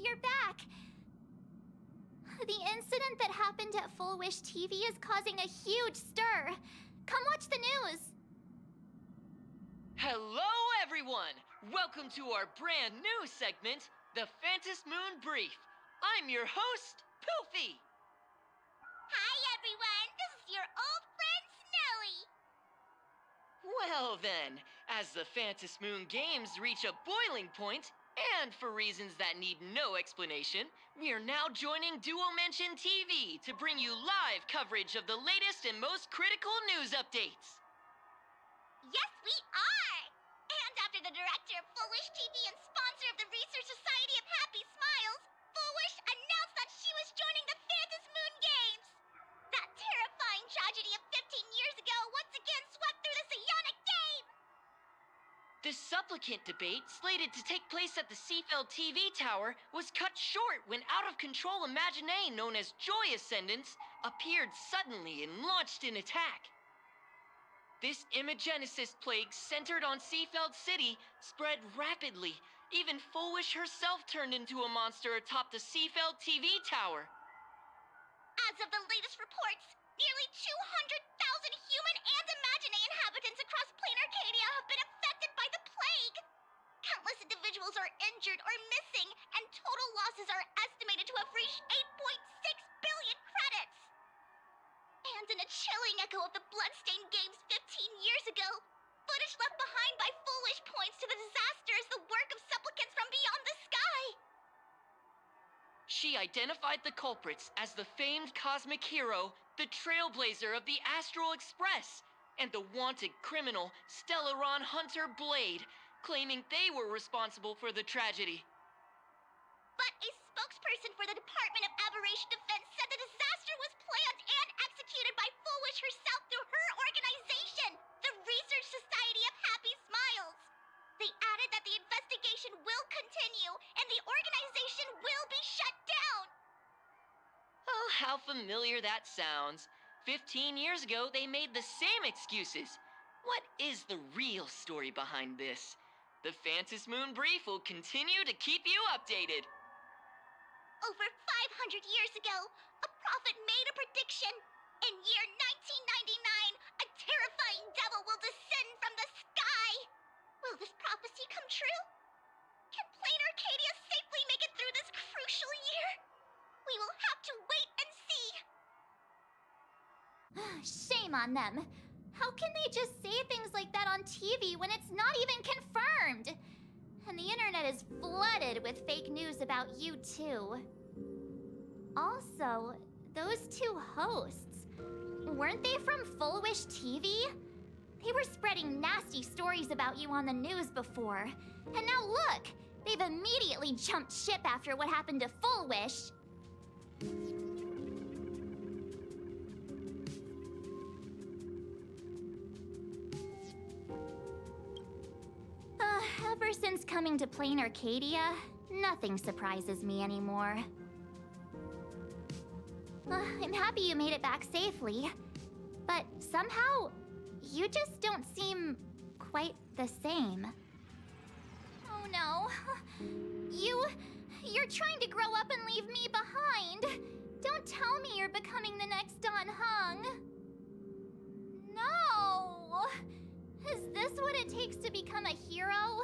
you're back. The incident that happened at Full Wish TV is causing a huge stir. Come watch the news. Hello, everyone! Welcome to our brand new segment, the Phantom Moon Brief. I'm your host, Poofy. Hi, everyone. This is your old friend, Snowy. Well then, as the Phantom Moon Games reach a boiling point, and for reasons that need no explanation, we are now joining Duo Mention TV to bring you live coverage of the latest and most critical news updates. Yes, we are. And after the director of Full Wish TV and sponsor of the Research Society of Happy Smiles, Full Wish announced that she was joining the Phantom Moon Games. That terrifying tragedy of 15 years ago once again swept through the psionic game. The supplicant debate, slated to take place at the Seafeld TV tower, was cut short when out-of-control Imaginée known as Joy Ascendants appeared suddenly and launched an attack. This Imagenesis plague centered on Seafeld City spread rapidly. Even Full Wish herself turned into a monster atop the Seafeld TV tower. As of the latest reports, nearly 200,000 human and Imaginée inhabitants across Planarcadia have been affected by the plague. Countless individuals are injured or missing, and total losses are estimated to have reached 8.6 billion credits. And in a chilling echo of the Bloodstained Games 15 years ago, footage left behind by Full Wish points to the disaster as the work of supplicants from beyond the sky. She identified the culprits as the famed cosmic hero, the trailblazer of the Astral Express, and the wanted criminal, Stellaron Hunter Blade, claiming they were responsible for the tragedy. But a spokesperson for the Department of Aberration Defense said the disaster was planned and executed by Full Wish herself through her organization, the Research Society of Happy Smiles. They added that the investigation will continue and the organization will be shut down. Oh, how familiar that sounds. 15 years ago, they made the same excuses. What is the real story behind this? The Phantom Moon Brief will continue to keep you updated. Over 500 years ago, a prophet made a prediction. In year 1999, a terrifying devil will descend from the sky. Will this prophecy come true? Can Planarcadia safely make it through this crucial year? We will have to wait and see. Shame on them. How can they just say things like that on TV when it's not even confirmed? And the internet is flooded with fake news about you too. Also, those two hosts, weren't they from Full Wish TV? They were spreading nasty stories about you on the news before. And now look, they've immediately jumped ship after what happened to Full Wish. Ever since coming to Planarcadia, nothing surprises me anymore. I'm happy you made it back safely, but somehow, you just don't seem quite the same. Oh no. You're trying to grow up and leave me behind. Don't tell me you're becoming the next Don Hung. No! Is this what it takes to become a hero?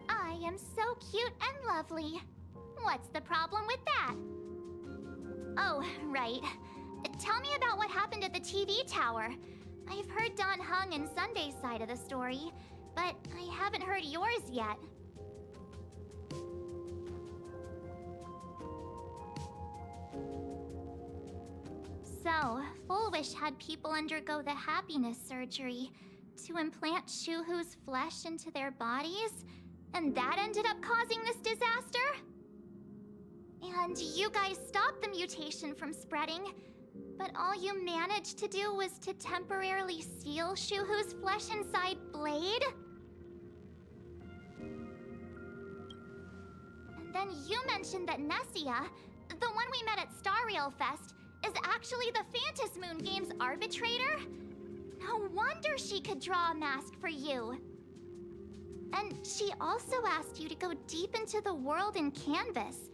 I am so cute and lovely. What's the problem with that? Oh, right. Tell me about what happened at the TV tower. I've heard Don Hung and Sunday's side of the story, but I haven't heard yours yet. So, Full Wish had people undergo the happiness surgery to implant Shuhu's flesh into their bodies, and that ended up causing this disaster? And you guys stopped the mutation from spreading, but all you managed to do was to temporarily seal Shuhu's flesh inside Blade? And then you mentioned that Nessia, the one we met at Star Rail Fest, is actually the Phantom Moon Games arbitrator? No wonder she could draw a mask for you. And she also asked you to go deep into the world in Canvas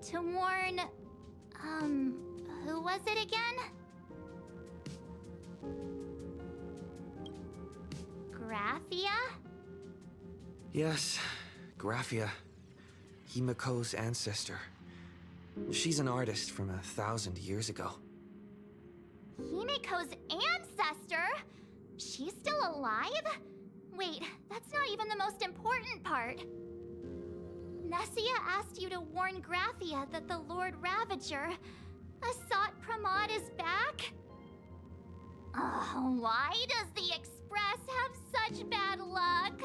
to warn... who was it again? Graphia? Yes, Graphia. Himiko's ancestor. She's an artist from 1,000 years ago. Himiko's ancestor? She's still alive? Wait, that's not even the most important part. Nessia asked you to warn Graphia that the Lord Ravager, Asat Pramod, is back? Oh, why does the Express have such bad luck?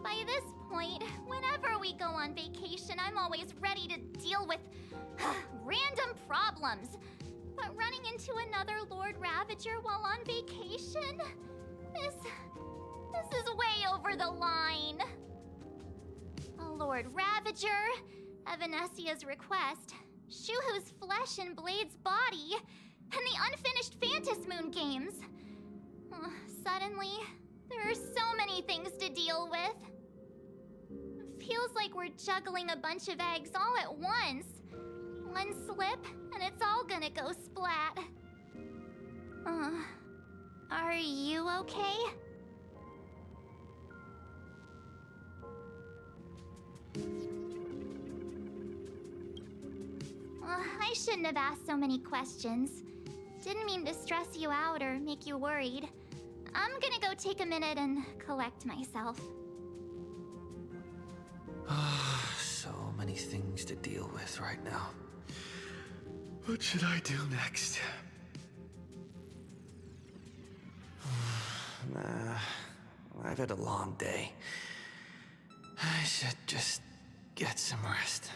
By this point, whenever we go on vacation, I'm always ready to deal with random problems. But running into another Lord Ravager while on vacation? This is way over the line. A Lord Ravager, Evanessia's request, Shuhu's flesh and Blade's body, and the unfinished Phantasmoon games. Suddenly, there are so many things to deal with. Feels like we're juggling a bunch of eggs all at once. One slip, and it's all gonna go splat. Are you okay? I shouldn't have asked so many questions. Didn't mean to stress you out or make you worried. I'm gonna go take a minute and collect myself. So many things to deal with right now. What should I do next? Nah, I've had a long day. I should just get some rest.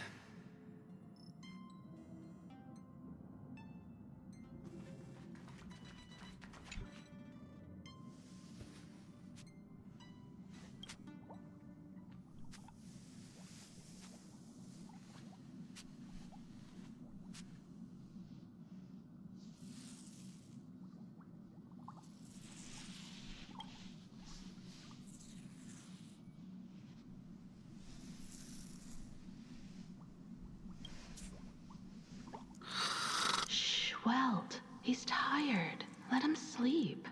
Welt, he's tired. Let him sleep.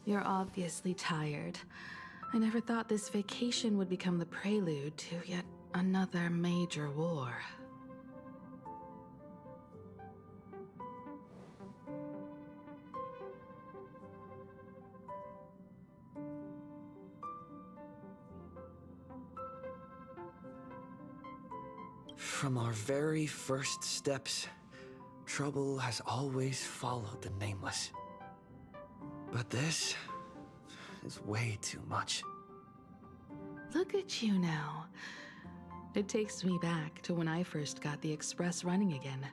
You're obviously tired. I never thought this vacation would become the prelude to yet another major war. From our very first steps, trouble has always followed the Nameless. But this is way too much. Look at you now. It takes me back to when I first got the Express running again.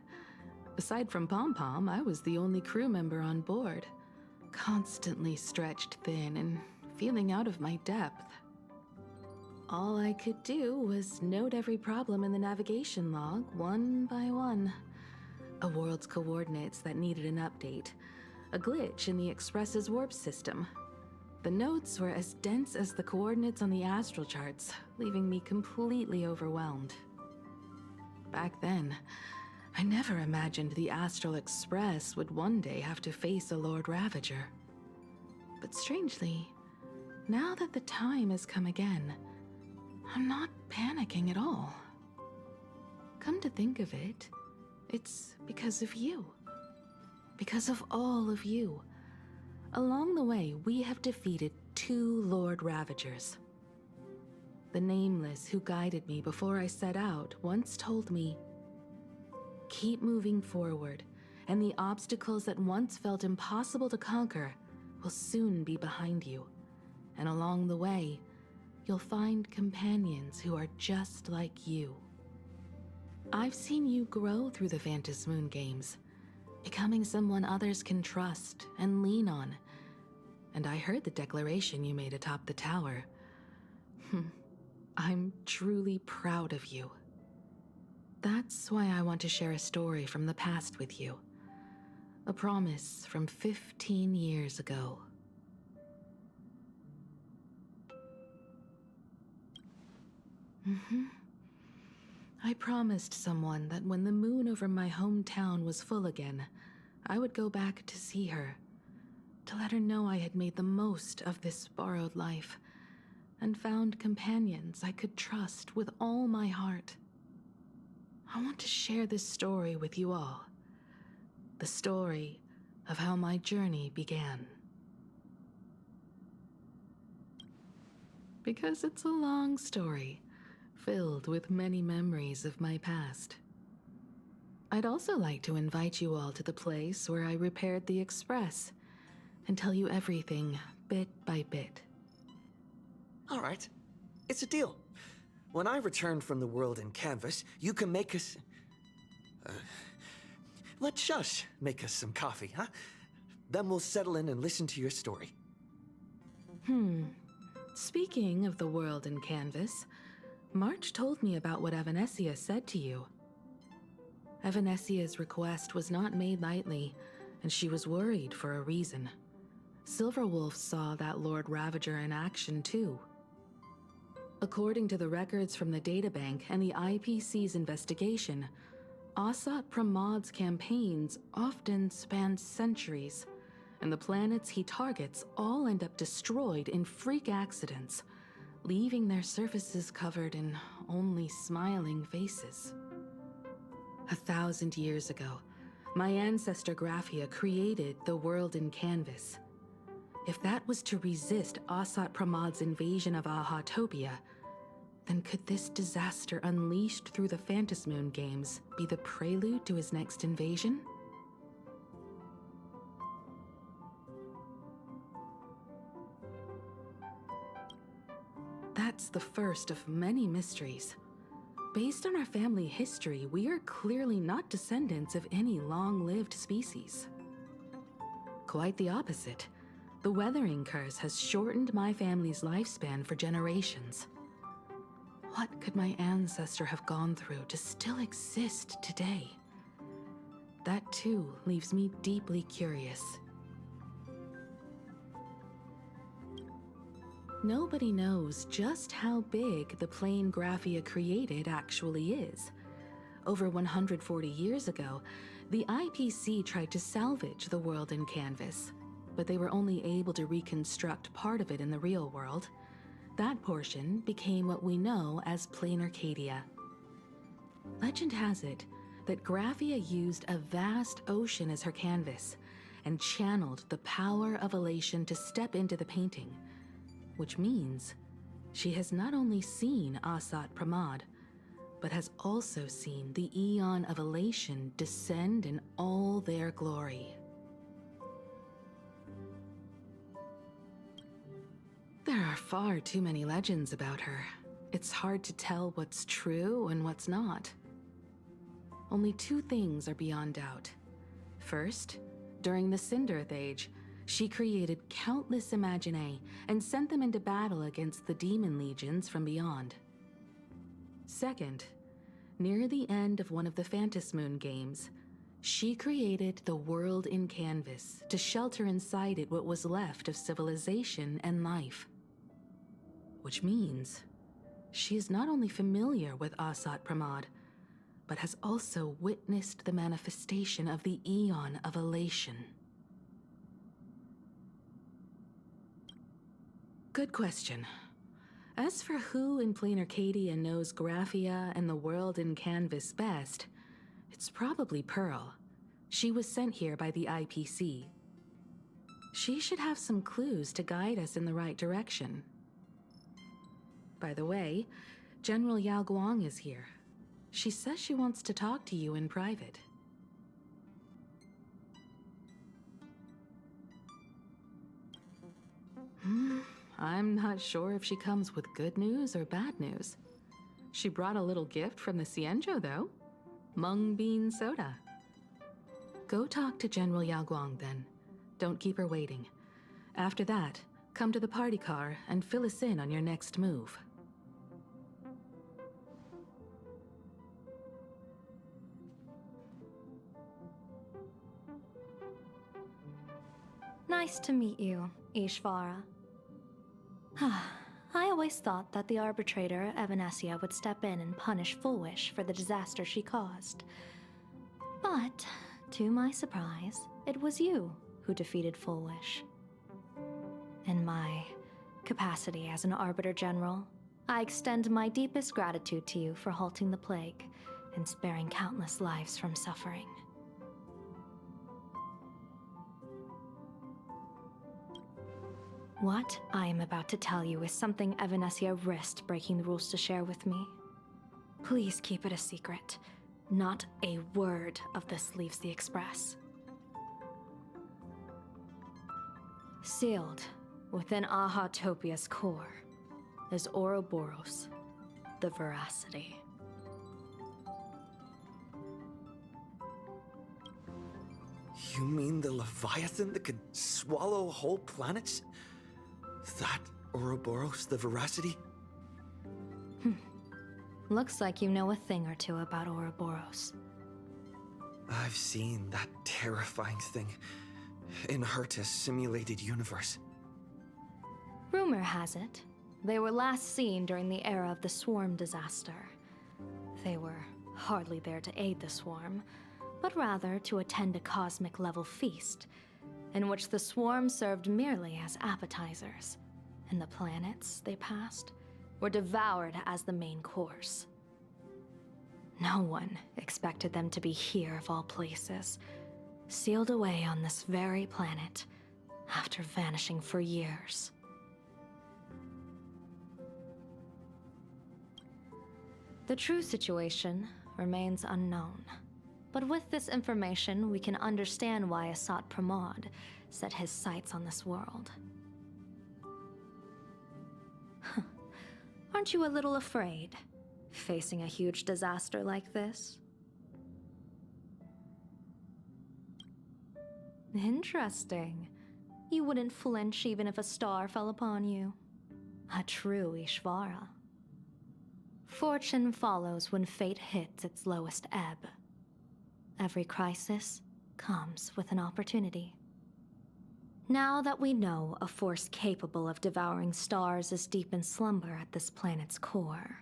Aside from Pom Pom, I was the only crew member on board, constantly stretched thin and feeling out of my depth. All I could do was note every problem in the navigation log, one by one. A world's coordinates that needed an update. A glitch in the Express's warp system. The notes were as dense as the coordinates on the astral charts, leaving me completely overwhelmed. Back then, I never imagined the Astral Express would one day have to face a Lord Ravager. But strangely, now that the time has come again, I'm not panicking at all. Come to think of it, it's because of you. Because of all of you. Along the way, we have defeated 2 Lord Ravagers. The Nameless who guided me before I set out once told me, keep moving forward, and the obstacles that once felt impossible to conquer will soon be behind you. And along the way, you'll find companions who are just like you. I've seen you grow through the Phantasmoon games, becoming someone others can trust and lean on. And I heard the declaration you made atop the tower. I'm truly proud of you. That's why I want to share a story from the past with you. A promise from 15 years ago. I promised someone that when the moon over my hometown was full again, I would go back to see her, to let her know I had made the most of this borrowed life, and found companions I could trust with all my heart. I want to share this story with you all. The story of how my journey began. Because it's a long story, filled with many memories of my past. I'd also like to invite you all to the place where I repaired the Express and tell you everything bit by bit. All right, it's a deal. When I return from the world in canvas, you can make us... let Shush make us some coffee, huh? Then we'll settle in and listen to your story. Speaking of the world in canvas, March told me about what Evanescia said to you. Evanessia's request was not made lightly, and she was worried for a reason. Silverwolf saw that Lord Ravager in action too. According to the records from the databank and the IPC's investigation, Asat Pramad's campaigns often span centuries, and the planets he targets all end up destroyed in freak accidents, leaving their surfaces covered in only smiling faces. 1,000 years ago, my ancestor Graphia created the world in canvas. If that was to resist Asat Pramad's invasion of Ahatopia, then could this disaster unleashed through the Phantasmoon games be the prelude to his next invasion? That's the first of many mysteries. Based on our family history, we are clearly not descendants of any long-lived species. Quite the opposite. The weathering curse has shortened my family's lifespan for generations. What could my ancestor have gone through to still exist today? That too leaves me deeply curious. Nobody knows just how big the plane Graphia created actually is. Over 140 years ago, the IPC tried to salvage the world in canvas, but they were only able to reconstruct part of it in the real world. That portion became what we know as Planarcadia. Legend has it that Graphia used a vast ocean as her canvas and channeled the power of elation to step into the painting, which means she has not only seen Asat Pramad, but has also seen the Eon of Elation descend in all their glory. There are far too many legends about her. It's hard to tell what's true and what's not. Only two things are beyond doubt. First, during the Cinderth Age, she created countless Imaginae and sent them into battle against the demon legions from beyond. Second, near the end of one of the Phantasmoon games, she created the world in canvas to shelter inside it what was left of civilization and life. Which means she is not only familiar with Asat Pramad, but has also witnessed the manifestation of the Eon of Elation. Good question. As for who in Planarcadia knows Graphia and the world in canvas best, it's probably Pearl. She was sent here by the IPC. She should have some clues to guide us in the right direction. By the way, General Yao Guang is here. She says she wants to talk to you in private. I'm not sure if she comes with good news or bad news. She brought a little gift from the Cienjo, though. Mung bean soda. Go talk to General Yao Guang, then. Don't keep her waiting. After that, come to the party car and fill us in on your next move. Nice to meet you, Ishvara. I always thought that the arbitrator, Evanesia, would step in and punish Fullwish for the disaster she caused. But, to my surprise, it was you who defeated Fullwish. In my capacity as an Arbiter General, I extend my deepest gratitude to you for halting the plague and sparing countless lives from suffering. What I am about to tell you is something Evanesia risked breaking the rules to share with me. Please keep it a secret. Not a word of this leaves the Express. Sealed within Ahatopia's core is Ouroboros, the Veracity. You mean the Leviathan that could swallow whole planets? That Ouroboros, the Veracity? Looks like you know a thing or two about Ouroboros. I've seen that terrifying thing in Herta's simulated universe. Rumor has it, they were last seen during the era of the Swarm disaster. They were hardly there to aid the Swarm, but rather to attend a cosmic-level feast, in which the Swarm served merely as appetizers, and the planets they passed were devoured as the main course. No one expected them to be here of all places, sealed away on this very planet, after vanishing for years. The true situation remains unknown, but with this information, we can understand why Asat Pramod set his sights on this world. Aren't you a little afraid, facing a huge disaster like this? Interesting. You wouldn't flinch even if a star fell upon you. A true Ishvara. Fortune follows when fate hits its lowest ebb. Every crisis comes with an opportunity. Now that we know a force capable of devouring stars is deep in slumber at this planet's core,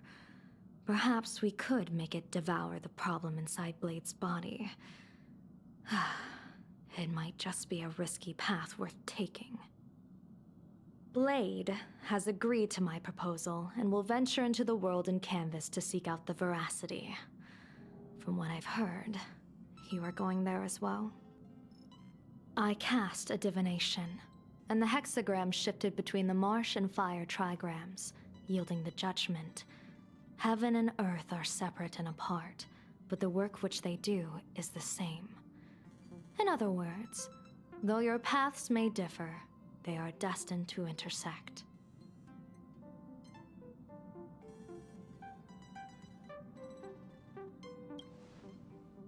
perhaps we could make it devour the problem inside Blade's body. It might just be a risky path worth taking. Blade has agreed to my proposal and will venture into the world in canvas to seek out the Veracity. From what I've heard, you are going there as well. I cast a divination, and the hexagram shifted between the marsh and fire trigrams, yielding the judgment. Heaven and earth are separate and apart, but the work which they do is the same. In other words, though your paths may differ, they are destined to intersect.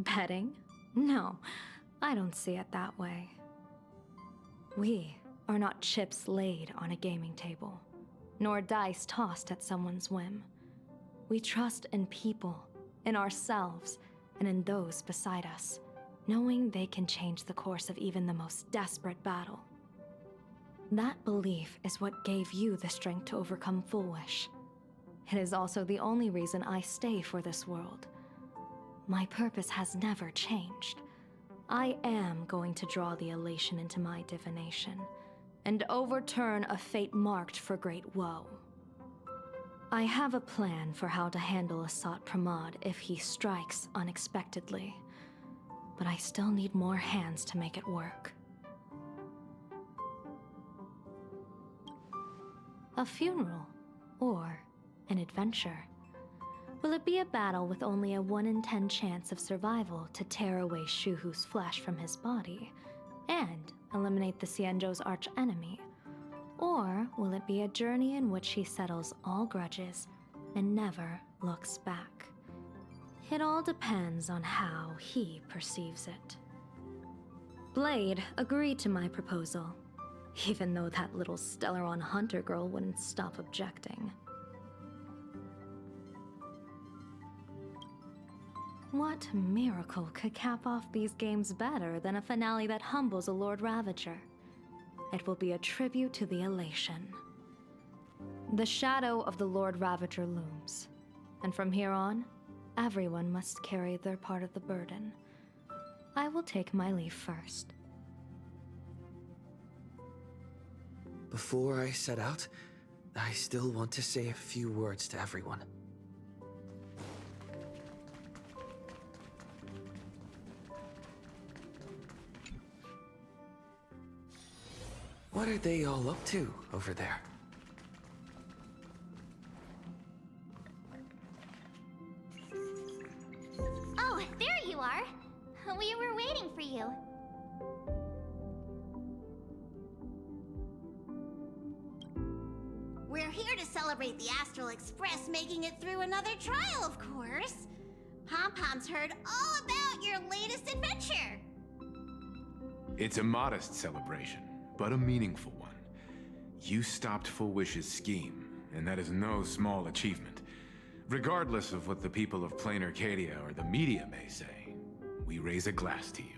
Betting? No, I don't see it that way. We are not chips laid on a gaming table, nor dice tossed at someone's whim. We trust in people, in ourselves, and in those beside us, knowing they can change the course of even the most desperate battle. That belief is what gave you the strength to overcome Fullwish. It is also the only reason I stay for this world. My purpose has never changed. I am going to draw the elation into my divination, and overturn a fate marked for great woe. I have a plan for how to handle Asat Pramod if he strikes unexpectedly, but I still need more hands to make it work. A funeral, or an adventure. Will it be a battle with only a 1 in 10 chance of survival to tear away Shuhu's flesh from his body and eliminate the Xianzhou's arch-enemy? Or will it be a journey in which he settles all grudges and never looks back? It all depends on how he perceives it. Blade agreed to my proposal, even though that little Stellaron hunter girl wouldn't stop objecting. What miracle could cap off these games better than a finale that humbles a Lord Ravager? it will be a tribute to the elation. The shadow of the Lord Ravager looms, and from here on, everyone must carry their part of the burden. I will take my leave first. Before I set out, I still want to say a few words to everyone. What are they all up to over there? Oh, there you are. We were waiting for you. We're here to celebrate the Astral Express making it through another trial, of course. Pom-Pom's heard all about your latest adventure. It's a modest celebration, but a meaningful one. You stopped Full Wish's scheme, and that is no small achievement. Regardless of what the people of Planarcadia or the media may say, we raise a glass to you.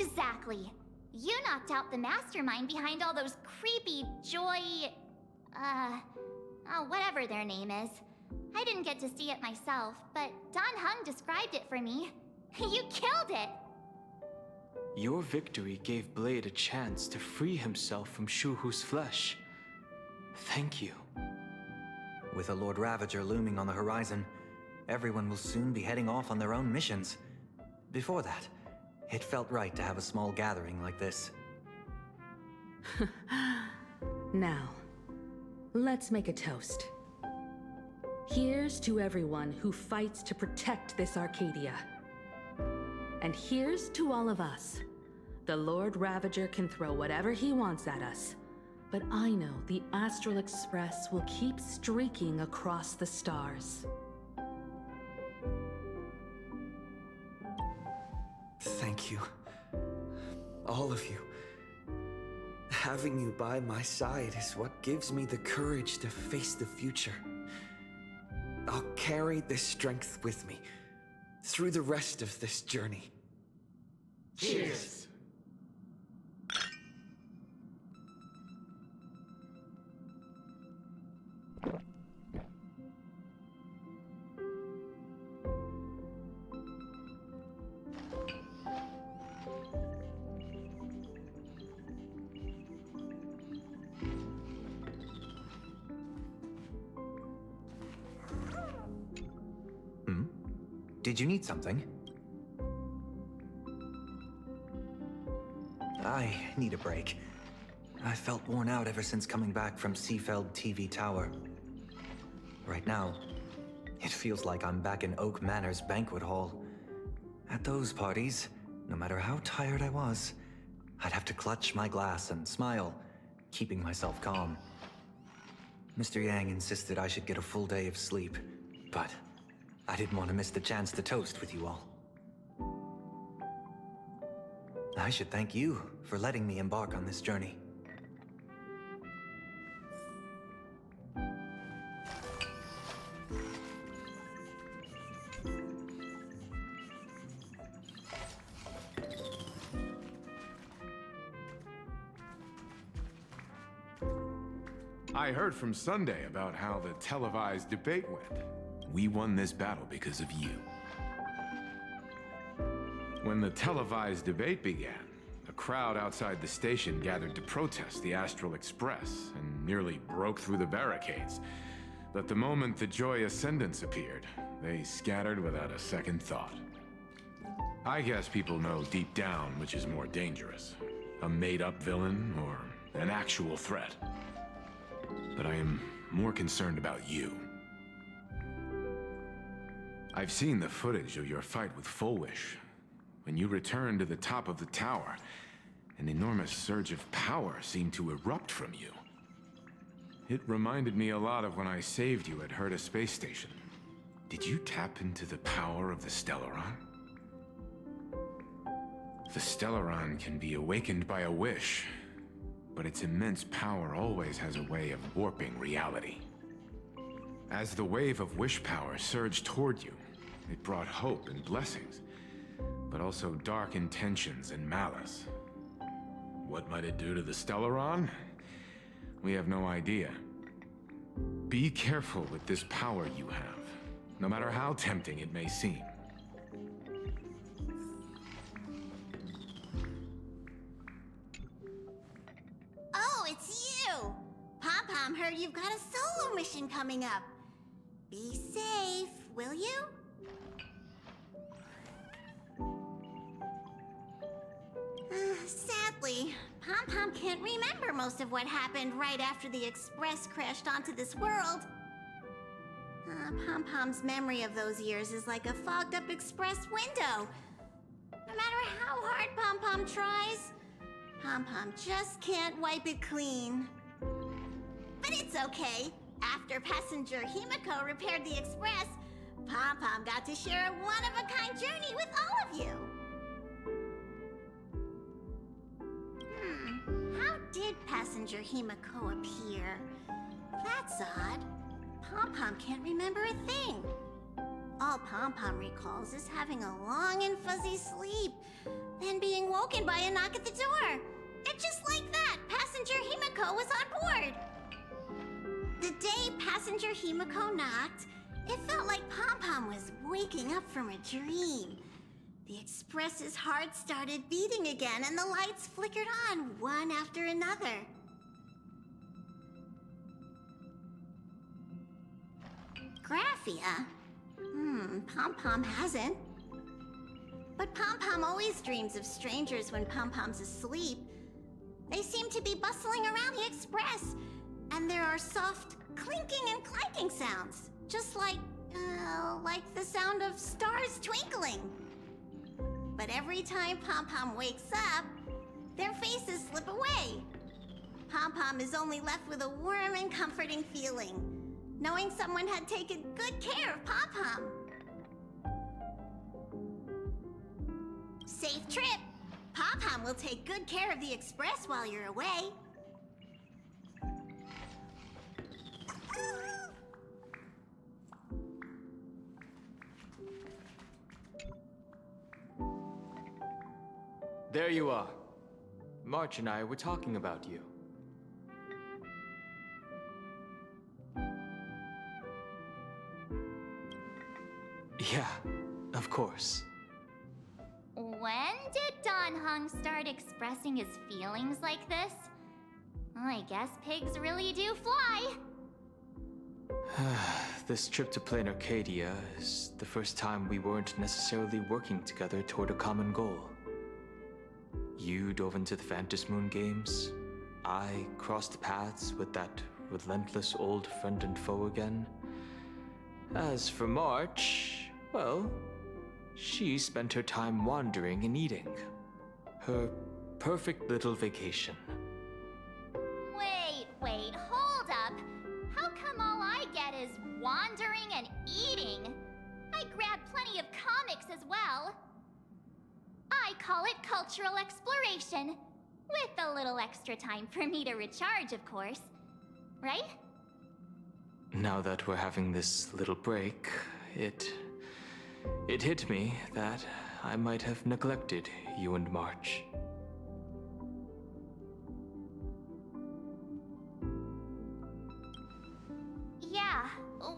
Exactly. You knocked out the mastermind behind all those creepy whatever their name is. I didn't get to see it myself, but Don Hung described it for me. You killed it! Your victory gave Blade a chance to free himself from Shuhu's flesh. Thank you. With a Lord Ravager looming on the horizon, everyone will soon be heading off on their own missions. Before that, it felt right to have a small gathering like this. Now, let's make a toast. Here's to everyone who fights to protect this Arcadia. And here's to all of us. The Lord Ravager can throw whatever he wants at us, but I know the Astral Express will keep streaking across the stars. Thank you. All of you. Having you by my side is what gives me the courage to face the future. I'll carry this strength with me through the rest of this journey. Cheers! Did you need something? I need a break. I felt worn out ever since coming back from Seafeld TV Tower. Right now, it feels like I'm back in Oak Manor's banquet hall. At those parties, no matter how tired I was, I'd have to clutch my glass and smile, keeping myself calm. Mr. Yang insisted I should get a full day of sleep, but I didn't want to miss the chance to toast with you all. I should thank you for letting me embark on this journey. I heard from Sunday about how the televised debate went. We won this battle because of you. When the televised debate began, a crowd outside the station gathered to protest the Astral Express and nearly broke through the barricades. But the moment the Joy Ascendants appeared, they scattered without a second thought. I guess people know deep down which is more dangerous, a made-up villain or an actual threat. But I am more concerned about you. I've seen the footage of your fight with Full Wish. When you returned to the top of the tower, an enormous surge of power seemed to erupt from you. It reminded me a lot of when I saved you at Herta Space Station. Did you tap into the power of the Stellaron? The Stellaron can be awakened by a wish, but its immense power always has a way of warping reality. As the wave of wish power surged toward you, it brought hope and blessings, but also dark intentions and malice. What might it do to the Stellaron? We have no idea. Be careful with this power you have, no matter how tempting it may seem. Oh, it's you! Pom-Pom heard you've got a solo mission coming up. Be safe, will you? Sadly, Pom-Pom can't remember most of what happened right after the Express crashed onto this world. Pom-Pom's memory of those years is like a fogged-up Express window. No matter how hard Pom-Pom tries, Pom-Pom just can't wipe it clean. But it's okay. After passenger Himiko repaired the Express, Pom-Pom got to share a one-of-a-kind journey with all of you. How did passenger Himiko appear? That's odd. Pom-Pom can't remember a thing. All Pom-Pom recalls is having a long and fuzzy sleep, then being woken by a knock at the door. And just like that, passenger Himiko was on board. The day passenger Himiko knocked, it felt like Pom-Pom was waking up from a dream. The Express's heart started beating again, and the lights flickered on one after another. Graphia? Pom-Pom hasn't. But Pom-Pom always dreams of strangers when Pom-Pom's asleep. They seem to be bustling around the Express, and there are soft clinking and clanking sounds, just like the sound of stars twinkling. But every time Pom-Pom wakes up, their faces slip away. Pom-Pom is only left with a warm and comforting feeling, knowing someone had taken good care of Pom-Pom. Safe trip. Pom-Pom will take good care of the Express while you're away. There you are. March and I were talking about you. Yeah, of course. When did Dan Heng start expressing his feelings like this? I guess pigs really do fly. This trip to Planarcadia is the first time we weren't necessarily working together toward a common goal. You dove into the Phantom Moon games. I crossed paths with that relentless old friend and foe again. As for March, well, she spent her time wandering and eating. Her perfect little vacation. Wait, hold up. How come all I get is wandering and eating? I grabbed plenty of comics as well. I call it cultural exploration. With a little extra time for me to recharge, of course. Right? Now that we're having this little break, it hit me that I might have neglected you and March. Yeah,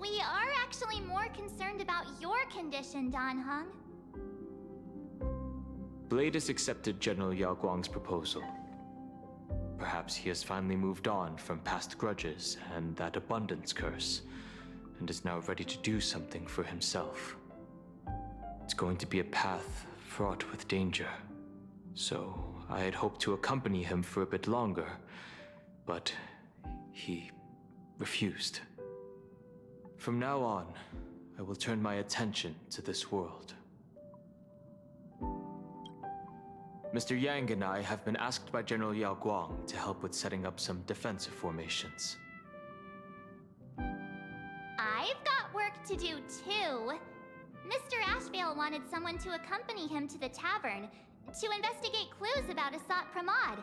we are actually more concerned about your condition, Dan Heng. Blade has accepted General Yao Guang's proposal. Perhaps he has finally moved on from past grudges and that abundance curse, and is now ready to do something for himself. It's going to be a path fraught with danger, so I had hoped to accompany him for a bit longer, but he refused. From now on, I will turn my attention to this world. Mr. Yang and I have been asked by General Yao Guang to help with setting up some defensive formations. I've got work to do too. Mr. Ashvale wanted someone to accompany him to the tavern to investigate clues about Asat Pramod.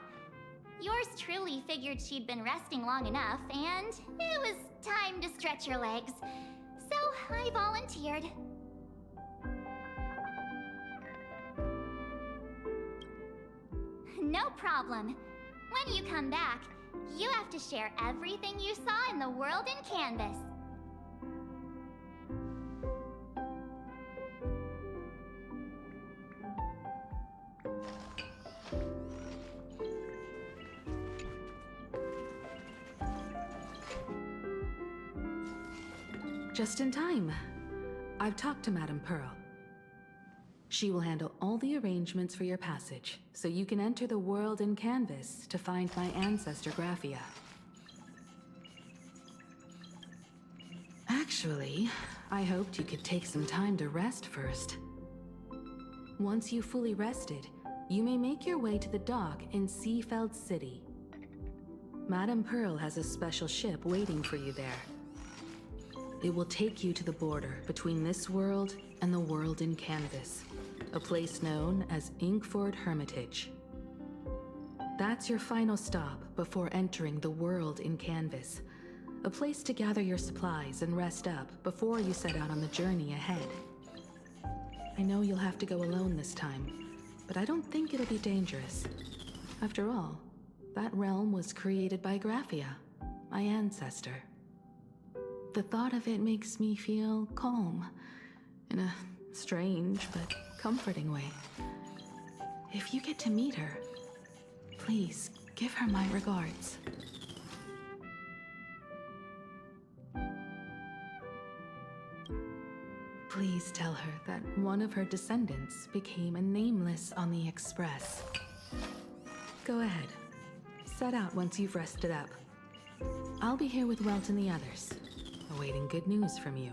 Yours truly figured she'd been resting long enough, and it was time to stretch her legs. So I volunteered. No problem. When you come back, you have to share everything you saw in the world in Canvas. Just in time. I've talked to Madame Pearl. She will handle all the arrangements for your passage, so you can enter the world in Canvas to find my ancestor Graphia. Actually, I hoped you could take some time to rest first. Once you've fully rested, you may make your way to the dock in Seafeld City. Madame Pearl has a special ship waiting for you there. It will take you to the border between this world and the world in Canvas, a place known as Inkford Hermitage. That's your final stop before entering the world in Canvas, a place to gather your supplies and rest up before you set out on the journey ahead. I know you'll have to go alone this time, but I don't think it'll be dangerous. After all, that realm was created by Graphia, my ancestor. The thought of it makes me feel calm, in a strange but comforting way. If you get to meet her, please give her my regards. Please tell her that one of her descendants became a nameless on the Express. Go ahead. Set out once you've rested up. I'll be here with Welt and the others, awaiting good news from you.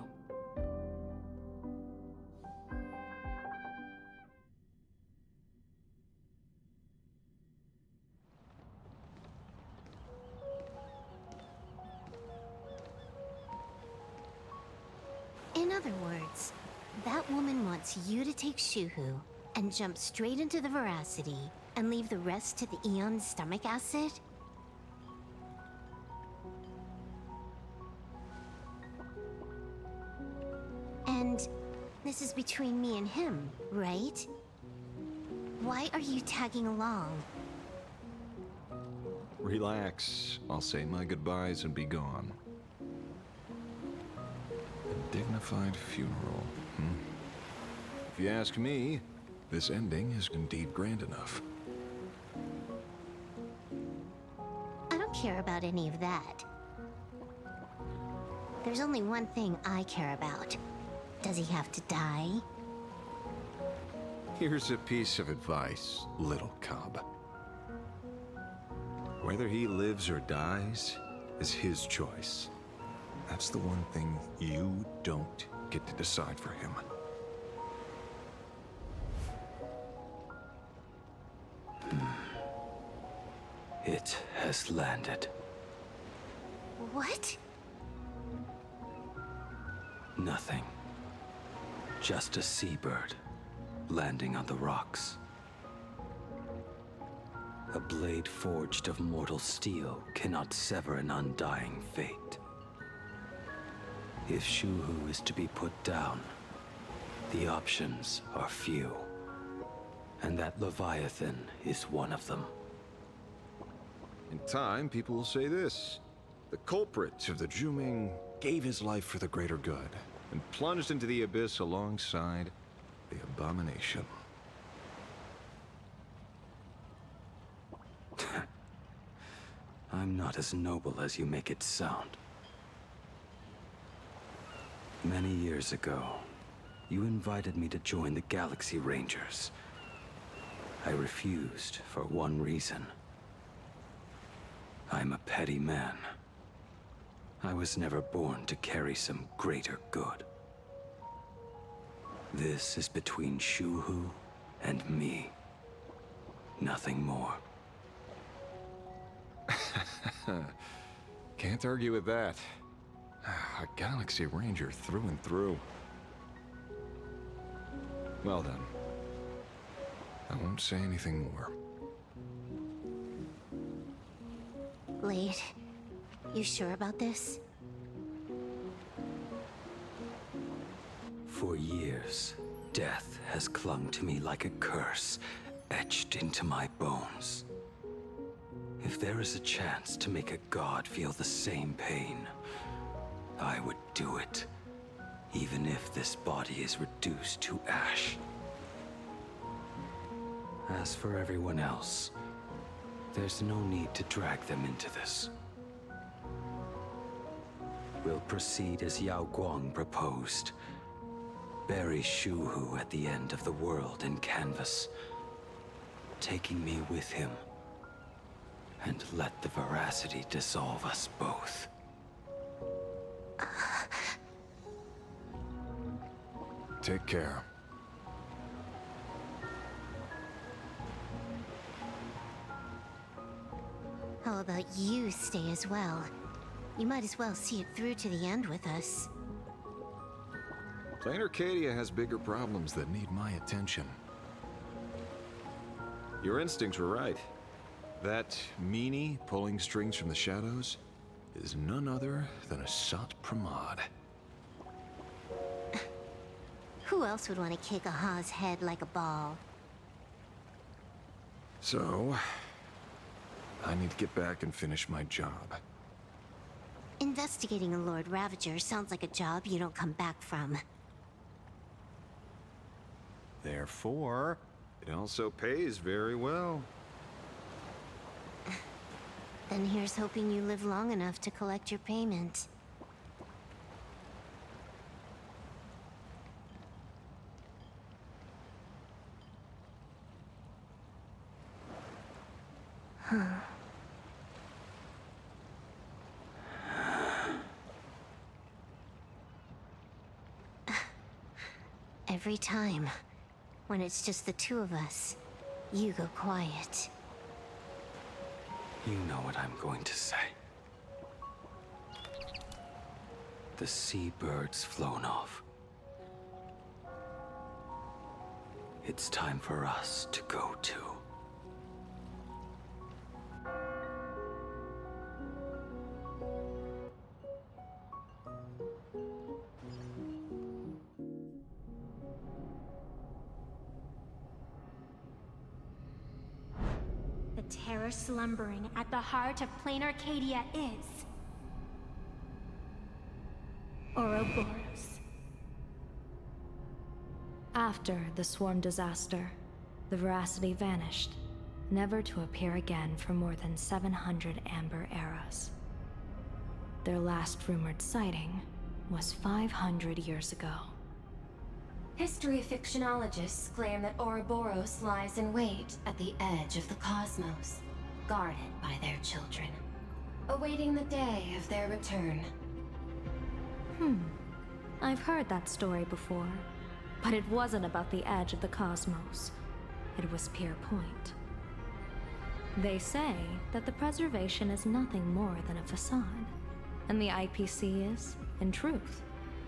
In other words, that woman wants you to take Shuhu and jump straight into the Veracity and leave the rest to the Eon's stomach acid? And this is between me and him, right? Why are you tagging along? Relax. I'll say my goodbyes and be gone. A dignified funeral, If you ask me, this ending is indeed grand enough. I don't care about any of that. There's only one thing I care about. Does he have to die? Here's a piece of advice, little cub. Whether he lives or dies is his choice. That's the one thing you don't get to decide for him. It has landed. What? Nothing. Just a seabird landing on the rocks. A blade forged of mortal steel cannot sever an undying fate. If Shuhu is to be put down, the options are few. And that Leviathan is one of them. In time, people will say this. The culprit of the Juming gave his life for the greater good and plunged into the abyss alongside the abomination. I'm not as noble as you make it sound. Many years ago, you invited me to join the Galaxy Rangers. I refused for one reason. I'm a petty man. I was never born to carry some greater good. This is between Shuhu and me. Nothing more. Can't argue with that. A Galaxy Ranger through and through. Well then. I won't say anything more. Blade, you sure about this? For years, death has clung to me like a curse, etched into my bones. If there is a chance to make a god feel the same pain, I would do it. Even if this body is reduced to ash. As for everyone else, there's no need to drag them into this. We'll proceed as Yao Guang proposed. Bury Shu Hu at the end of the world in canvas, taking me with him, and let the veracity dissolve us both. Take care. How about you stay as well? You might as well see it through to the end with us. Planarcadia has bigger problems that need my attention. Your instincts were right. That meanie pulling strings from the shadows is none other than a Sat Pramod. Who else would want to kick a Ha's head like a ball? So, I need to get back and finish my job. Investigating a Lord Ravager sounds like a job you don't come back from. Therefore, it also pays very well. Then here's hoping you live long enough to collect your payment. Every time, when it's just the two of us, you go quiet. You know what I'm going to say. The seabird's flown off. It's time for us to go too. The terror slumbering at the heart of Planarcadia is Ouroboros. After the swarm disaster, the Veracity vanished, never to appear again for more than 700 Amber eras. Their last rumored sighting was 500 years ago. History fictionologists claim that Ouroboros lies in wait at the edge of the cosmos, guarded by their children, awaiting the day of their return. I've heard that story before, but it wasn't about the edge of the cosmos. It was Pier Point. They say that the preservation is nothing more than a facade, and the IPC is, in truth,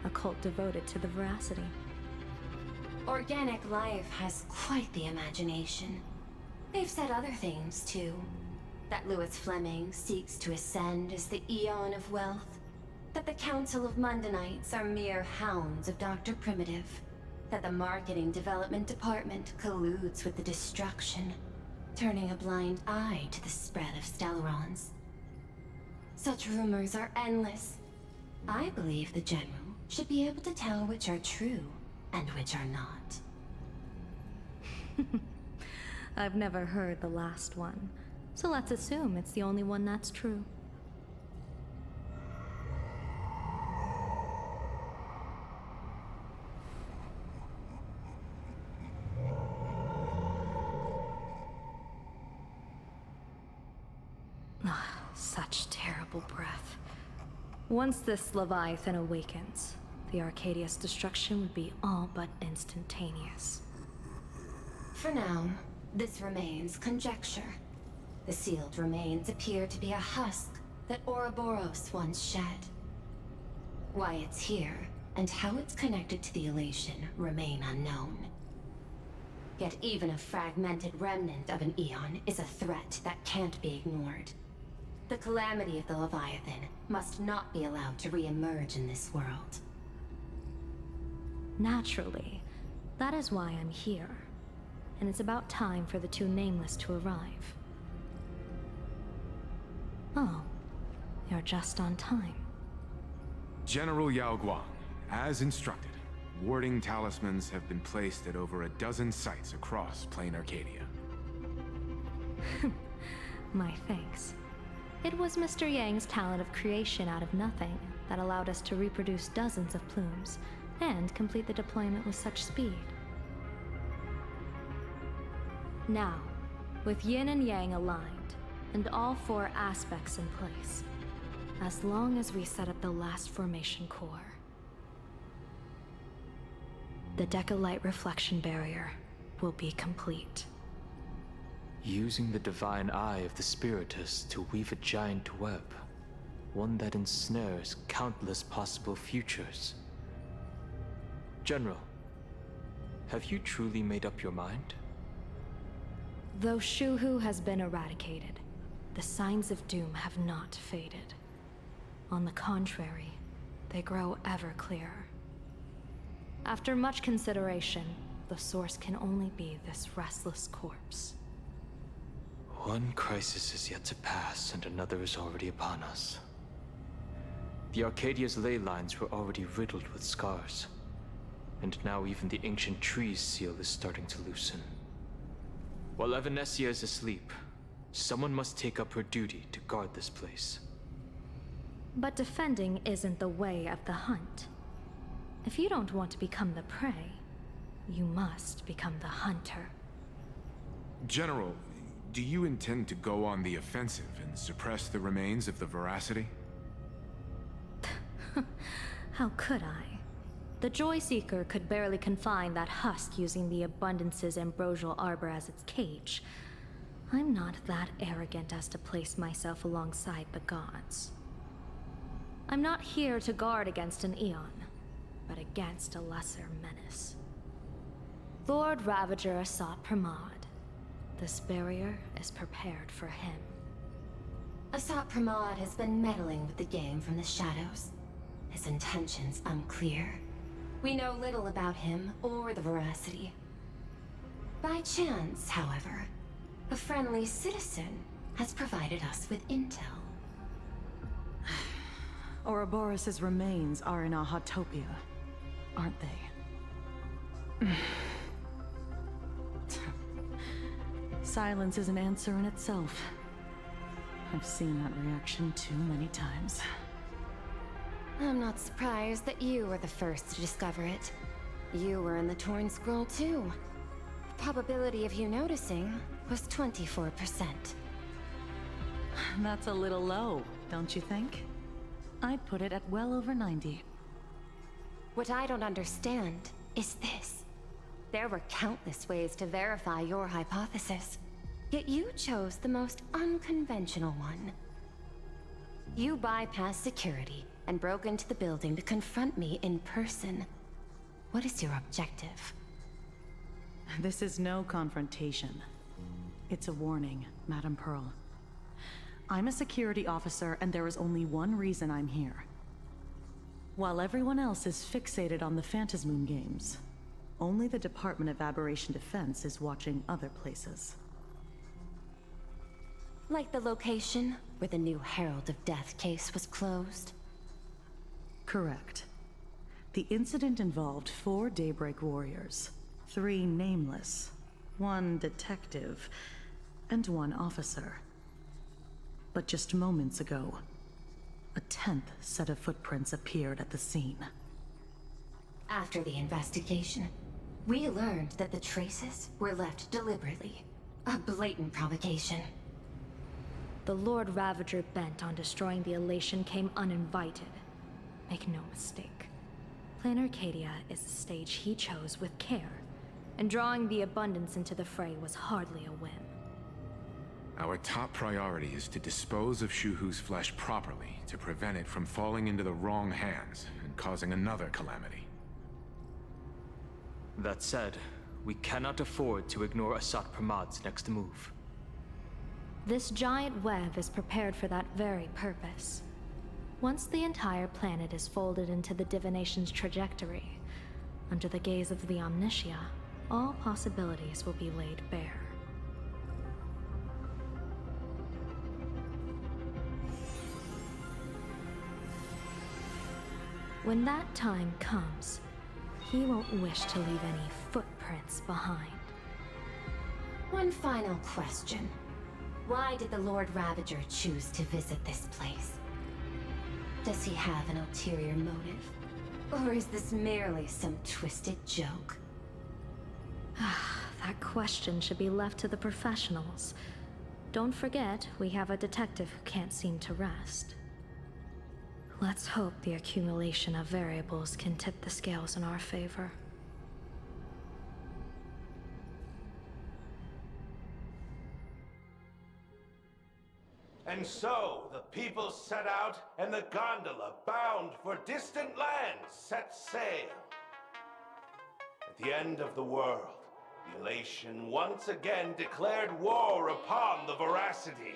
a cult devoted to the Veracity. Organic life has quite the imagination. They've said other things, too. That Louis Fleming seeks to ascend as the Eon of Wealth. That the Council of Mundanites are mere hounds of Dr. Primitive. That the Marketing Development Department colludes with the destruction, turning a blind eye to the spread of Stellarons. Such rumors are endless. I believe the General should be able to tell which are true and which are not. I've never heard the last one, so let's assume it's the only one that's true. Such terrible breath. Once this Leviathan awakens, the Arcadia's destruction would be all but instantaneous. For now, this remains conjecture. The sealed remains appear to be a husk that Ouroboros once shed. Why it's here, and how it's connected to the elation, remain unknown. Yet even a fragmented remnant of an Eon is a threat that can't be ignored. The calamity of the Leviathan must not be allowed to re-emerge in this world. Naturally, that is why I'm here. And it's about time for the two Nameless to arrive. Oh, you're just on time. General Yao Guang, as instructed, warding talismans have been placed at over a dozen sites across Planarcadia. My thanks. It was Mr. Yang's talent of creation out of nothing that allowed us to reproduce dozens of plumes and complete the deployment with such speed. Now, with yin and yang aligned, and all four aspects in place, as long as we set up the last formation core, the Decalight reflection barrier will be complete. Using the divine eye of the Spiritus to weave a giant web, one that ensnares countless possible futures. General, have you truly made up your mind? Though Shuhu has been eradicated, the signs of doom have not faded. On the contrary, they grow ever clearer. After much consideration, the source can only be this restless corpse. One crisis is yet to pass, and another is already upon us. The Arcadia's ley lines were already riddled with scars, and now even the ancient tree's seal is starting to loosen. While Evanesia is asleep, someone must take up her duty to guard this place. But defending isn't the way of the hunt. If you don't want to become the prey, you must become the hunter. General, do you intend to go on the offensive and suppress the remains of the Veracity? How could I? The Joy Seeker could barely confine that husk using the Abundance's ambrosial arbor as its cage. I'm not that arrogant as to place myself alongside the gods. I'm not here to guard against an Eon, but against a lesser menace. Lord Ravager Asat Pramod. This barrier is prepared for him. Asat Pramod has been meddling with the game from the shadows. His intentions unclear. We know little about him or the Veracity. By chance, however, a friendly citizen has provided us with intel. Ouroboros' remains are in Ahatopia, aren't they? Silence is an answer in itself. I've seen that reaction too many times. I'm not surprised that you were the first to discover it. You were in the Torn Scroll too. The probability of you noticing was 24%. That's a little low, don't you think? I'd put it at well over 90. What I don't understand is this. There were countless ways to verify your hypothesis, yet you chose the most unconventional one. You bypassed security and broke into the building to confront me in person. What is your objective? This is no confrontation. It's a warning, Madam Pearl. I'm a security officer, and there is only one reason I'm here. While everyone else is fixated on the Phantasmoon games, only the Department of Aberration Defense is watching other places. Like the location where the new Herald of Death case was closed? Correct. The incident involved 4 Daybreak warriors, 3 nameless, 1 detective, and 1 officer. But just moments ago, a 10th set of footprints appeared at the scene. After the investigation, we learned that the traces were left deliberately. A blatant provocation. The Lord Ravager bent on destroying the Elation came uninvited. Make no mistake. Planarcadia is a stage he chose with care, and drawing the Abundance into the fray was hardly a whim. Our top priority is to dispose of Shuhu's flesh properly to prevent it from falling into the wrong hands and causing another calamity. That said, we cannot afford to ignore Asat Pramod's next move. This giant web is prepared for that very purpose. Once the entire planet is folded into the divination's trajectory, under the gaze of the Omnitia, all possibilities will be laid bare. When that time comes, he won't wish to leave any footprints behind. One final question. Why did the Lord Ravager choose to visit this place? Does he have an ulterior motive? Or is this merely some twisted joke? That question should be left to the professionals. Don't forget, we have a detective who can't seem to rest. Let's hope the accumulation of variables can tip the scales in our favor. And so, the people set out, and the gondola, bound for distant lands, set sail. At the end of the world, the Elation once again declared war upon the Veracity.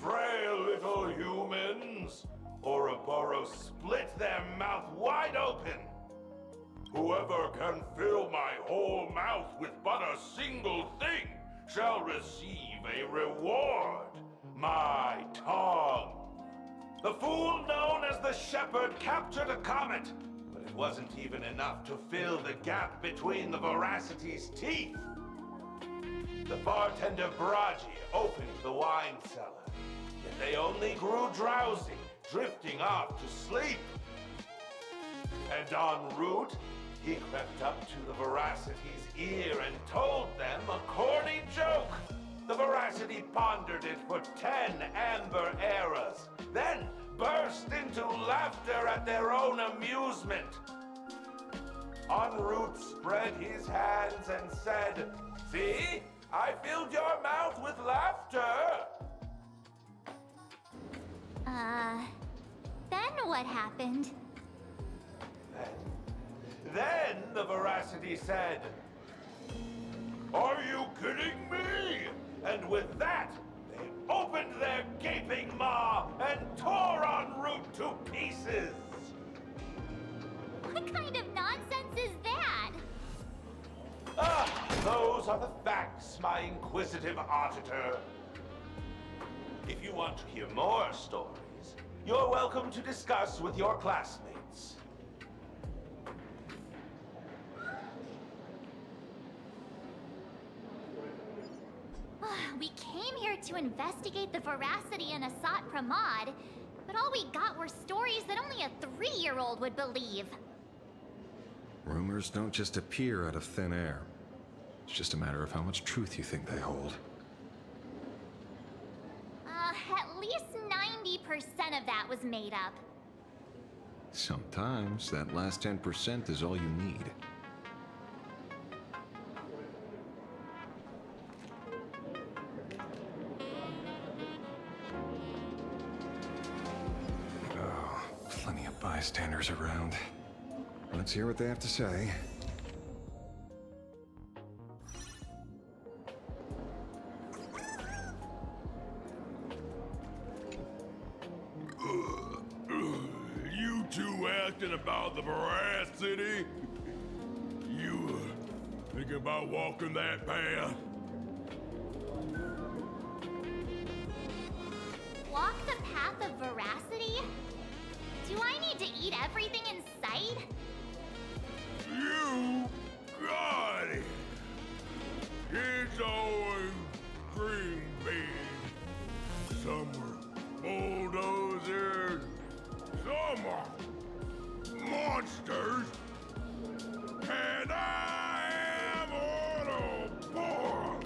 Frail little humans! Ouroboros split their mouth wide open. Whoever can fill my whole mouth with but a single thing shall receive a reward. My tongue. The fool known as the Shepherd captured a comet, but it wasn't even enough to fill the gap between the Veracity's teeth. The bartender Braji opened the wine cellar, yet they only grew drowsy, drifting off to sleep. And en route, he crept up to the Veracity's ear and told them a corny joke. The Veracity pondered it for 10 amber eras, then burst into laughter at their own amusement. En route spread his hands and said, "See? I filled your mouth with laughter." Then what happened? Then the Veracity said, "Are you kidding me?" And with that, they opened their gaping maw and tore en route to pieces. What kind of nonsense is that? Those are the facts, my inquisitive auditor. If you want to hear more stories, you're welcome to discuss with your classmates. We came here to investigate the Veracity and Asat Pramod, but all we got were stories that only a 3-year-old would believe. Rumors don't just appear out of thin air. It's just a matter of how much truth you think they hold. At least 90% of that was made up. Sometimes that last 10% is all you need. Oh, plenty of bystanders around. Let's hear what they have to say. You two asking about the Veracity? You thinking about walking that path? Walk the path of Veracity? Do I need to eat everything in sight? You got it! It's always green beans. Some are bulldozers. Some are monsters. And I am Ouroboros.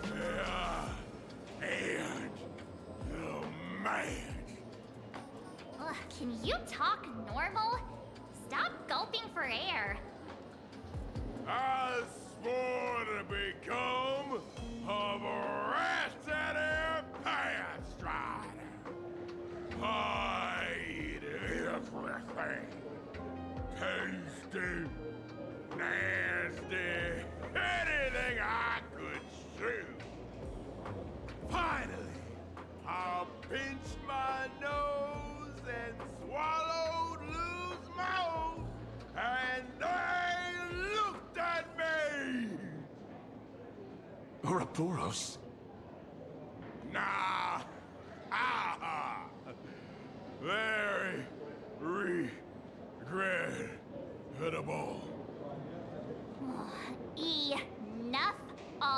Yeah, and the man. Ugh, can you talk normal? Stop gulping for air. I swore to become a Veracity Pathstrider. I eat everything. Tasty, nasty, anything I could chew. Finally, I'll pinch my nose and swallowed loose mouth, and they looked at me. Ouroboros? Nah. They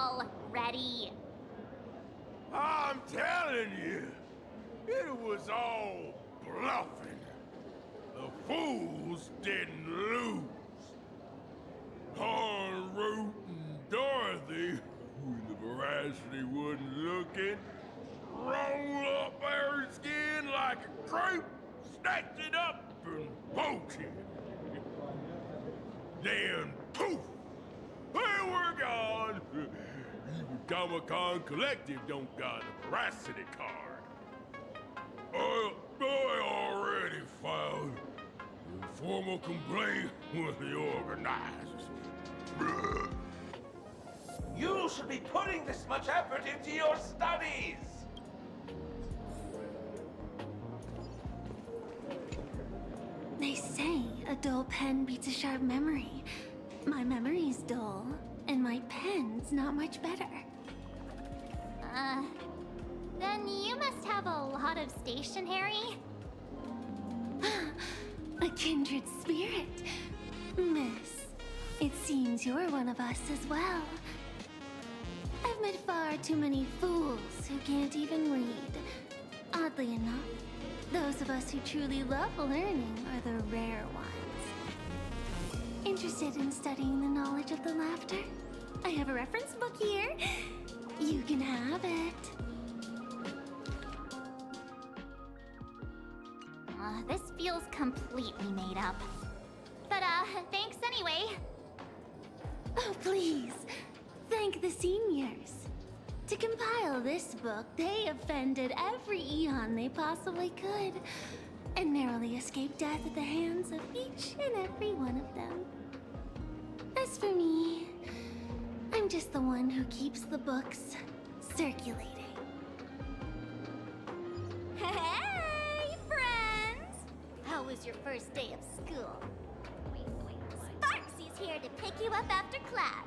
already. I'm telling you, it was all bluffing. The fools didn't lose. Han, Root, and Dorothy, when the veracity wasn't looking, rolled up their skin like a crepe, snatched it up and poached it. Then, poof, they were gone. Even Comic-Con Collective don't got a veracity card. I already filed a formal complaint with the organizers. You should be putting this much effort into your studies! They say a dull pen beats a sharp memory. My memory's dull, and my pen's not much better. Then you must have a lot of stationery? A kindred spirit. Miss, it seems you're one of us as well. I've met far too many fools who can't even read. Oddly enough, those of us who truly love learning are the rare ones. Interested in studying the knowledge of the laughter? I have a reference book here. You can have it. This feels completely made up. But, thanks anyway. Oh, please. Thank the seniors. To compile this book, they offended every eon they possibly could, and narrowly escaped death at the hands of each and every one of them. As for me, I'm just the one who keeps the books circulating. Hey, friends! How was your first day of school? Sparksy's here to pick you up after class.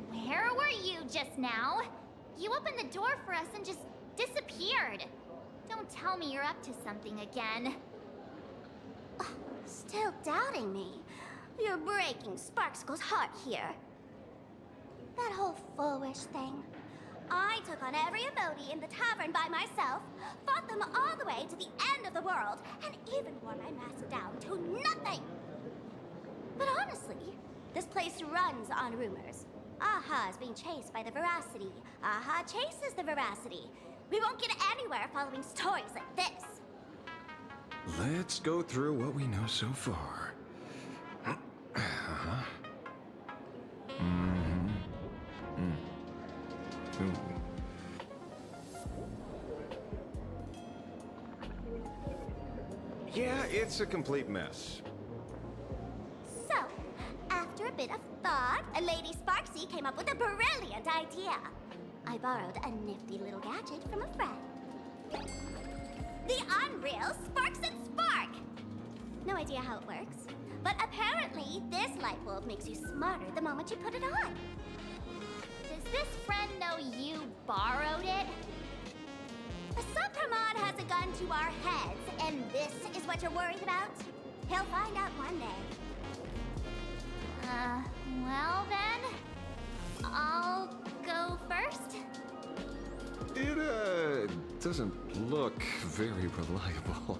Where were you just now? You opened the door for us and just disappeared. Don't tell me you're up to something again. Still doubting me? You're breaking Sparkskle's heart here. That whole foolish thing. I took on every emoji in the tavern by myself, fought them all the way to the end of the world, and even wore my mask down to nothing! But honestly, this place runs on rumors. Aha is being chased by the veracity. Aha chases the veracity. We won't get anywhere following stories like this. Let's go through what we know so far. Ooh. Yeah, it's a complete mess. So, after a bit of thought, Lady Sparksy came up with a brilliant idea. I borrowed a nifty little gadget from a friend. The Unreal Sparks and Spark! No idea how it works, but apparently this light bulb makes you smarter the moment you put it on. Does this friend know you borrowed it? A Subpramod has a gun to our heads, and this is what you're worried about? He'll find out one day. Well then, I'll go first. It, doesn't look very reliable.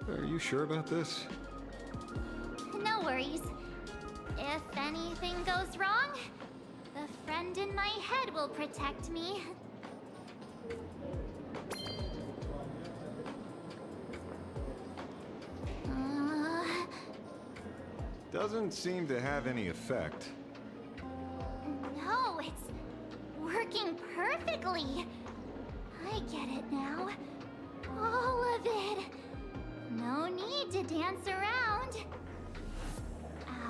Are you sure about this? No worries. If anything goes wrong, the friend in my head will protect me. Doesn't seem to have any effect. No, it's working perfectly. I get it now. All of it. No need to dance around.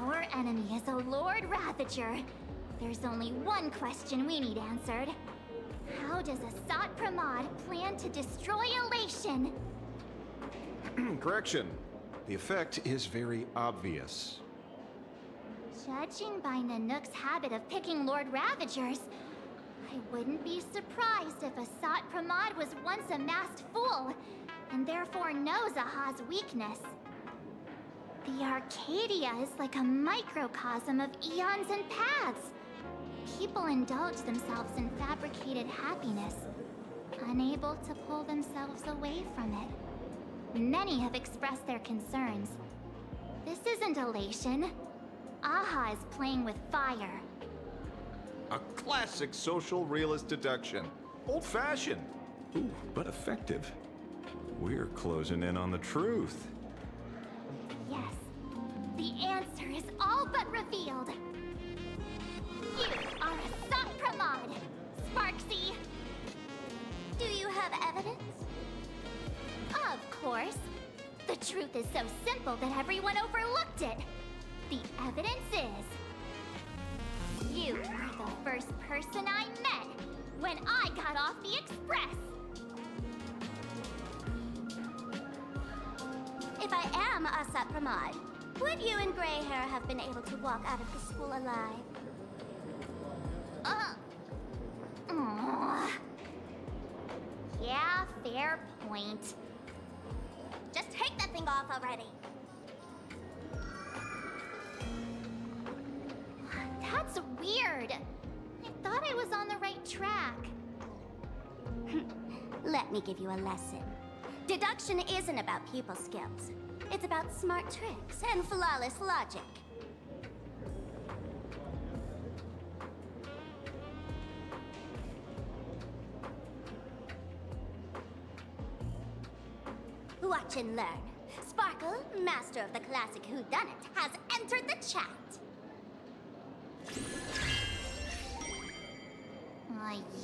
Our enemy is a Lord Ravager. There's only one question we need answered. How does Asat Pramod plan to destroy Elation? Correction. The effect is very obvious. Judging by Nanook's habit of picking Lord Ravagers, I wouldn't be surprised if Asat Pramod was once a masked fool, and therefore knows Aha's weakness. The Arcadia is like a microcosm of eons and paths. People indulge themselves in fabricated happiness, unable to pull themselves away from it. Many have expressed their concerns. This isn't elation. Aha is playing with fire. A classic social realist deduction. Old-fashioned. Ooh, but effective. We're closing in on the truth. Yes, the answer is all but revealed. You are a Sopramod, Sparksy. Do you have evidence? Of course. The truth is so simple that everyone overlooked it. The evidence is... you were the first person I met when I got off the Express. If I am a Sopramod, would you and Grey Hair have been able to walk out of the school alive? Yeah, fair point. Just take that thing off already. That's weird. I thought I was on the right track. Let me give you a lesson. Deduction isn't about people skills. It's about smart tricks and flawless logic. Watch and learn. Sparkle, master of the classic whodunit, has entered the chat.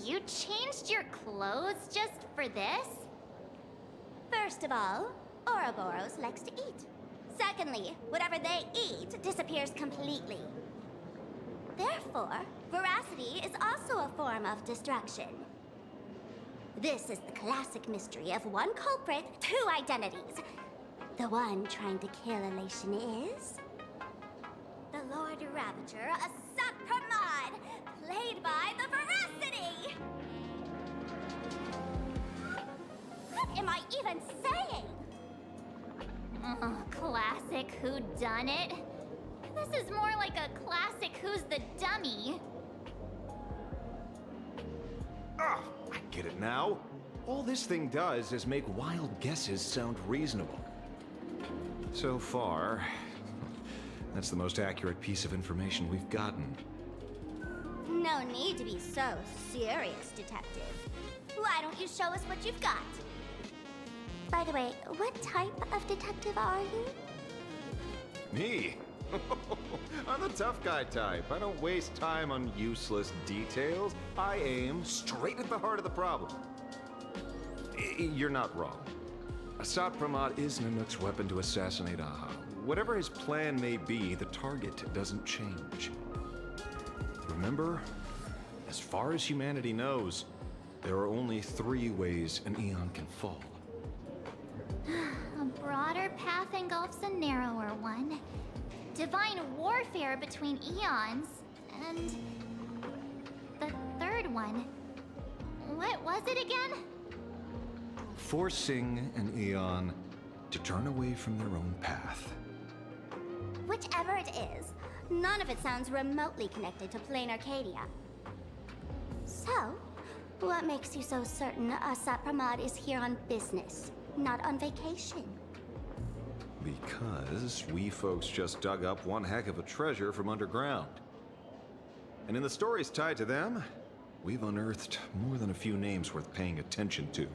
You changed your clothes just for this? First of all, Ouroboros likes to eat. Secondly, whatever they eat disappears completely. Therefore, veracity is also a form of destruction. This is the classic mystery of one culprit, two identities. The one trying to kill Elation is... the Lord Ravager, a Sopramod, played by the Veracity! What am I even saying? Oh, classic whodunit. This is more like a classic Who's the Dummy. Ah, I get it now. All this thing does is make wild guesses sound reasonable. So far, that's the most accurate piece of information we've gotten. No need to be so serious, Detective. Why don't you show us what you've got? By the way, what type of detective are you? Me? I'm the tough guy type. I don't waste time on useless details. I aim straight at the heart of the problem. You're not wrong. Sopramod is Nanook's weapon to assassinate Aha. Whatever his plan may be, the target doesn't change. Remember, as far as humanity knows, there are only 3 ways an Eon can fall. A broader path engulfs a narrower one. Divine warfare between eons, and... the third one. What was it again? Forcing an Eon to turn away from their own path. Whichever it is, none of it sounds remotely connected to Planarcadia. So, what makes you so certain a Sopramod is here on business, not on vacation? Because we folks just dug up one heck of a treasure from underground. And in the stories tied to them, we've unearthed more than a few names worth paying attention to.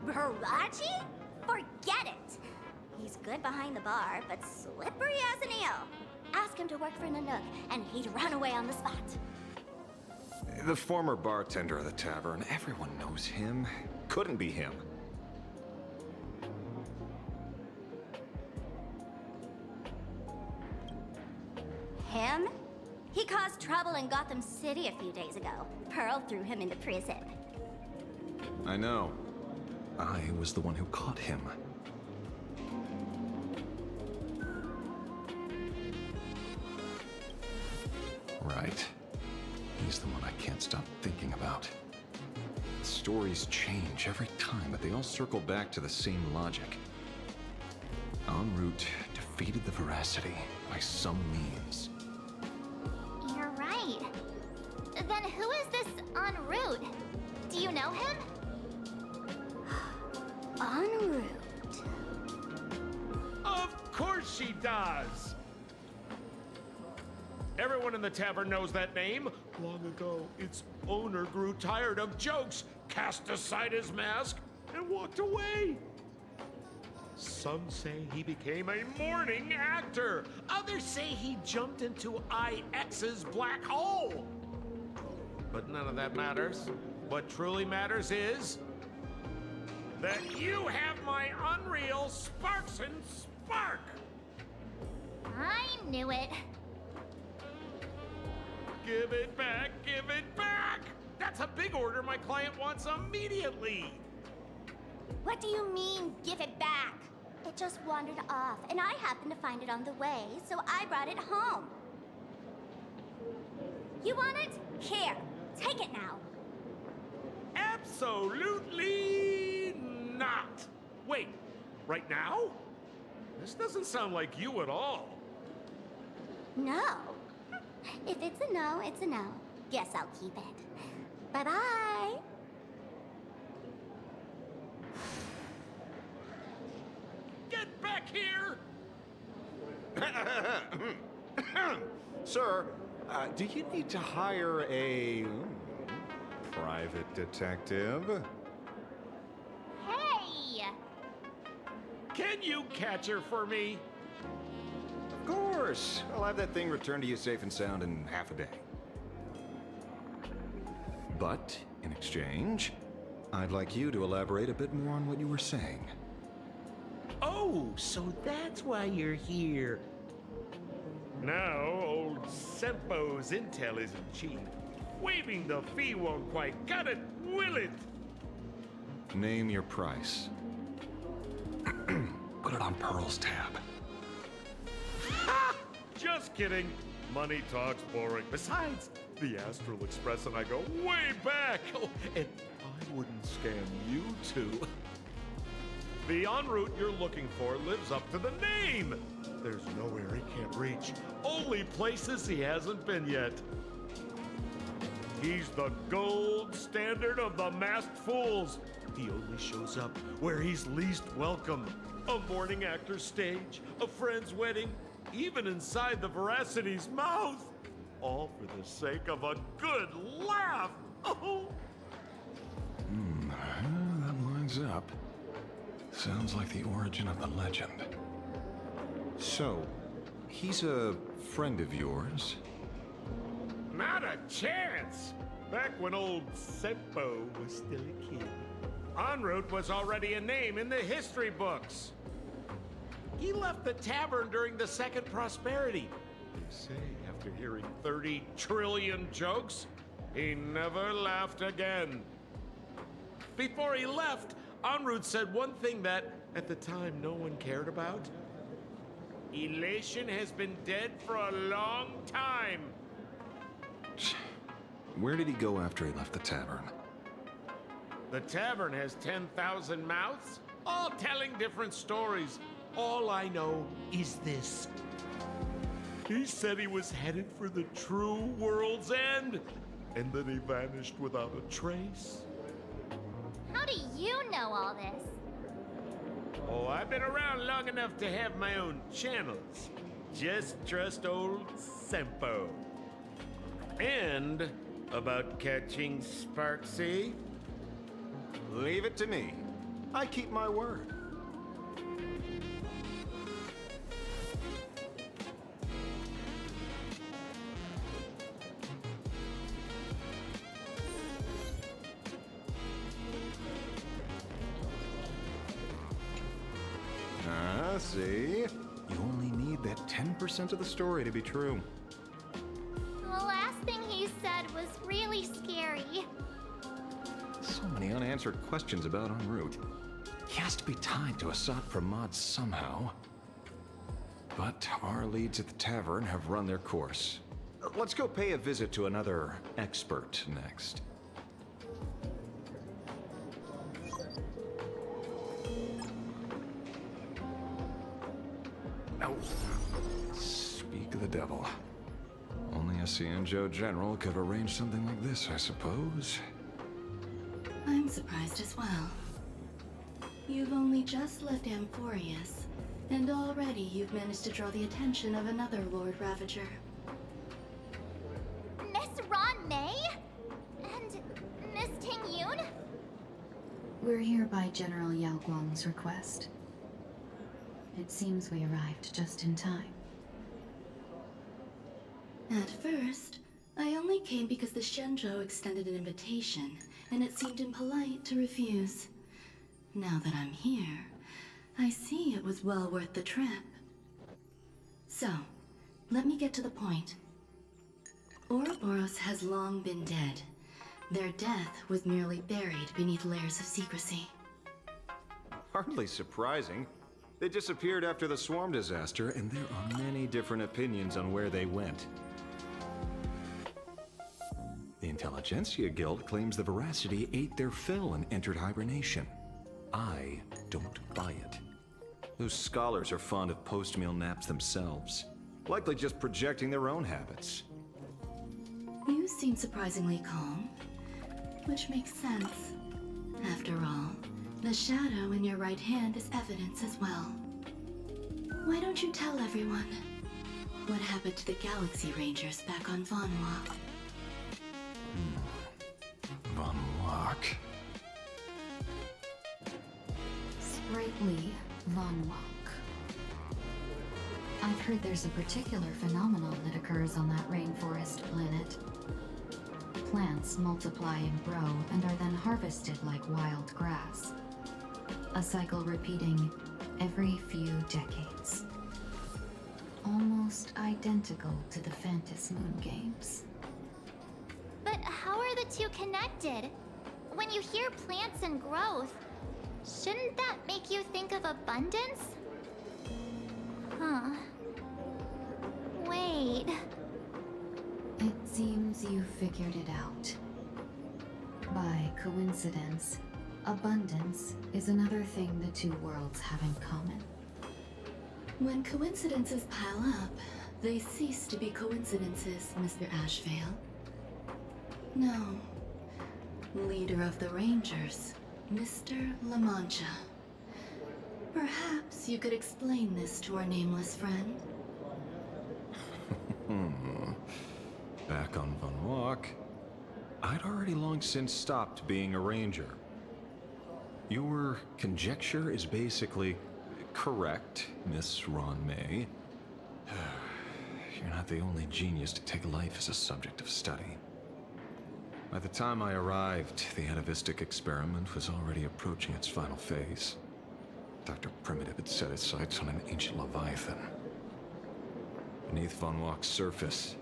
Baraji? Forget it! He's good behind the bar, but slippery as an eel. Ask him to work for Nanook, and he'd run away on the spot. The former bartender of the tavern, everyone knows him. Couldn't be him. Him? He caused trouble in Gotham City a few days ago. Pearl threw him into prison. I know. I was the one who caught him. Right. He's the one I can't stop thinking about. Stories change every time, but they all circle back to the same logic. En route defeated the Veracity by some means. You're right. Then who is this en route? Do you know him? En route. Of course she does! Everyone in the tavern knows that name. Long ago, its owner grew tired of jokes, cast aside his mask, and walked away. Some say he became a mourning actor. Others say he jumped into IX's black hole. But none of that matters. What truly matters is that you have my unreal Sparks and Spark. I knew it. Give it back, give it back! That's a big order my client wants immediately. What do you mean, give it back? It just wandered off, and I happened to find it on the way, so I brought it home. You want it? Here, take it now. Absolutely not. Wait, right now? This doesn't sound like you at all. No. If it's a no, it's a no. Guess I'll keep it. Bye-bye. Get back here! Sir, do you need to hire a private detective? Hey! Can you catch her for me? Of course. I'll have that thing returned to you safe and sound in half a day. But, in exchange, I'd like you to elaborate a bit more on what you were saying. Oh, so that's why you're here. Now, old Sempo's intel isn't cheap. Waiving the fee won't quite cut it, will it? Name your price. Put it on Pearl's tab. Ha! Just kidding. Money talks boring. Besides, the Astral Express and I go way back. Oh, and I wouldn't scam you two. The en route you're looking for lives up to the name. There's nowhere he can't reach. Only places he hasn't been yet. He's the gold standard of the masked fools. He only shows up where he's least welcome. A mourning actor's stage, a friend's wedding, even inside the Veracity's mouth. All for the sake of a good laugh. Oh. That lines up. Sounds like the origin of the legend. So, he's a friend of yours? Not a chance! Back when old Sempo was still a kid, en route was already a name in the history books. He left the tavern during the Second Prosperity. They say after hearing 30 trillion jokes, he never laughed again. Before he left, en route said one thing that, at the time, no one cared about. Elation has been dead for a long time. Where did he go after he left the tavern? The tavern has 10,000 mouths, all telling different stories. All I know is this. He said he was headed for the true world's end, and then he vanished without a trace. How do you know all this? Oh, I've been around long enough to have my own channels. Just trust old Sempo. And about catching Sparksy? Leave it to me. I keep my word. See? You only need that 10% of the story to be true. The last thing he said was really scary. So many unanswered questions about en route. He has to be tied to Assad Pramod somehow. But our leads at the tavern have run their course. Let's go pay a visit to another expert next. Oh. Speak of the devil. Only a Cienjo general could have arranged something like this, I suppose. I'm surprised as well. You've only just left Amphorius, and already you've managed to draw the attention of another Lord Ravager. Miss Ron May? And Miss Ting Yoon? We're here by General Yao Guang's request. It seems we arrived just in time. At first, I only came because the Shenzhou extended an invitation, and it seemed impolite to refuse. Now that I'm here, I see it was well worth the trip. So, let me get to the point. Ouroboros has long been dead. Their death was merely buried beneath layers of secrecy. Hardly surprising. They disappeared after the swarm disaster, and there are many different opinions on where they went. The Intelligentsia Guild claims the Veracity ate their fill and entered hibernation. I don't buy it. Those scholars are fond of post-meal naps themselves, likely just projecting their own habits. You seem surprisingly calm, which makes sense. After all, the shadow in your right hand is evidence as well. Why don't you tell everyone what happened to the Galaxy Rangers back on Vanwa? Von Walk. Sprightly Von Walk. I've heard there's a particular phenomenon that occurs on that rainforest planet. Plants multiply and grow and are then harvested like wild grass. A cycle repeating every few decades. Almost identical to the Phantom Moon games. But how are the two connected? When you hear plants and growth, shouldn't that make you think of abundance? Huh. Wait. It seems you figured it out. By coincidence, abundance is another thing the two worlds have in common. When coincidences pile up, they cease to be coincidences, Mr. Ashvale. No. Leader of the Rangers, Mr. La Mancha. Perhaps you could explain this to our nameless friend? Back on Von Walk, I'd already long since stopped being a ranger. Your conjecture is basically correct, Miss Ron May. You're not the only genius to take life as a subject of study. By the time I arrived, the atavistic experiment was already approaching its final phase. Dr. Primitive had set his sights on an ancient Leviathan. Beneath Von Walk's surface,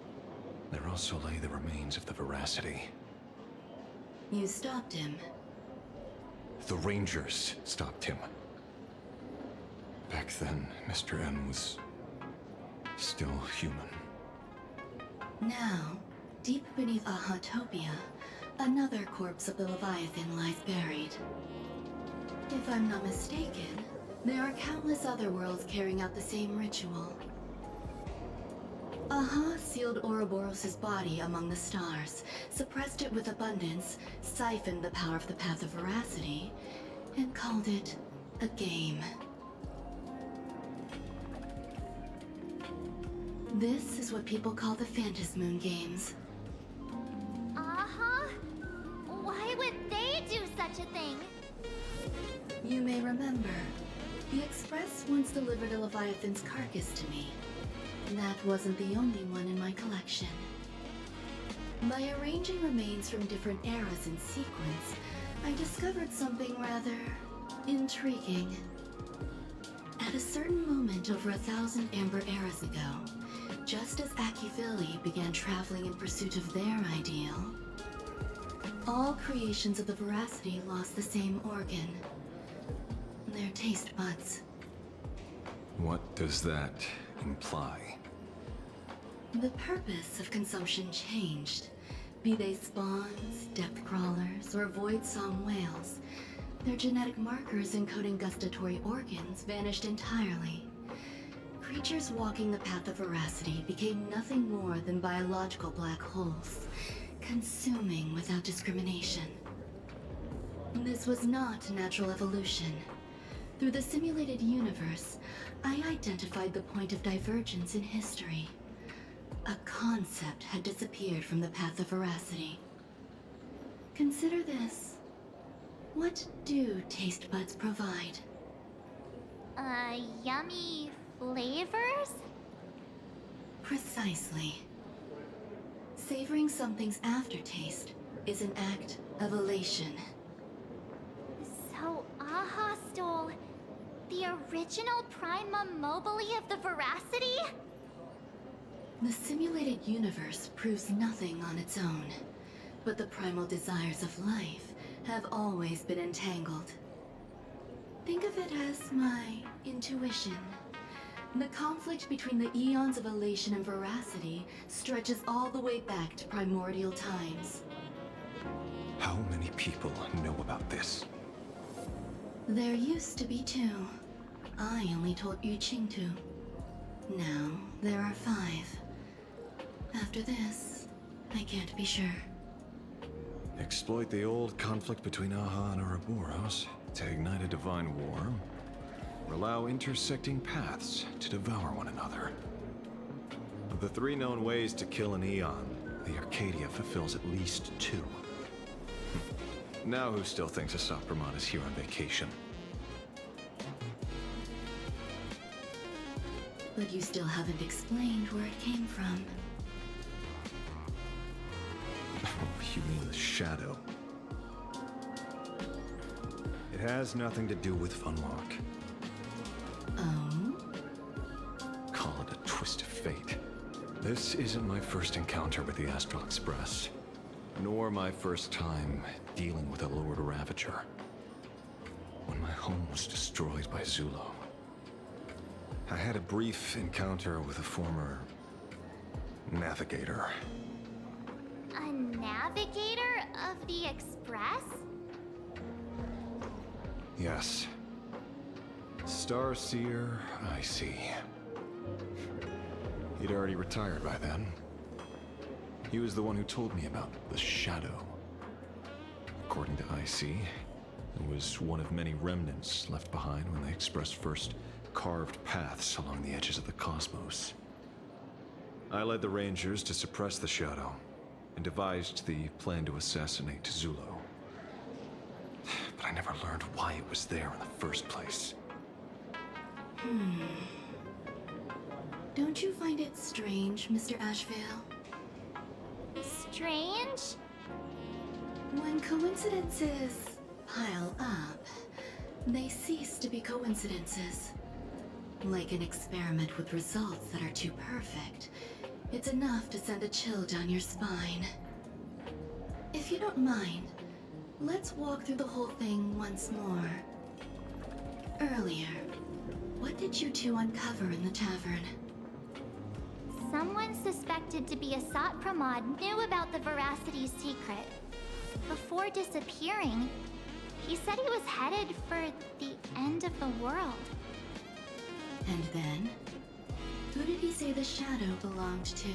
there also lay the remains of the Veracity. You stopped him. The Rangers stopped him. Back then, Mr. N was still human. Now, deep beneath Ahatopia, another corpse of the Leviathan lies buried. If I'm not mistaken, there are countless other worlds carrying out the same ritual. Aha sealed Ouroboros' body among the stars, suppressed it with abundance, siphoned the power of the Path of Veracity, and called it a game. This is what people call the Phantom Moon games. Uh-huh. Why would they do such a thing? You may remember, the Express once delivered a Leviathan's carcass to me. That wasn't the only one in my collection. By arranging remains from different eras in sequence, I discovered something rather intriguing. At a certain moment over 1,000 Amber Eras ago, just as Akivili began traveling in pursuit of their ideal, all creations of the Veracity lost the same organ. Their taste buds. What does that imply? The purpose of consumption changed. Be they spawns, depth crawlers, or void song whales, their genetic markers encoding gustatory organs vanished entirely. Creatures walking the path of veracity became nothing more than biological black holes, consuming without discrimination. This was not natural evolution. Through the simulated universe, I identified the point of divergence in history. A concept had disappeared from the path of veracity. Consider this. What do taste buds provide? Yummy flavors? Precisely. Savoring something's aftertaste is an act of elation. So Aha stole the original primum mobile of the Veracity? The simulated universe proves nothing on its own, but the primal desires of life have always been entangled. Think of it as my intuition. The conflict between the eons of elation and veracity stretches all the way back to primordial times. How many people know about this? There used to be 2. I only told Yu Qing 2. Now, there are 5. After this, I can't be sure. Exploit the old conflict between Aha and Ouroboros to ignite a divine war, or allow intersecting paths to devour one another. Of the 3 known ways to kill an Eon, the Arcadia fulfills at least 2. Now who still thinks a Sopramon is here on vacation? But you still haven't explained where it came from. You mean the shadow? It has nothing to do with Funwalk. Oh? Call it a twist of fate. This isn't my first encounter with the Astral Express, nor my first time dealing with a Lord Ravager. When my home was destroyed by Zulo, I had a brief encounter with a former navigator. A navigator of the Express? Yes. Starseer, I see. He'd already retired by then. He was the one who told me about the Shadow. According to IC, it was one of many remnants left behind when the Express first carved paths along the edges of the cosmos. I led the Rangers to suppress the Shadow, and devised the plan to assassinate Zulo. But I never learned why it was there in the first place. Don't you find it strange, Mr. Ashvale? Strange? When coincidences pile up, they cease to be coincidences. Like an experiment with results that are too perfect, it's enough to send a chill down your spine. If you don't mind, let's walk through the whole thing once more. Earlier, what did you 2 uncover in the tavern? Someone suspected to be a Sotpramod knew about the Veracity's secret. Before disappearing, he said he was headed for the end of the world. And then? Who did he say the Shadow belonged to?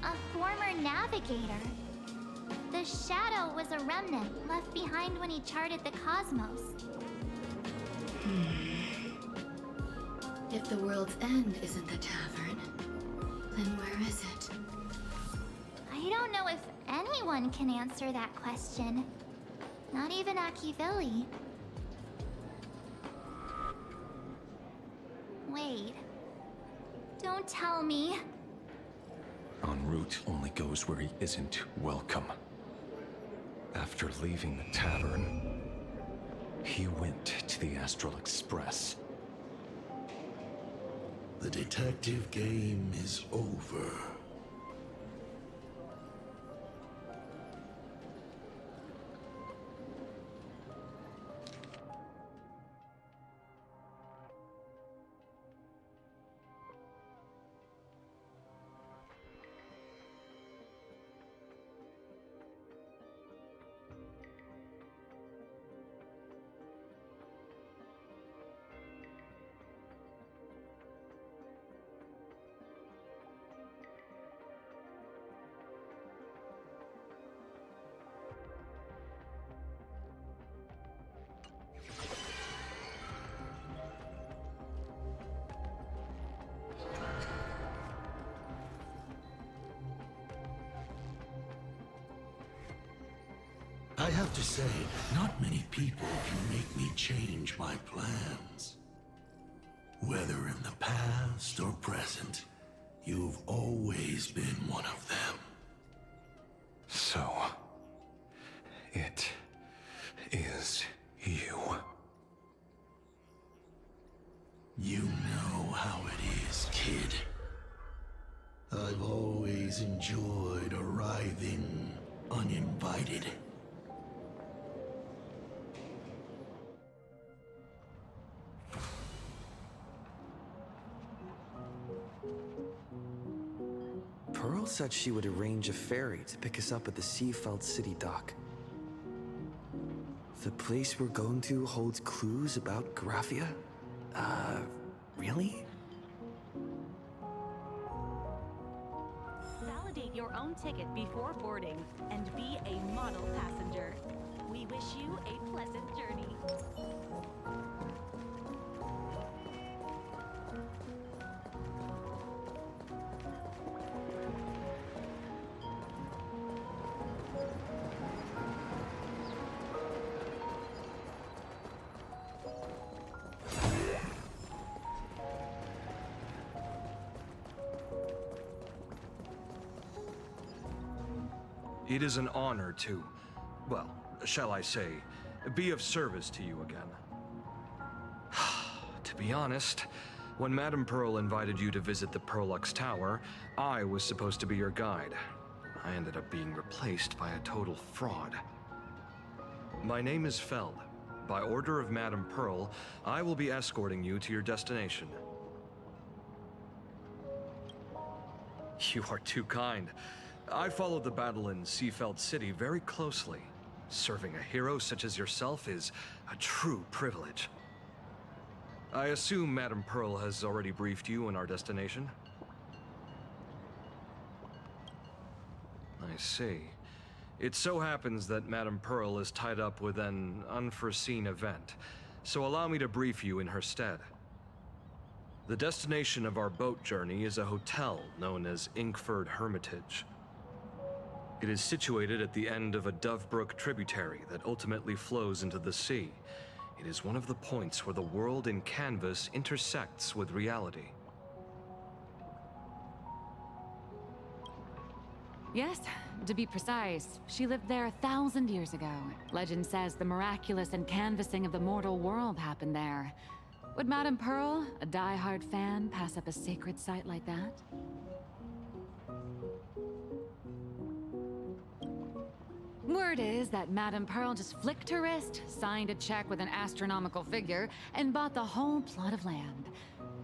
A former navigator. The Shadow was a remnant left behind when he charted the cosmos. If the world's end isn't the tavern, then where is it? I don't know if anyone can answer that question. Not even Akivili. Wait. Don't tell me. En route only goes where he isn't welcome. After leaving the tavern, he went to the Astral Express The detective game is over. I have to say, not many people can make me change my plans. Whether in the past or present, you've always been one of them. So, it is you. You know how it is, kid. I've always enjoyed arriving uninvited. Pearl said she would arrange a ferry to pick us up at the Seafeld City dock. The place we're going to holds clues about Graphia? Really? Validate your own ticket before boarding and be a model passenger. We wish you a pleasant journey. It is an honor to, well, shall I say, be of service to you again. To be honest, when Madame Pearl invited you to visit the Perlux Tower, I was supposed to be your guide. I ended up being replaced by a total fraud. My name is Feld. By order of Madame Pearl, I will be escorting you to your destination. You are too kind. I followed the battle in Seafeld City very closely. Serving a hero such as yourself is a true privilege. I assume Madame Pearl has already briefed you on our destination? I see. It so happens that Madame Pearl is tied up with an unforeseen event, so allow me to brief you in her stead. The destination of our boat journey is a hotel known as Inkford Hermitage. It is situated at the end of a Dovebrook tributary that ultimately flows into the sea. It is one of the points where the world in canvas intersects with reality. Yes, to be precise, she lived there 1,000 years ago. Legend says the miraculous encanvassing of the mortal world happened there. Would Madame Pearl, a die-hard fan, pass up a sacred site like that? Word is that Madame Pearl just flicked her wrist, signed a check with an astronomical figure, and bought the whole plot of land.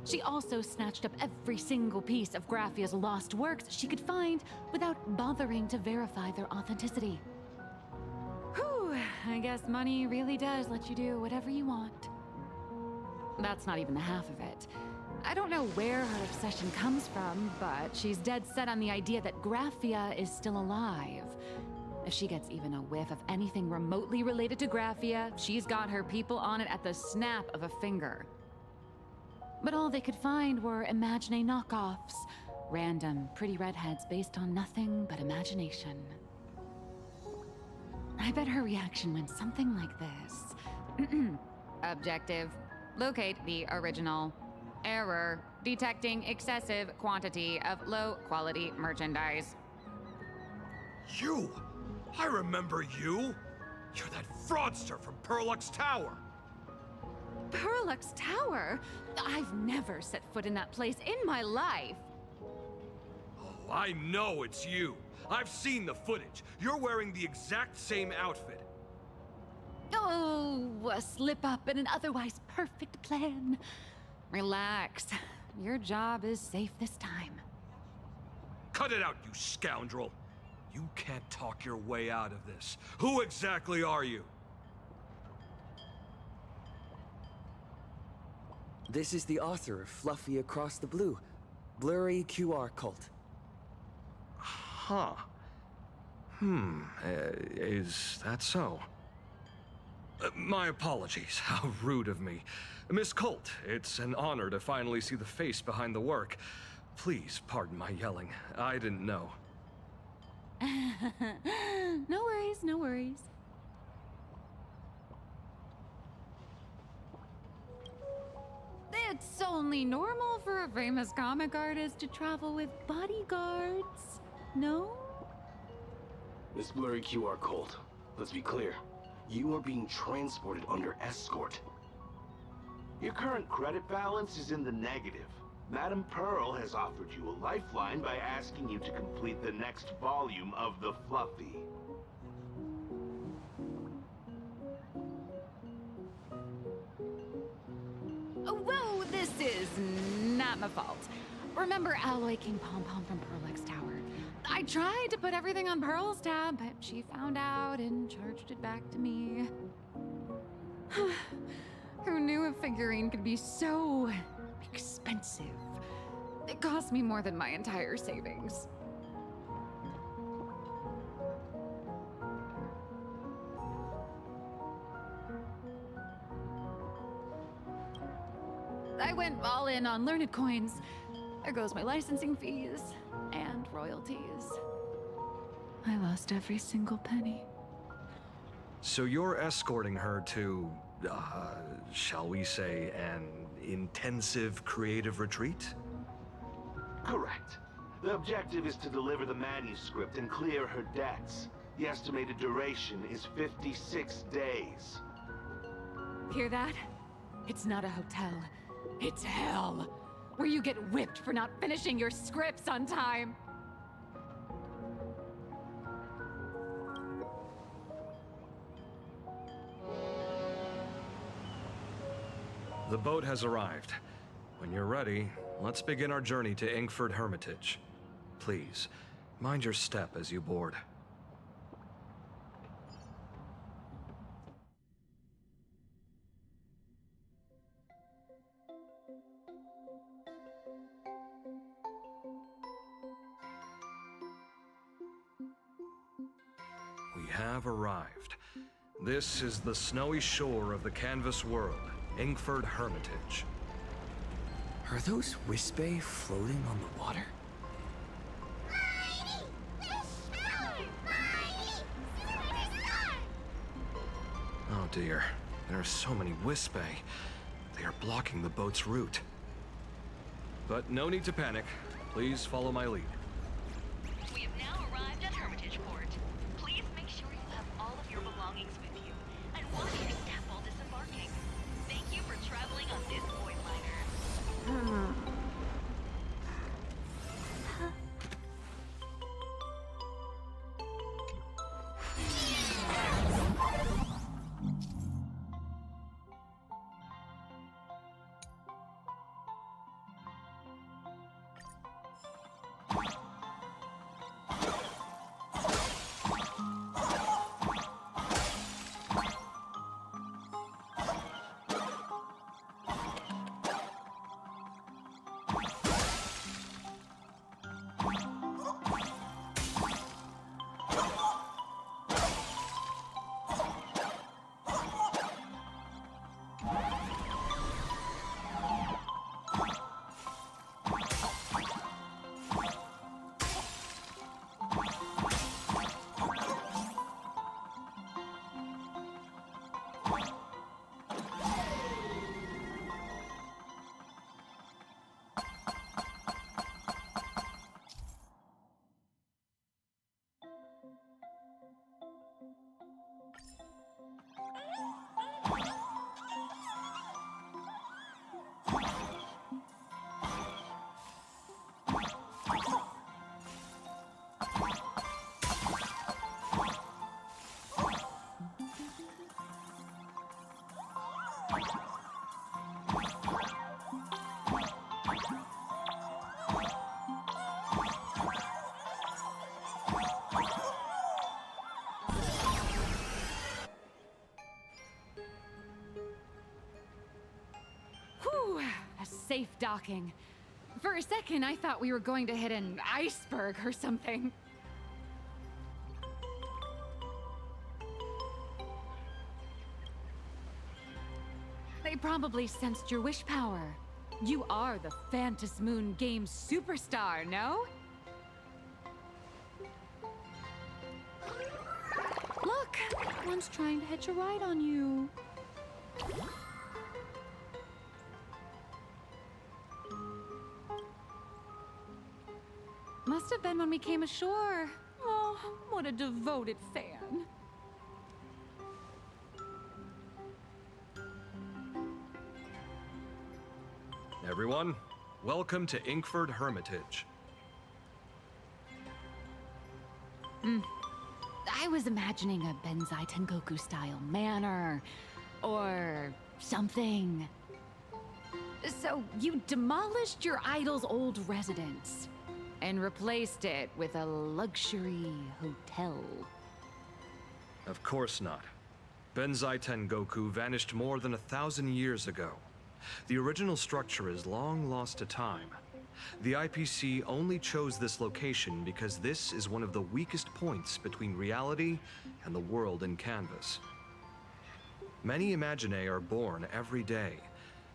She also snatched up every single piece of Graphia's lost works she could find without bothering to verify their authenticity. Whew, I guess money really does let you do whatever you want. That's not even the half of it. I don't know where her obsession comes from, but she's dead set on the idea that Graphia is still alive. If she gets even a whiff of anything remotely related to Graphia, she's got her people on it at the snap of a finger. But all they could find were Imagine knockoffs. Random, pretty redheads based on nothing but imagination. I bet her reaction went something like this. Objective. Locate the original. Error. Detecting excessive quantity of low-quality merchandise. You! I remember you! You're that fraudster from Perlux Tower! Perlux Tower? I've never set foot in that place in my life. Oh, I know it's you. I've seen the footage. You're wearing the exact same outfit. Oh, a slip up in an otherwise perfect plan. Relax. Your job is safe this time. Cut it out, you scoundrel. You can't talk your way out of this. Who exactly are you? This is the author of Fluffy Across the Blue, Blurry QR Cult. Huh. Is that so? My apologies. How rude of me. Miss Colt, it's an honor to finally see the face behind the work. Please pardon my yelling. I didn't know. No worries, no worries. It's only normal for a famous comic artist to travel with bodyguards, no? Miss Blurry QR Colt, let's be clear. You are being transported under escort. Your current credit balance is in the negative. Madame Pearl has offered you a lifeline by asking you to complete the next volume of the Fluffy. Whoa, this is not my fault. Remember Alloy King Pom Pom from Perlux Tower? I tried to put everything on Pearl's tab, but she found out and charged it back to me. Who knew a figurine could be so expensive? It cost me more than my entire savings. I went all in on learned coins. There goes my licensing fees and royalties. I lost every single penny. So you're escorting her to, shall we say, an intensive creative retreat? Correct. The objective is to deliver the manuscript and clear her debts. The estimated duration is 56 days. Hear that? It's not a hotel. It's hell, where you get whipped for not finishing your scripts on time. The boat has arrived. When you're ready, let's begin our journey to Inkford Hermitage. Please, mind your step as you board. We have arrived. This is the snowy shore of the canvas world, Inkford Hermitage. Are those Wispe floating on the water? Oh dear, there are so many Wispe. They are blocking the boat's route. But no need to panic. Please follow my lead. We have now arrived at Hermitage Port. Please make sure you have all of your belongings with you, and watch your step while disembarking. Thank you for traveling on this void liner. safe docking. For a second, I thought we were going to hit an iceberg or something. They probably sensed your wish power. You are the Phantas Moon Games superstar, no? Look, one's trying to hitch a ride on you. Must have been when we came ashore. Oh, what a devoted fan. Everyone, welcome to Inkford Hermitage. I was imagining a Benzai Tengoku style manor or something. So you demolished your idol's old residence and replaced it with a luxury hotel. Of course not. Benzai Tengoku vanished more than 1,000 years ago. The original structure is long lost to time. The IPC only chose this location because this is one of the weakest points between reality and the world in canvas. Many Imaginae are born every day,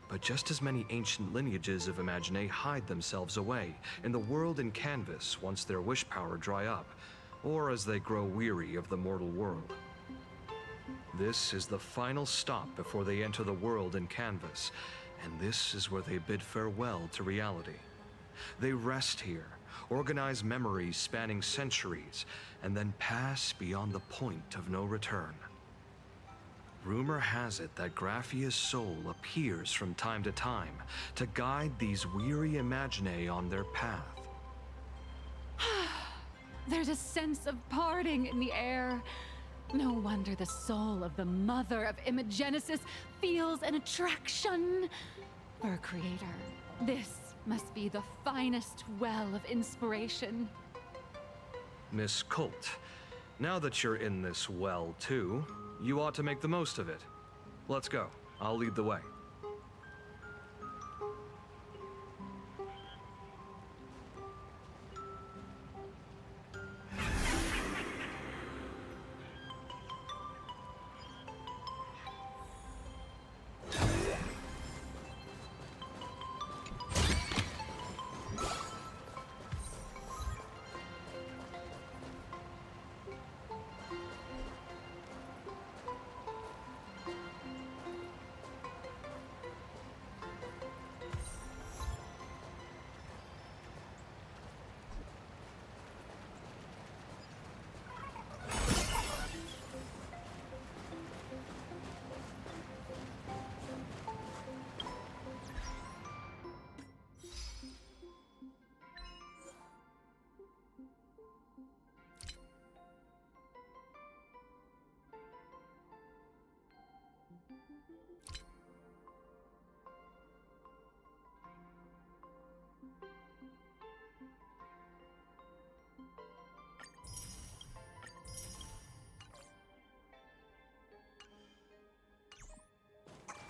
but just as many ancient lineages of Imaginae hide themselves away in the world in canvas once their wish power dry up, or as they grow weary of the mortal world. This is the final stop before they enter the world in canvas, and this is where they bid farewell to reality. They rest here, organize memories spanning centuries, and then pass beyond the point of no return. Rumor has it that Graphia's soul appears from time to time to guide these weary Imaginae on their path. There's a sense of parting in the air. No wonder the soul of the mother of Imagenesis feels an attraction for a creator. This must be the finest well of inspiration. Miss Colt, now that you're in this well too, you ought to make the most of it. Let's go. I'll lead the way.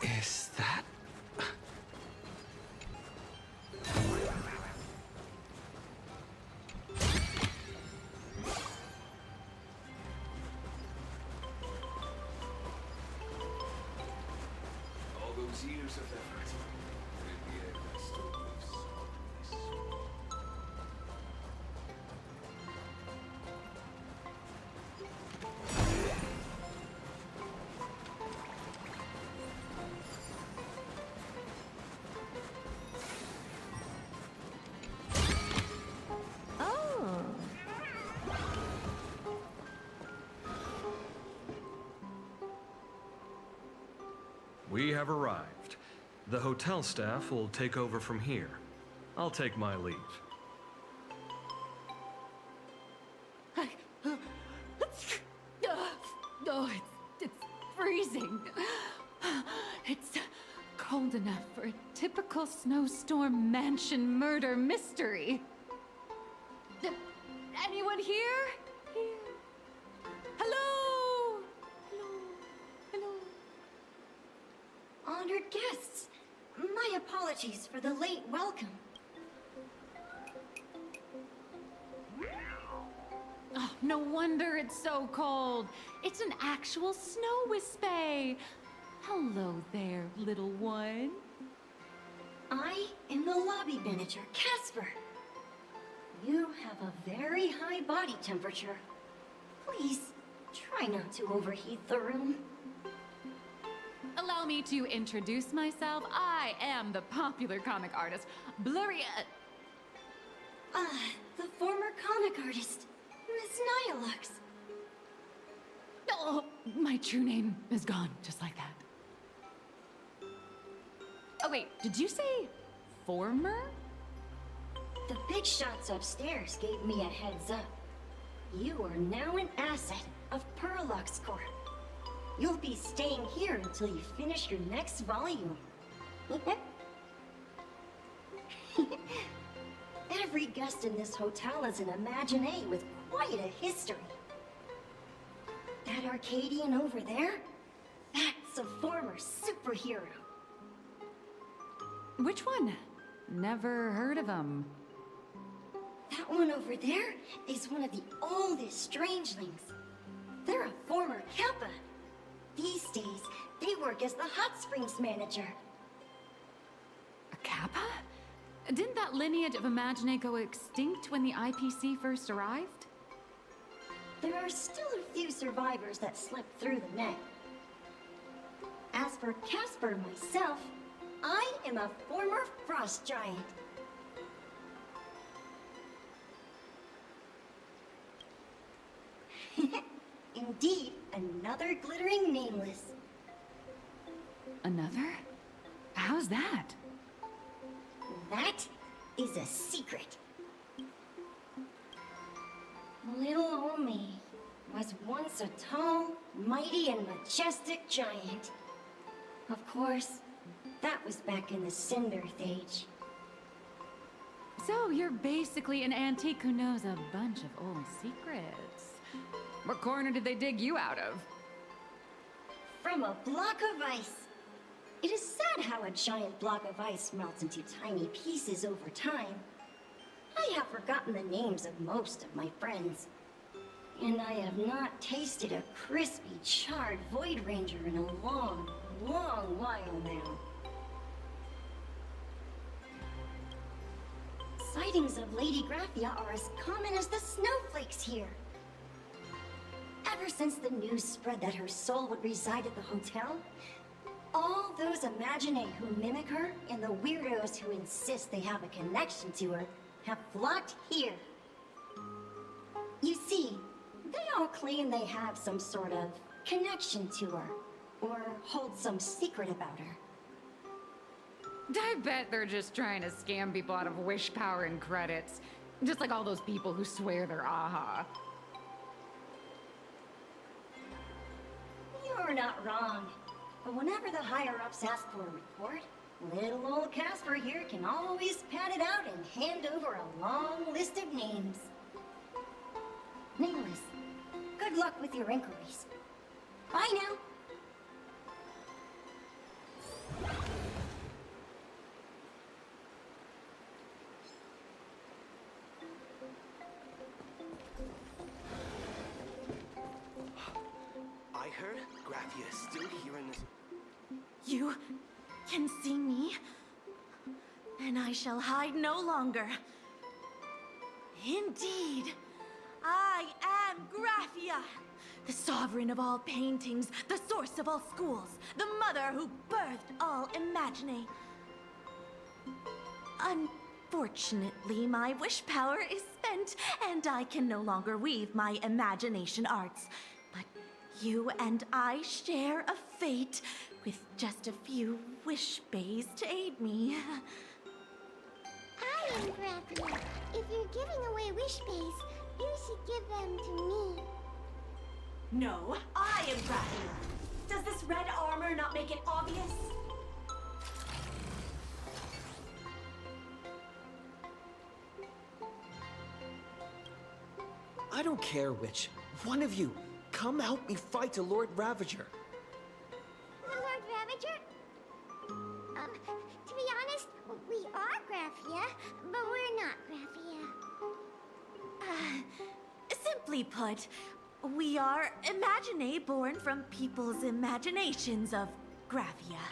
Is that... All those years of effort. In the end, I still lose. We have arrived. The hotel staff will take over from here. I'll take my leave. Oh, it's freezing. It's cold enough for a typical snowstorm mansion murder mystery. Anyone here? Hello? Honored guests, My apologies for the late welcome. Oh, no wonder it's so cold. It's an actual snow wispy. Hello there, little one. I am the lobby manager, Casper. You have a very high body temperature. Please, try not to overheat the room. Allow me to introduce myself. I am the popular comic artist, Blurry... The former comic artist, Miss Nihilux. Oh, my true name is gone, just like that. Oh wait, did you say former? The big shots upstairs gave me a heads up. You are now an asset of Perlux Corp. You'll be staying here until you finish your next volume. Every guest in this hotel is an Imaginé with quite a history. That Arcadian over there? That's a former superhero. Which one? Never heard of him. That one over there is one of the oldest strangelings. They're a former Kappa. These days, they work as the Hot Springs manager. A Kappa? Didn't that lineage of Imaginé go extinct when the IPC first arrived? There are still a few survivors that slipped through the net. As for Casper myself, I am a former frost giant. Indeed, another glittering nameless. Another? How's that? That is a secret. Little old me was once a tall, mighty, and majestic giant. Of course, that was back in the Cinder Age. So you're basically an antique who knows a bunch of old secrets. What corner did they dig you out of? From a block of ice. It is sad how a giant block of ice melts into tiny pieces over time. I have forgotten the names of most of my friends. And I have not tasted a crispy, charred Void Ranger in a long, long while now. Sightings of Lady Graphia are as common as the snowflakes here. Ever since the news spread that her soul would reside at the hotel, all those Imaginé who mimic her and the weirdos who insist they have a connection to her have flocked here. You see, they all claim they have some sort of connection to her, or hold some secret about her. I bet they're just trying to scam people out of wish power and credits. Just like all those people who swear they're AHA. You're not wrong. But whenever the higher-ups ask for a report, little old Casper here can always pad it out and hand over a long list of names. Nameless, good luck with your inquiries. Bye now. I heard Graphia is still here in this... You can see me, and I shall hide no longer. Indeed, I am Graphia, the sovereign of all paintings, the source of all schools, the mother who birthed all Imaginé. Unfortunately, my wish power is spent, and I can no longer weave my imagination arts. But you and I share a fate, with just a few wish bays to aid me. I am Graphia. If you're giving away wish bays, you should give them to me. No, I am Graphia. Does this red armor not make it obvious? I don't care which. One of you, come help me fight the Lord Ravager. The Lord Ravager? To simply put, we are Imaginae born from people's imaginations of Graphia.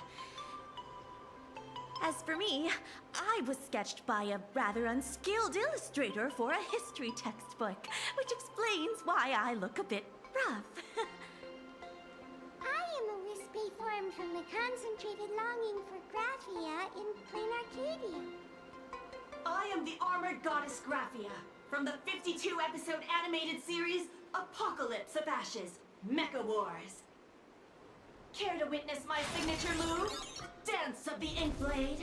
As for me, I was sketched by a rather unskilled illustrator for a history textbook, which explains why I look a bit rough. I am a wispy form from the concentrated longing for Graphia in Planarcadia. I am the armored goddess Graphia from the 52-episode animated series Apocalypse of Ashes, Mecha Wars. Care to witness my signature move? Dance of the Inkblade.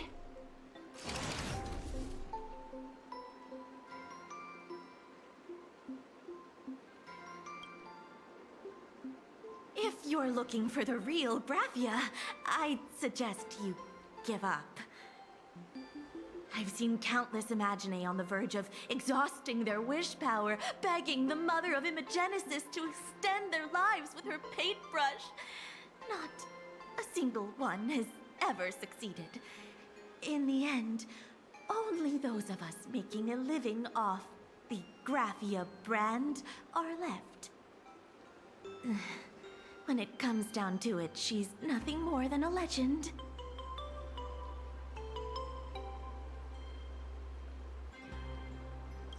If you're looking for the real Graphia, I'd suggest you give up. I've seen countless Imaginae on the verge of exhausting their wish power, begging the mother of Imagenesis to extend their lives with her paintbrush. Not a single one has ever succeeded. In the end, only those of us making a living off the Graphia brand are left. When it comes down to it, she's nothing more than a legend.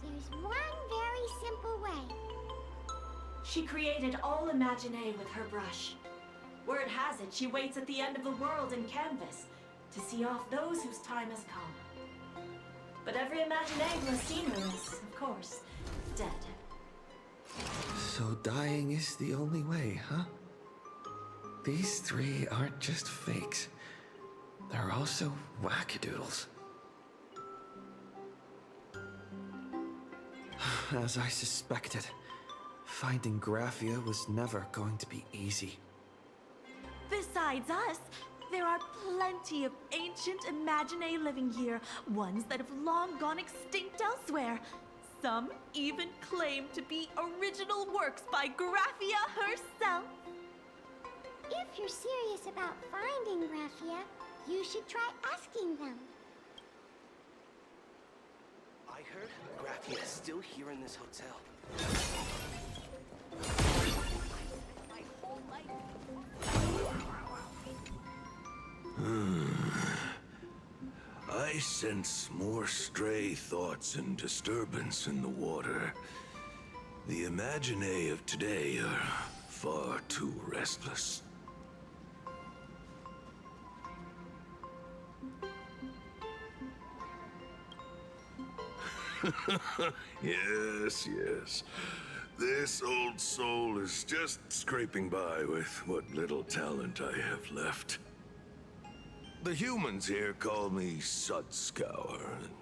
There's one very simple way. She created all Imaginae with her brush. Word has it, she waits at the end of the world in canvas to see off those whose time has come. But every Imaginae who has seen her is, of course, dead. So dying is the only way, huh? These three aren't just fakes. They're also wackadoodles. As I suspected, finding Graphia was never going to be easy. Besides us, there are plenty of ancient Imaginae living here, ones that have long gone extinct elsewhere. Some even claim to be original works by Graphia herself. If you're serious about finding Graphia, you should try asking them. I heard Graphia is still here in this hotel. I sense more stray thoughts and disturbance in the water. The Imaginae of today are far too restless. Yes, yes. This old soul is just scraping by with what little talent I have left. The humans here call me Sudscour,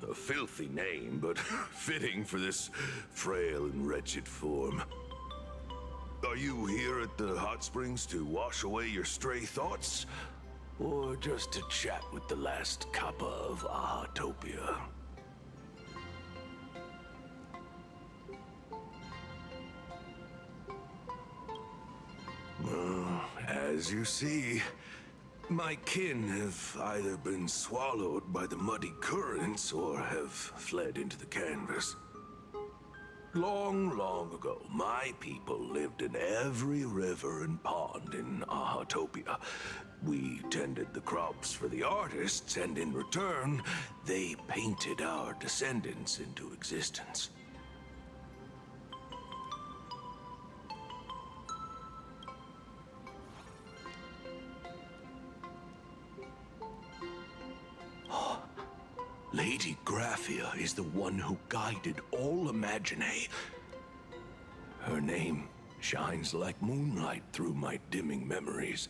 a filthy name, but fitting for this frail and wretched form. Are you here at the hot springs to wash away your stray thoughts? Or just to chat with the last kappa of Ahatopia? As you see, my kin have either been swallowed by the muddy currents or have fled into the canvas. Long, long ago, my people lived in every river and pond in Ahatopia. We tended the crops for the artists, and in return, they painted our descendants into existence. Lady Graphia is the one who guided all Imaginae. Her name shines like moonlight through my dimming memories.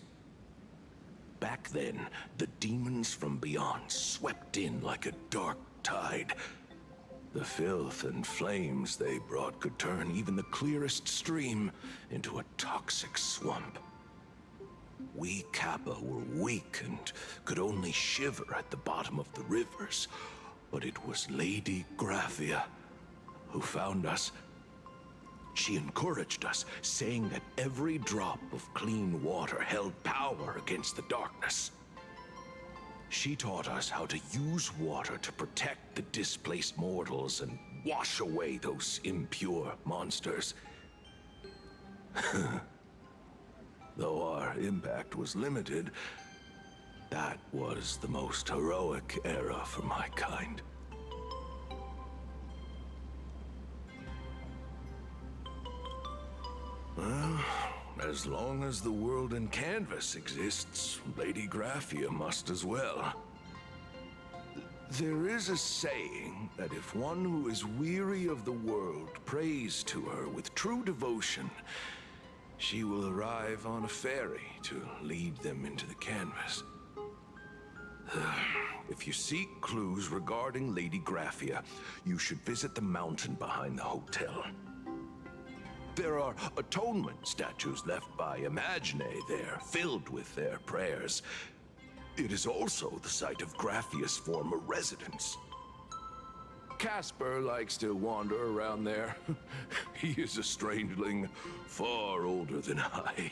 Back then, the demons from beyond swept in like a dark tide. The filth and flames they brought could turn even the clearest stream into a toxic swamp. We Kappa were weak and could only shiver at the bottom of the rivers. But it was Lady Graphia who found us. She encouraged us, saying that every drop of clean water held power against the darkness. She taught us how to use water to protect the displaced mortals and wash away those impure monsters. Though our impact was limited, that was the most heroic era for my kind. Well, as long as the world in canvas exists, Lady Graphia must as well. There is a saying that if one who is weary of the world prays to her with true devotion, she will arrive on a ferry to lead them into the canvas. If you seek clues regarding Lady Graphia, you should visit the mountain behind the hotel. There are atonement statues left by Imagine there, filled with their prayers. It is also the site of Graphia's former residence. Casper likes to wander around there. He is a strangeling far older than I.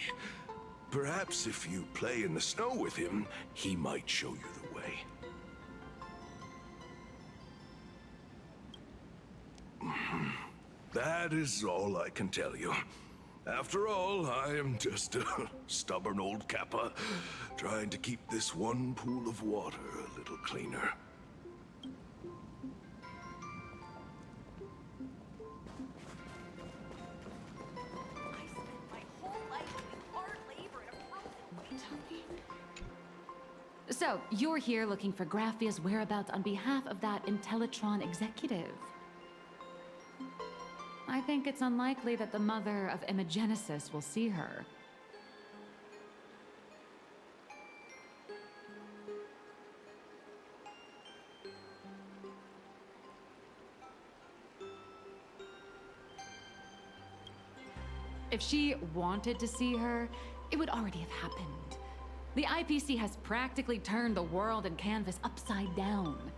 Perhaps if you play in the snow with him, he might show you the way. That is all I can tell you. After all, I am just a stubborn old Kappa, trying to keep this one pool of water a little cleaner. So, you're here looking for Graphia's whereabouts on behalf of that Intellitron executive. I think it's unlikely that the mother of Imagenesis will see her. If she wanted to see her, it would already have happened. The IPC has practically turned the world and canvas upside down.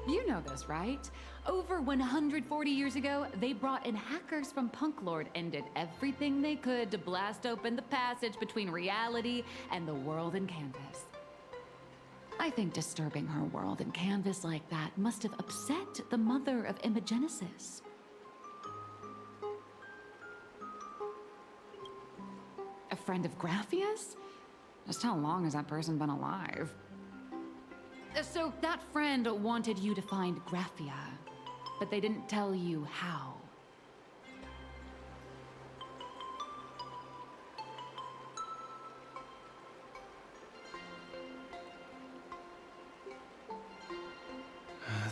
You know this, right? Over 140 years ago, they brought in hackers from Punklord and did everything they could to blast open the passage between reality and the world in canvas. I think disturbing her world in canvas like that must have upset the mother of Imagenesis. A friend of Graphia's? Just how long has that person been alive? So that friend wanted you to find Graphia, but they didn't tell you how.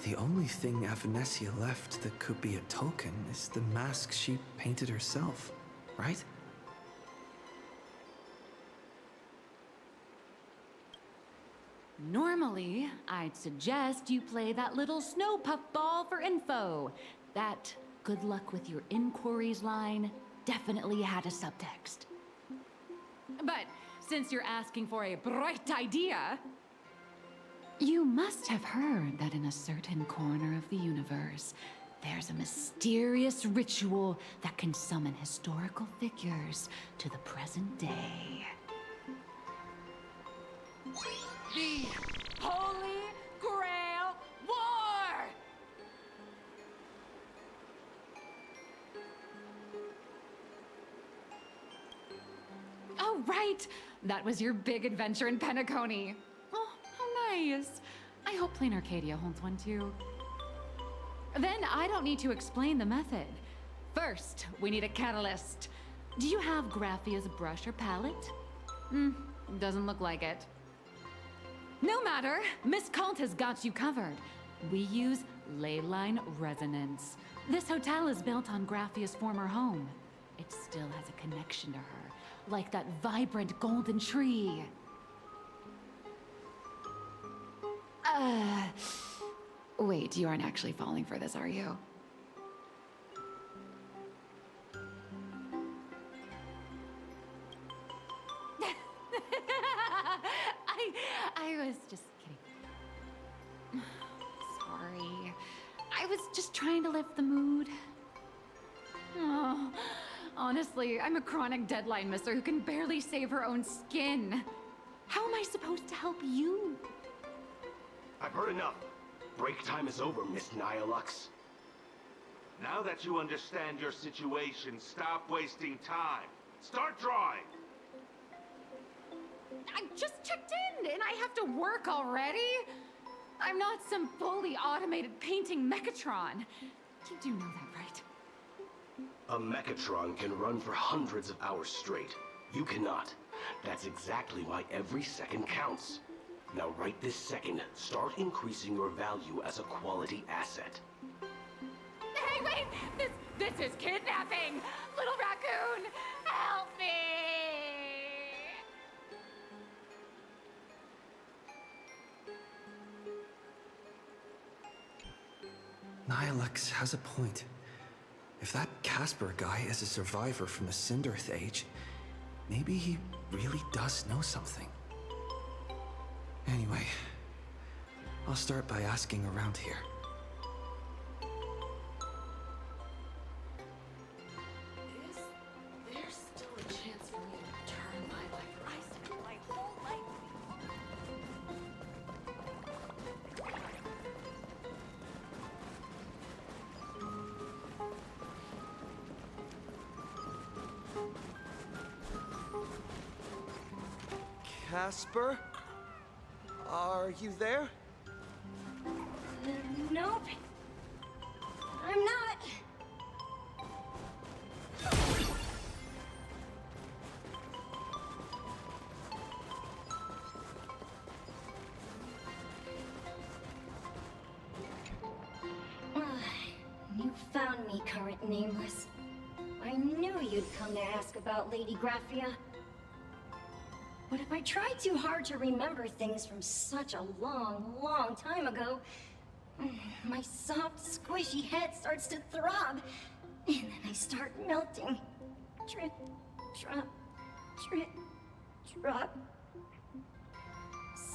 The only thing Avanessia left that could be a token is the mask she painted herself, right? Normally, I'd suggest you play that little snow puffball for info. That good luck with your inquiries line definitely had a subtext. But since you're asking for a bright idea, you must have heard that in a certain corner of the universe, there's a mysterious ritual that can summon historical figures to the present day. The Holy Grail War! Oh, right! That was your big adventure in Penacony. Oh, how nice. I hope Planarcadia holds one too. Then I don't need to explain the method. First, we need a catalyst. Do you have Graphia's brush or palette? Doesn't look like it. No matter, Miss Cult has got you covered. We use leyline resonance. This hotel is built on Graphia's former home. It still has a connection to her, like that vibrant golden tree. Wait, you aren't actually falling for this, are you? I was just kidding. Sorry. I was just trying to lift the mood. Oh, honestly, I'm a chronic deadline misser who can barely save her own skin. How am I supposed to help you? I've heard enough. Break time is over, Miss Nihilux. Now that you understand your situation, stop wasting time. Start drawing! I just checked in, and I have to work already? I'm not some fully automated painting Mechatron. You do know that, right? A Mechatron can run for hundreds of hours straight. You cannot. That's exactly why every second counts. Now right this second, start increasing your value as a quality asset. Hey, wait! This is kidnapping! Little raccoon, help me! Nilex has a point. If that Casper guy is a survivor from the Cinderth Age, maybe he really does know something. Anyway, I'll start by asking around here. Is there still a chance for me to turn my life? I spent my whole life. Casper? Are you there? Nope. I'm not. You found me, current nameless. I knew you'd come to ask about Lady Graphia. But if I try too hard to remember things from such a long, long time ago, my soft, squishy head starts to throb, and then I start melting. Drip, drop, drip, drop.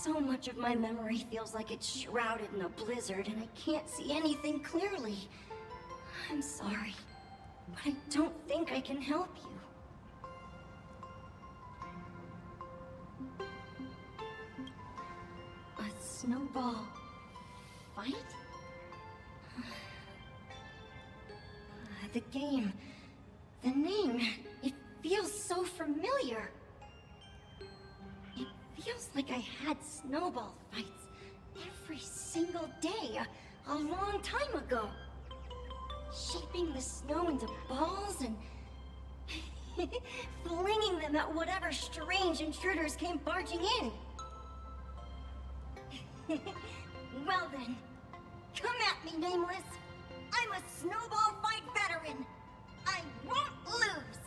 So much of my memory feels like it's shrouded in a blizzard, and I can't see anything clearly. I'm sorry, but I don't think I can help you. A snowball fight? The game, the name, it feels so familiar. It feels like I had snowball fights every single day a long time ago. Shaping the snow into balls and flinging them at whatever strange intruders came barging in. Well then, come at me, Nameless. I'm a snowball fight veteran. I won't lose.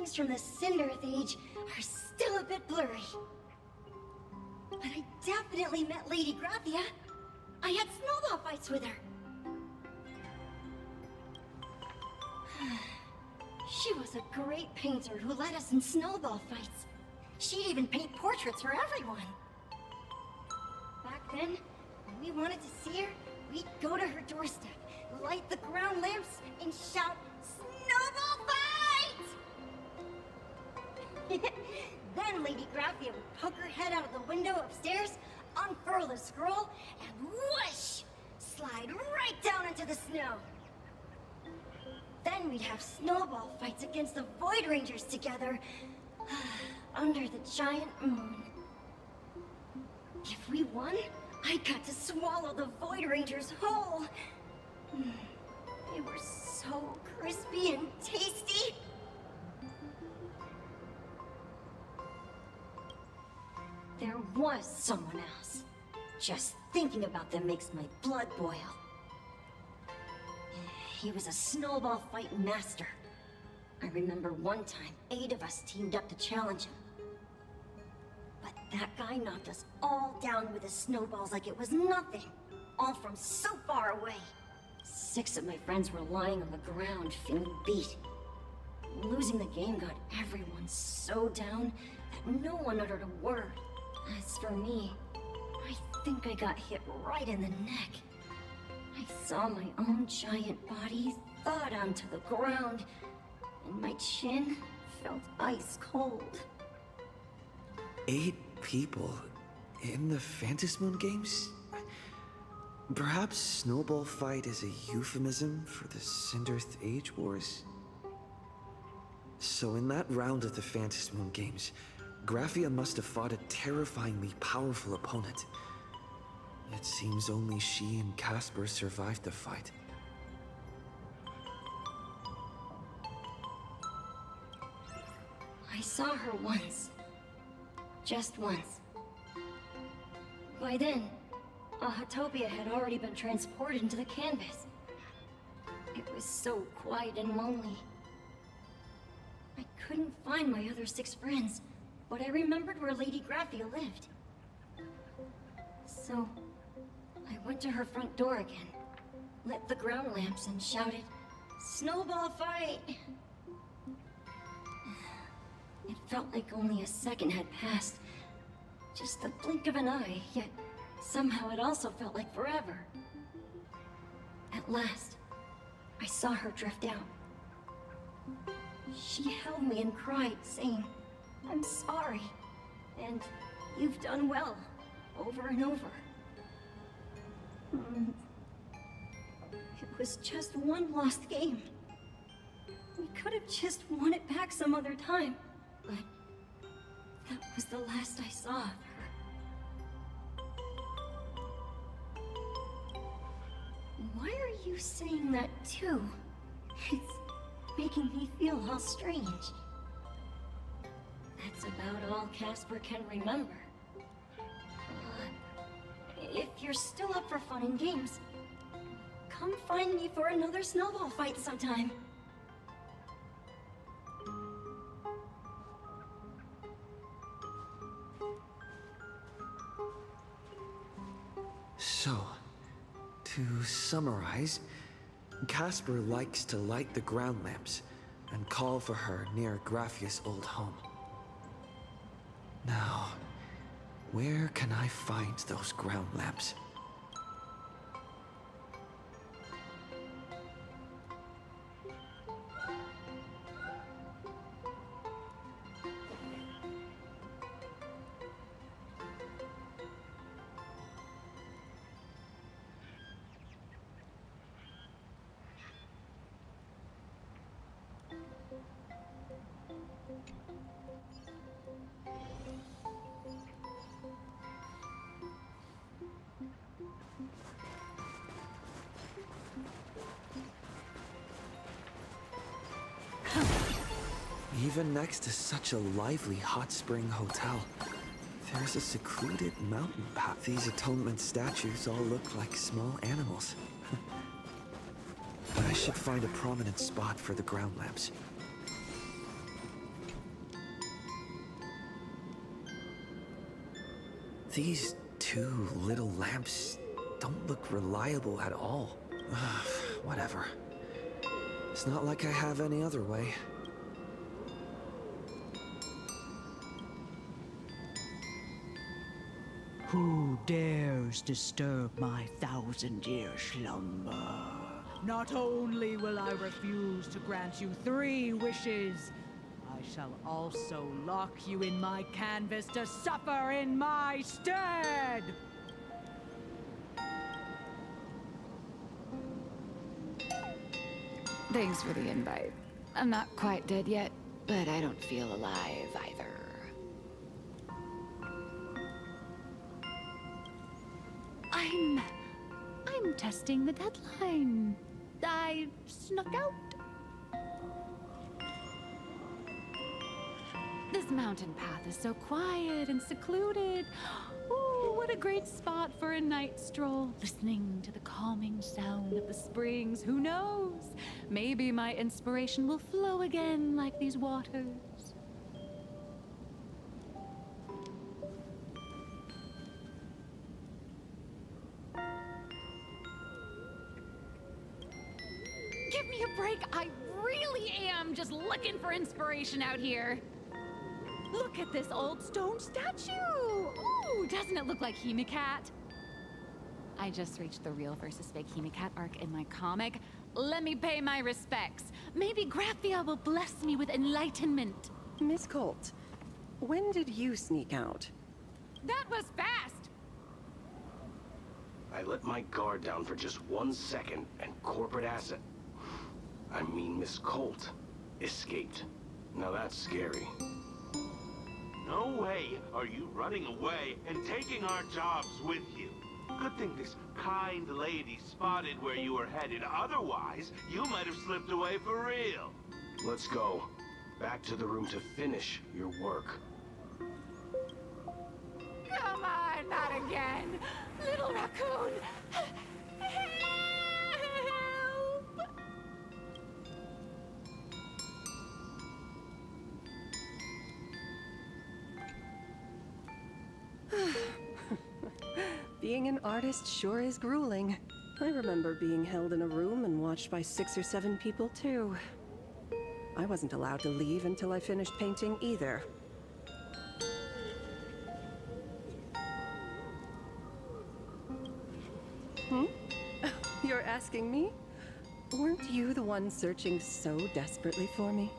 things from the Cinderth Age are still a bit blurry. But I definitely met Lady Graphia. I had snowball fights with her. She was a great painter who led us in snowball fights. She'd even paint portraits for everyone. Back then, when we wanted to see her, we'd go to her doorstep, light the ground lamps, and shout, "Snowball fight!" Then Lady Graphia would poke her head out of the window upstairs, unfurl the scroll, and whoosh! Slide right down into the snow. Then we'd have snowball fights against the Void Rangers together, under the giant moon. If we won, I got to swallow the Void Rangers whole. They were so crispy and tasty. There was someone else. Just thinking about them makes my blood boil. He was a snowball fight master. I remember one time, 8 of us teamed up to challenge him. But that guy knocked us all down with his snowballs like it was nothing. All from so far away. 6 of my friends were lying on the ground, feeling beat. Losing the game got everyone so down that no one uttered a word. As for me, I think I got hit right in the neck. I saw my own giant body thud onto the ground, and my chin felt ice cold. 8 people in the Phantasmoon games? Perhaps Snowball Fight is a euphemism for the Cinderth Age Wars? So in that round of the Phantasmoon games, Graphia must have fought a terrifyingly powerful opponent. It seems only she and Casper survived the fight. I saw her once. Just once. By then, Ahatopia had already been transported into the canvas. It was so quiet and lonely. I couldn't find my other 6 friends, but I remembered where Lady Graphia lived. So, I went to her front door again, lit the ground lamps, and shouted, "Snowball fight!" It felt like only a second had passed. Just the blink of an eye, yet somehow it also felt like forever. At last, I saw her drift out. She held me and cried, saying, "I'm sorry, and you've done well," over and over. It was just one lost game. We could have just won it back some other time, but that was the last I saw of her. Why are you saying that too? It's making me feel all strange. That's about all Casper can remember. If you're still up for fun and games, come find me for another snowball fight sometime. So, to summarize, Casper likes to light the ground lamps and call for her near Graphia's old home. Now, where can I find those ground lamps? Even next to such a lively hot spring hotel, there's a secluded mountain path. These atonement statues all look like small animals. I should find a prominent spot for the ground lamps. These two little lamps don't look reliable at all. Whatever. It's not like I have any other way. Who dares disturb my 1,000-year slumber? Not only will I refuse to grant you 3 wishes, I shall also lock you in my canvas to suffer in my stead! Thanks for the invite. I'm not quite dead yet, but I don't feel alive either. I'm testing the deadline. I snuck out. This mountain path is so quiet and secluded. Ooh, what a great spot for a night stroll, listening to the calming sound of the springs. Who knows? Maybe my inspiration will flow again like these waters. Give me a break. I really am just looking for inspiration out here. Look at this old stone statue! Ooh, doesn't it look like Hemicat? I just reached the real versus fake Hemicat arc in my comic. Let me pay my respects. Maybe Graphia will bless me with enlightenment. Miss Colt, when did you sneak out? That was fast! I let my guard down for just 1 second, and corporate asset, I mean Miss Colt, escaped. Now that's scary. No way are you running away and taking our jobs with you. Good thing this kind lady spotted where you were headed. Otherwise, you might have slipped away for real. Let's go. Back to the room to finish your work. Come on, not again! Little raccoon! Help! Being an artist sure is grueling. I remember being held in a room and watched by 6 or 7 people, too. I wasn't allowed to leave until I finished painting either. You're asking me? Weren't you the one searching so desperately for me?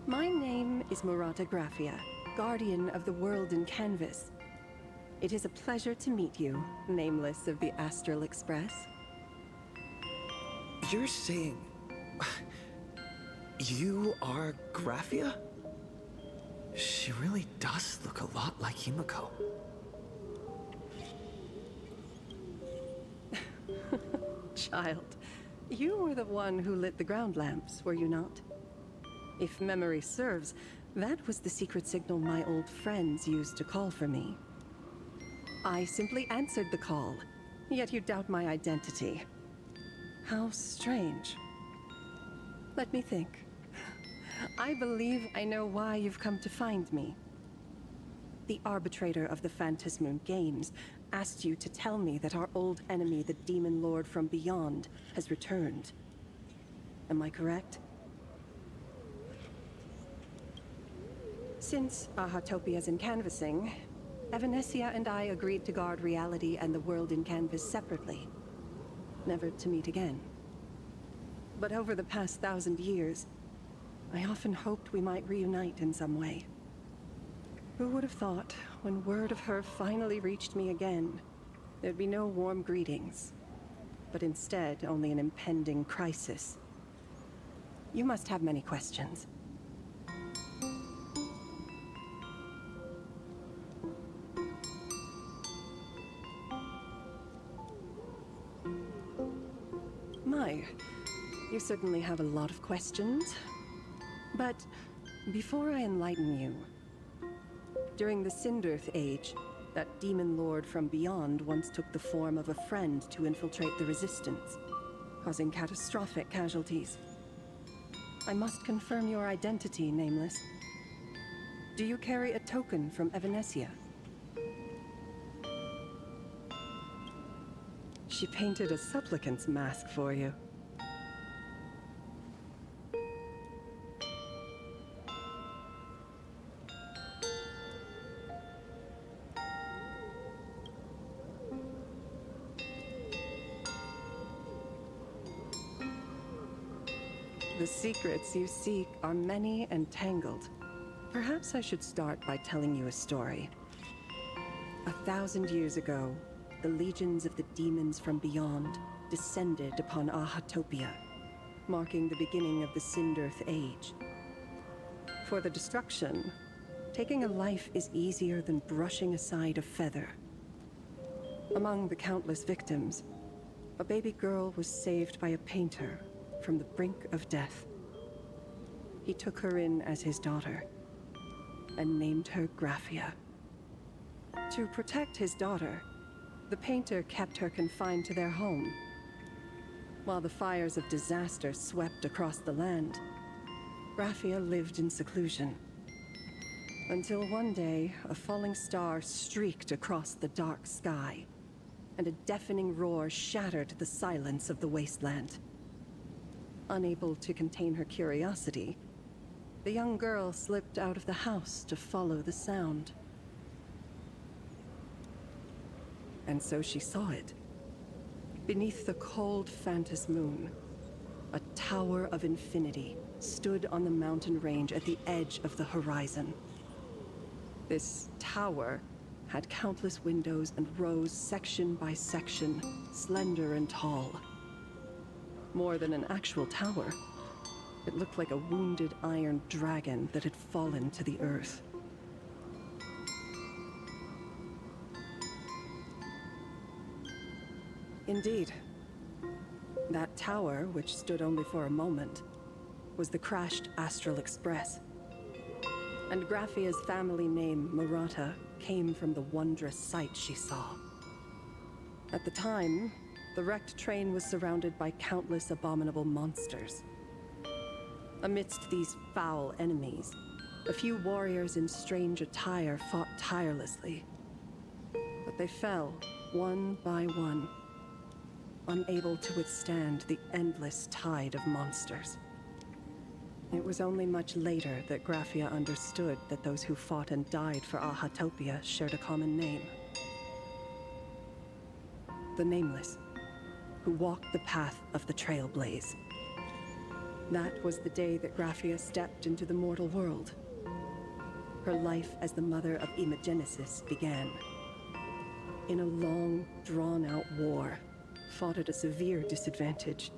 My name is Murata Graphia, guardian of the world in canvas. It is a pleasure to meet you, nameless of the Astral Express. You're saying... you are Graphia? She really does look a lot like Himiko. Child, you were the one who lit the ground lamps, were you not? If memory serves, that was the secret signal my old friends used to call for me. I simply answered the call, yet you doubt my identity. How strange. Let me think. I believe I know why you've come to find me. The arbitrator of the Phantasmoon Games asked you to tell me that our old enemy, the Demon Lord from Beyond, has returned. Am I correct? Since Ahatopia's in canvassing, Evanescia and I agreed to guard reality and the world in canvas separately, never to meet again. But over the past 1,000 years, I often hoped we might reunite in some way. Who would have thought, when word of her finally reached me again, there'd be no warm greetings, but instead only an impending crisis? You must have many questions. My, you certainly have a lot of questions. But before I enlighten you, during the Cinderth Age, that demon lord from beyond once took the form of a friend to infiltrate the Resistance, causing catastrophic casualties. I must confirm your identity, Nameless. Do you carry a token from Evanesia? She painted a supplicant's mask for you. The secrets you seek are many and tangled. Perhaps I should start by telling you a story. 1,000 years ago, the legions of the demons from beyond descended upon Ahatopia, marking the beginning of the Cinderth Age. For the destruction, taking a life is easier than brushing aside a feather. Among the countless victims, a baby girl was saved by a painter from the brink of death. He took her in as his daughter and named her Graphia. To protect his daughter, the painter kept her confined to their home. While the fires of disaster swept across the land, Graphia lived in seclusion. Until one day, a falling star streaked across the dark sky, and a deafening roar shattered the silence of the wasteland. Unable to contain her curiosity, the young girl slipped out of the house to follow the sound. And so she saw it. Beneath the cold Phantas moon, a tower of infinity stood on the mountain range at the edge of the horizon. This tower had countless windows and rose section by section, slender and tall. More than an actual tower, it looked like a wounded iron dragon that had fallen to the earth. Indeed, that tower, which stood only for a moment, was the crashed Astral Express. And Graphia's family name, Murata, came from the wondrous sight she saw. At the time, the wrecked train was surrounded by countless abominable monsters. Amidst these foul enemies, a few warriors in strange attire fought tirelessly. But they fell, one by one, unable to withstand the endless tide of monsters. It was only much later that Graphia understood that those who fought and died for Ahatopia shared a common name. The Nameless, who walked the path of the Trailblaze. That was the day that Graphia stepped into the mortal world. Her life as the mother of Imogenesis began. In a long, drawn-out war, fought at a severe disadvantage.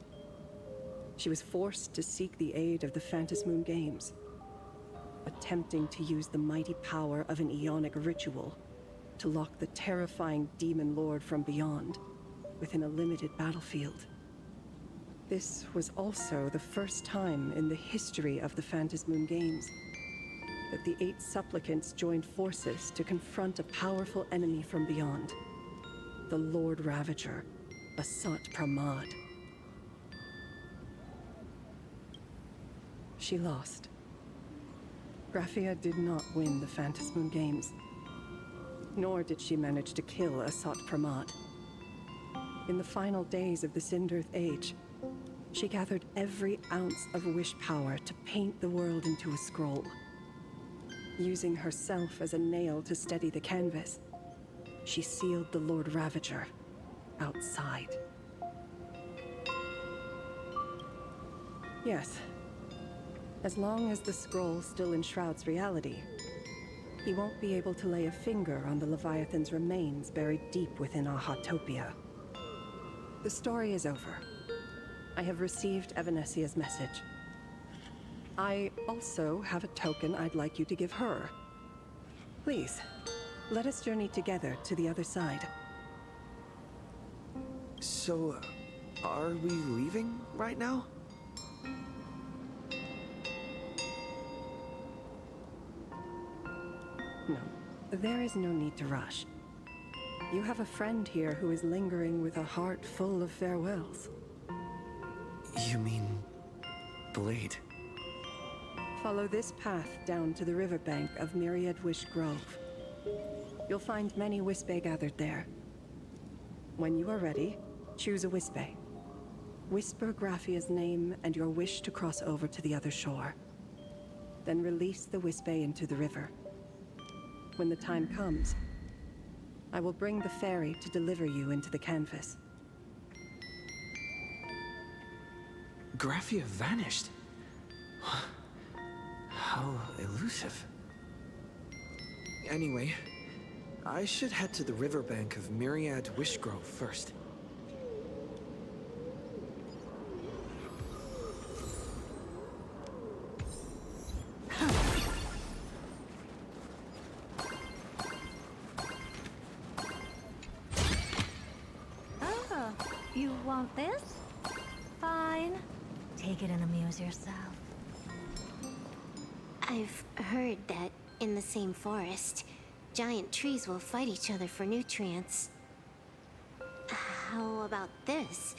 She was forced to seek the aid of the Phantas Moon Games, attempting to use the mighty power of an Ionic ritual to lock the terrifying demon lord from beyond within a limited battlefield. This was also the first time in the history of the Phantas Moon Games that the 8 supplicants joined forces to confront a powerful enemy from beyond, the Lord Ravager, Asat Pramad. She lost. Graphia did not win the Phantas Moon Games, nor did she manage to kill Asat Pramad. In the final days of the Cinderth Age, she gathered every ounce of wish power to paint the world into a scroll. Using herself as a nail to steady the canvas, she sealed the Lord Ravager outside. Yes. As long as the scroll still enshrouds reality, he won't be able to lay a finger on the Leviathan's remains buried deep within Ahatopia. The story is over. I have received Evanesia's message. I also have a token I'd like you to give her. Please, let us journey together to the other side. So, are we leaving right now? No, there is no need to rush. You have a friend here who is lingering with a heart full of farewells. You mean... Blade? Follow this path down to the riverbank of Myriad Wish Grove. You'll find many Wispe gathered there. When you are ready, choose a Wispe. Whisper Graphia's name and your wish to cross over to the other shore. Then release the Wispe into the river. When the time comes, I will bring the ferry to deliver you into the canvas. Graphia vanished. How elusive. Anyway, I should head to the riverbank of Myriad Wish Grove first. Oh, you want this? Fine. Take it and amuse yourself. I've heard that in the same forest, giant trees will fight each other for nutrients. How about this?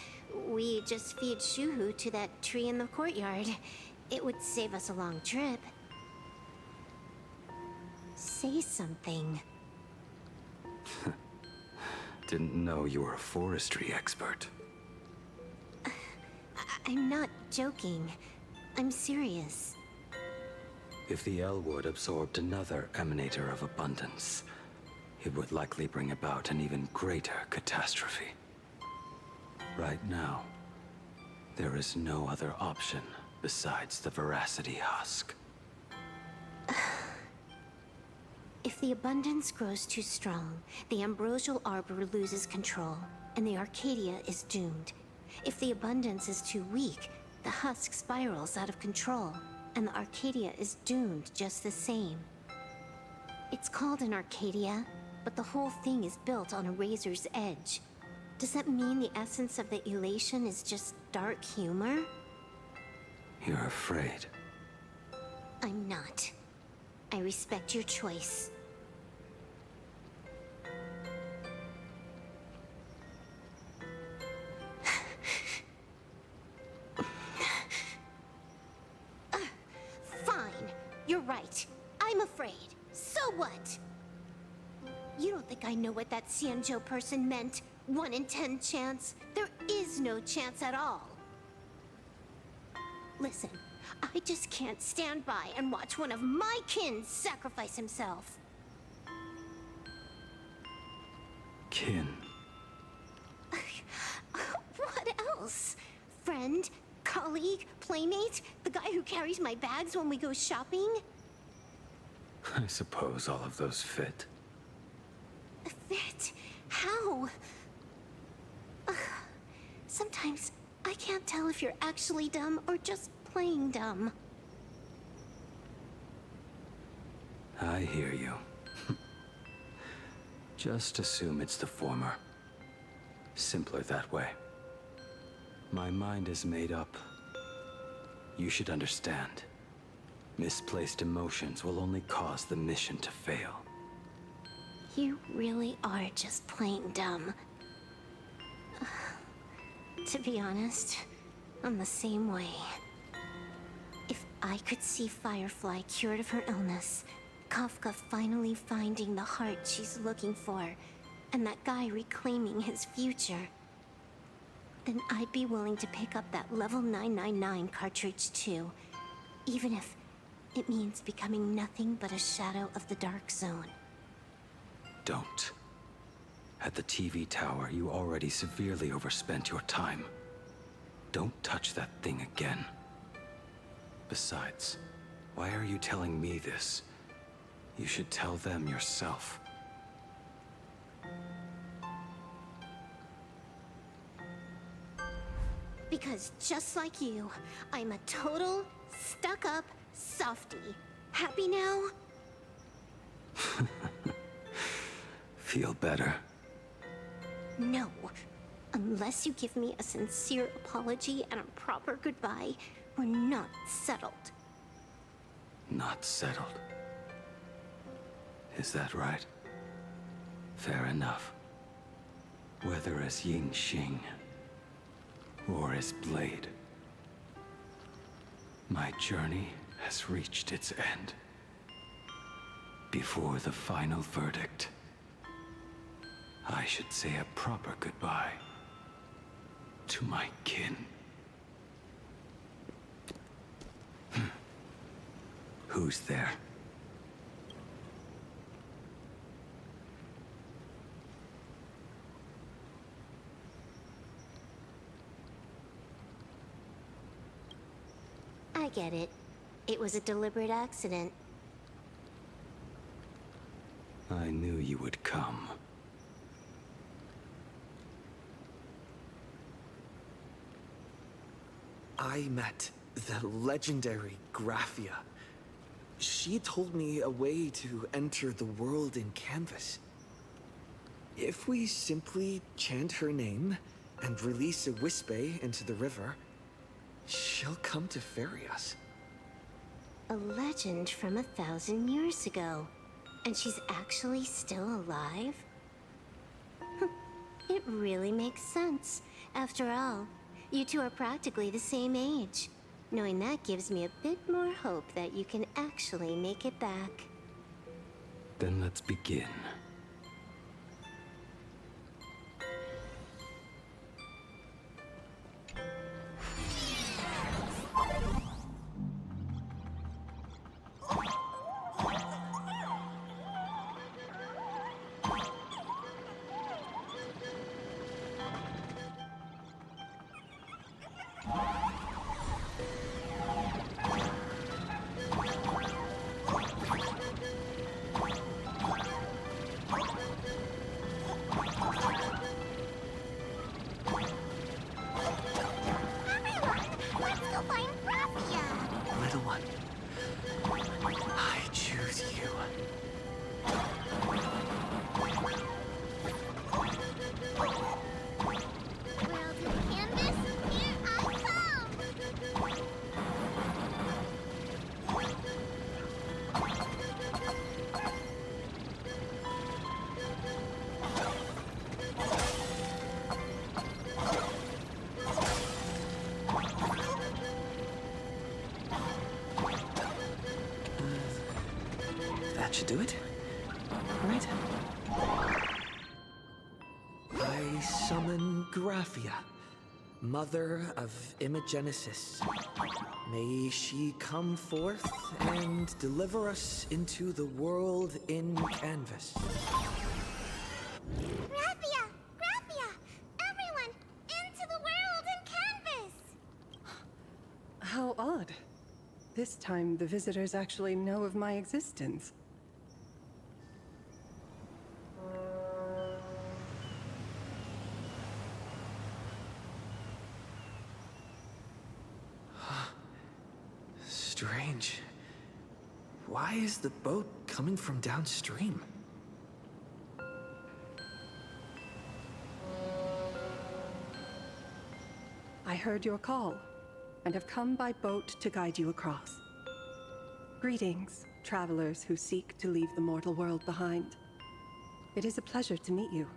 We just feed Shuhu to that tree in the courtyard. It would save us a long trip. Say something. Didn't know you were a forestry expert. I'm not joking. I'm serious. If the Elwood absorbed another emanator of abundance, it would likely bring about an even greater catastrophe. Right now, there is no other option besides the Veracity Husk. If the abundance grows too strong, the Ambrosial Arbor loses control, and the Arcadia is doomed. If the abundance is too weak, the husk spirals out of control, and the Arcadia is doomed just the same. It's called an Arcadia, but the whole thing is built on a razor's edge. Does that mean the essence of the elation is just dark humor? You're afraid. I'm not. I respect your choice. Fine. You're right. I'm afraid. So what? You don't think I know what that Xianzhou person meant? 1 in 10 chance? There is no chance at all. Listen, I just can't stand by and watch one of my kin sacrifice himself. Kin. What else? Friend? Colleague? Playmate? The guy who carries my bags when we go shopping? I suppose all of those fit. Fit? How? Sometimes I can't tell if you're actually dumb or just playing dumb. I hear you. Just assume it's the former. Simpler that way. My mind is made up. You should understand. Misplaced emotions will only cause the mission to fail. You really are just plain dumb. To be honest, I'm the same way. If I could see Firefly cured of her illness, Kafka finally finding the heart she's looking for, and that guy reclaiming his future, then I'd be willing to pick up that level 999 cartridge too, even if it means becoming nothing but a shadow of the Dark Zone. Don't. At the TV tower, you already severely overspent your time. Don't touch that thing again. Besides, why are you telling me this? You should tell them yourself. Because just like you, I'm a total, stuck-up softie. Happy now? Feel better? No. Unless you give me a sincere apology and a proper goodbye, we're not settled. Not settled. Is that right? Fair enough. Whether as Ying Xing or as Blade, my journey has reached its end. Before the final verdict, I should say a proper goodbye to my kin. Who's there? I get it. It was a deliberate accident. I knew you would come. I met the legendary Graphia. She told me a way to enter the world in canvas. If we simply chant her name and release a Wispe into the river, she'll come to ferry us. A legend from 1,000 years ago. And she's actually still alive? It really makes sense. After all, you two are practically the same age. Knowing that gives me a bit more hope that you can actually make it back. Then let's begin. Little one, I choose you. World in canvas, here I come! That should do it. Right? I summon Graphia, mother of Imogenesis. May she come forth and deliver us into the world in canvas. Graphia! Graphia! Everyone, into the world in canvas! How odd. This time, the visitors actually know of my existence. Strange. Why is the boat coming from downstream? I heard your call, and have come by boat to guide you across. Greetings, travelers who seek to leave the mortal world behind. It is a pleasure to meet you.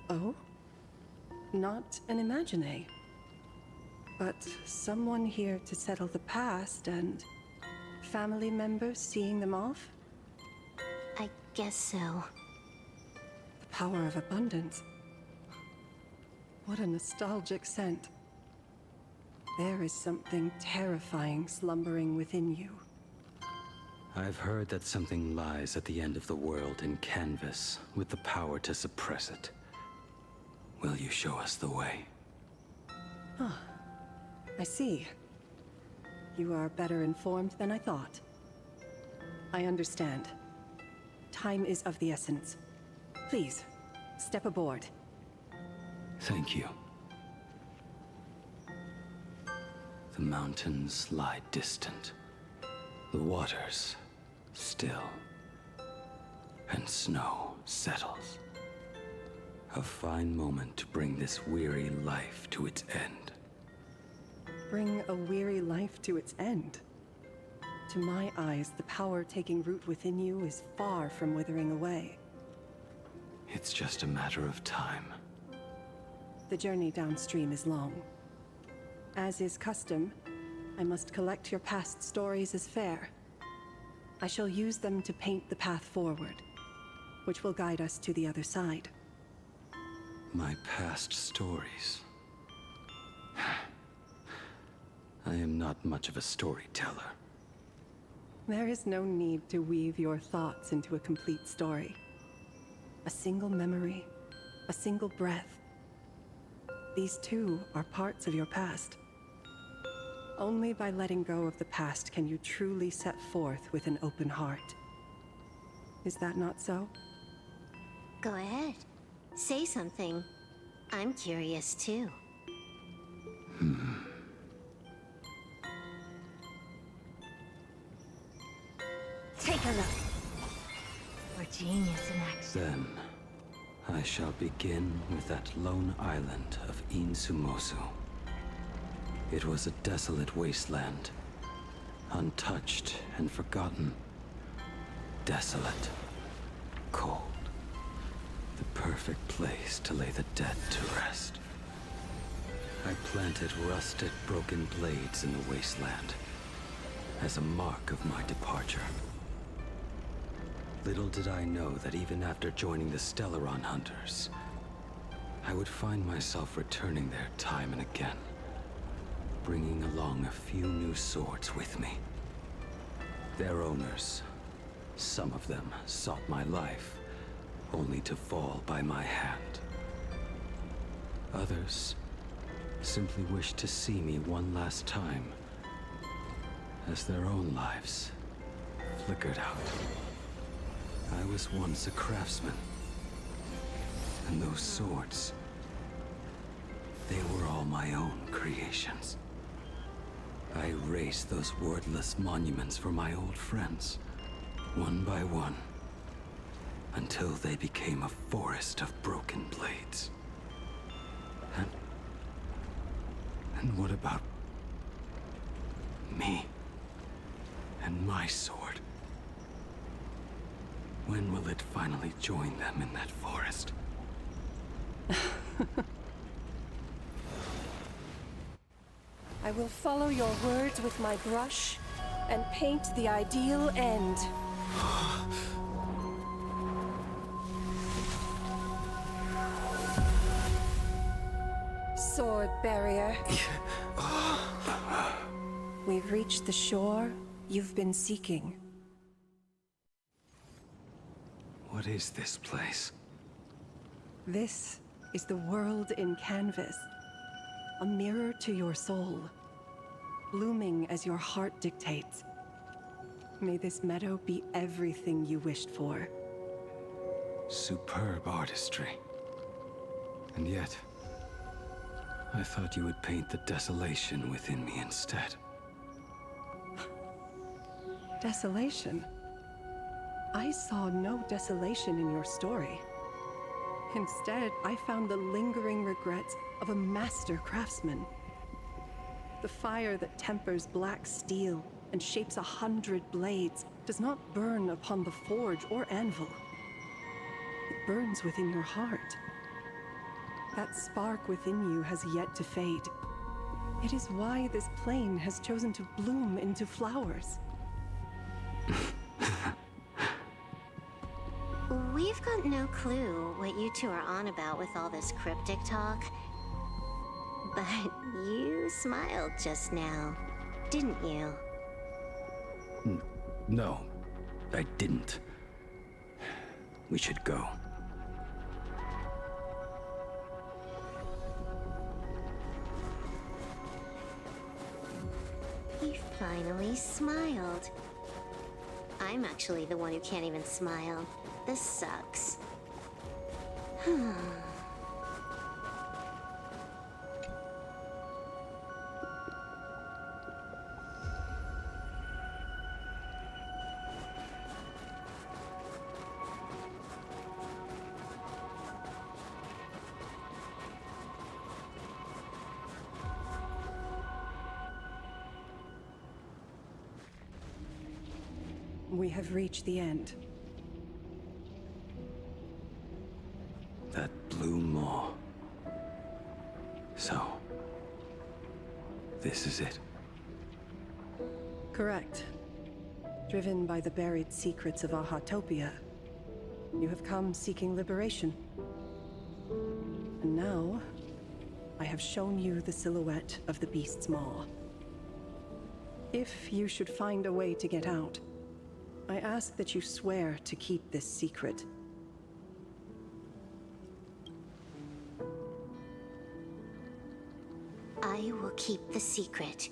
Oh? Not an Imagine, but someone here to settle the past and family members seeing them off? I guess so. The power of abundance. What a nostalgic scent. There is something terrifying slumbering within you. I've heard that something lies at the end of the world in canvas with the power to suppress it. Will you show us the way? Ah, I see. You are better informed than I thought. I understand. Time is of the essence. Please, step aboard. Thank you. The mountains lie distant. The waters still. And snow settles. A fine moment to bring this weary life to its end. Bring a weary life to its end. To my eyes, the power taking root within you is far from withering away. It's just a matter of time. The journey downstream is long. As is custom, I must collect your past stories as fair. I shall use them to paint the path forward, which will guide us to the other side. My past stories. I am not much of a storyteller. There is no need to weave your thoughts into a complete story. A single memory, a single breath. These too are parts of your past. Only by letting go of the past can you truly set forth with an open heart. Is that not so? Go ahead. Say something. I'm curious too. Take a look. We're genius in action. Then, I shall begin with that lone island of Insumosu. It was a desolate wasteland, untouched and forgotten. Desolate, cold. The perfect place to lay the dead to rest. I planted rusted, broken blades in the wasteland as a mark of my departure. Little did I know that even after joining the Stellaron Hunters, I would find myself returning there time and again, bringing along a few new swords with me. Their owners, some of them sought my life, only to fall by my hand. Others simply wished to see me one last time, as their own lives flickered out. I was once a craftsman, and those swords, they were all my own creations. I erased those wordless monuments for my old friends, one by one, until they became a forest of broken blades. And what about me and my sword? When will it finally join them in that forest? I will follow your words with my brush and paint the ideal end. Sword barrier. We've reached the shore you've been seeking. What is this place? This is the world in canvas. A mirror to your soul, blooming as your heart dictates. May this meadow be everything you wished for. Superb artistry. And yet, I thought you would paint the desolation within me instead. Desolation? I saw no desolation in your story. Instead, I found the lingering regrets of a master craftsman. The fire that tempers black steel and shapes 100 blades does not burn upon the forge or anvil. It burns within your heart. That spark within you has yet to fade. It is why this plane has chosen to bloom into flowers. We've got no clue what you two are on about with all this cryptic talk. But you smiled just now, didn't you? No, I didn't. We should go. He finally smiled. I'm actually the one who can't even smile. This sucks. We have reached the end. That blue maw. So, this is it. Correct. Driven by the buried secrets of Ahatopia, you have come seeking liberation. And now, I have shown you the silhouette of the beast's maw. If you should find a way to get out, I ask that you swear to keep this secret. I will keep the secret.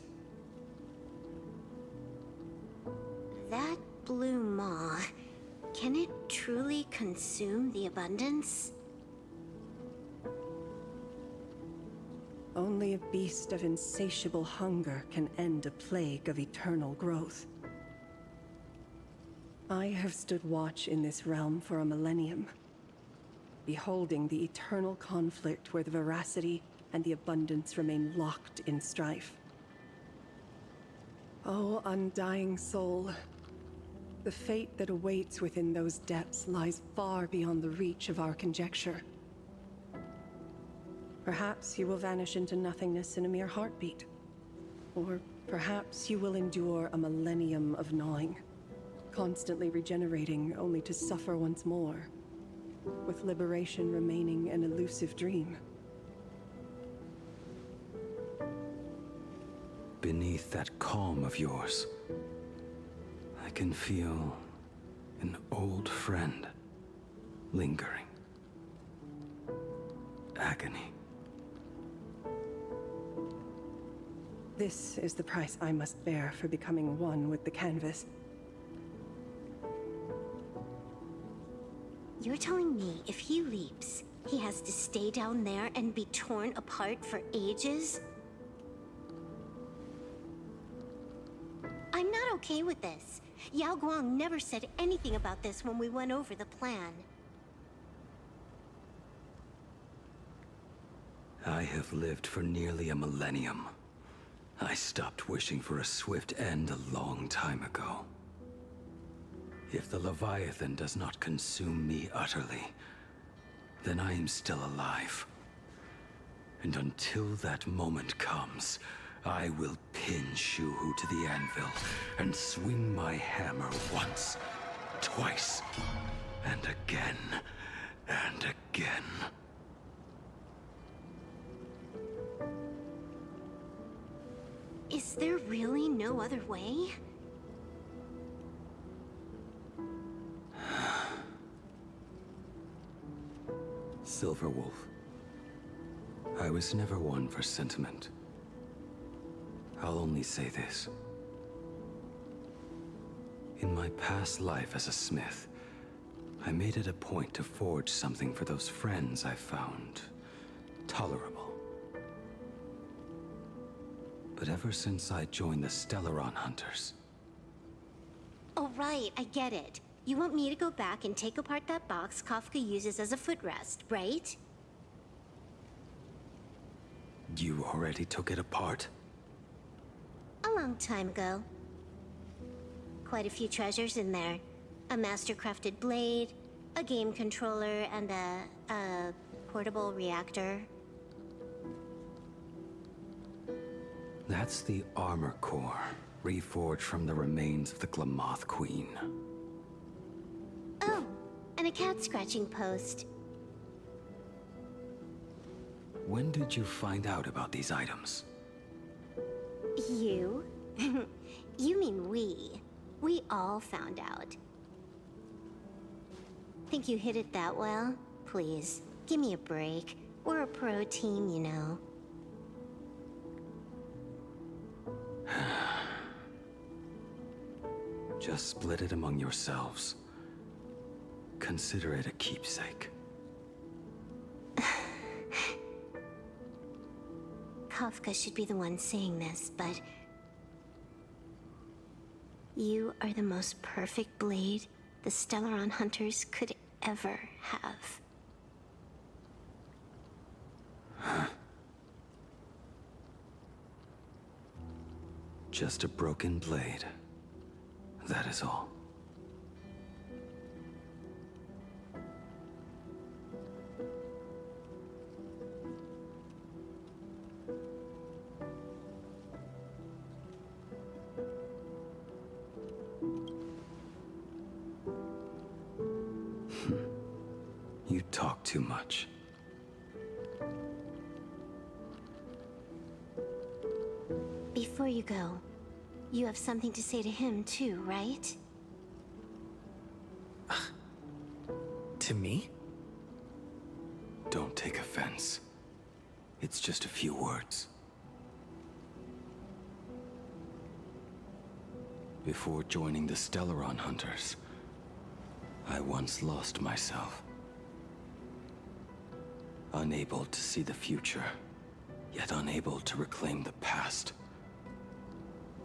That blue maw, can it truly consume the abundance? Only a beast of insatiable hunger can end a plague of eternal growth. I have stood watch in this realm for a millennium, beholding the eternal conflict where the veracity and the abundance remain locked in strife. Oh, undying soul, the fate that awaits within those depths lies far beyond the reach of our conjecture. Perhaps you will vanish into nothingness in a mere heartbeat. Or perhaps you will endure a millennium of gnawing, constantly regenerating only to suffer once more, with liberation remaining an elusive dream. Beneath that calm of yours, I can feel an old friend lingering. Agony. This is the price I must bear for becoming one with the canvas. You're telling me if he leaps, he has to stay down there and be torn apart for ages? I'm not okay with this. Yao Guang never said anything about this when we went over the plan. I have lived for nearly a millennium. I stopped wishing for a swift end a long time ago. If the Leviathan does not consume me utterly, then I am still alive. And until that moment comes, I will pin Shuhu to the anvil and swing my hammer once, twice, and again, and again. Is there really no other way? Silverwolf. I was never one for sentiment. I'll only say this. In my past life as a smith, I made it a point to forge something for those friends I found tolerable. But ever since I joined the Stellaron Hunters... Oh, right, I get it. You want me to go back and take apart that box Kafka uses as a footrest, right? You already took it apart? A long time ago. Quite a few treasures in there. A master-crafted blade, a game controller, and a portable reactor. That's the armor core, reforged from the remains of the Glamoth Queen. Oh, and a cat-scratching post. When did you find out about these items? You? You mean we. We all found out. Think you hid it that well? Please, give me a break. We're a pro team, you know. Just split it among yourselves. Consider it a keepsake. Kafka should be the one saying this, but... You are the most perfect blade the Stellaron Hunters could ever have. Just a broken blade. That is all. talk too much. Before you go, you have something to say to him too, right? To me? Don't take offense. It's just a few words. Before joining the Stellaron Hunters, I once lost myself. Unable to see the future, yet unable to reclaim the past.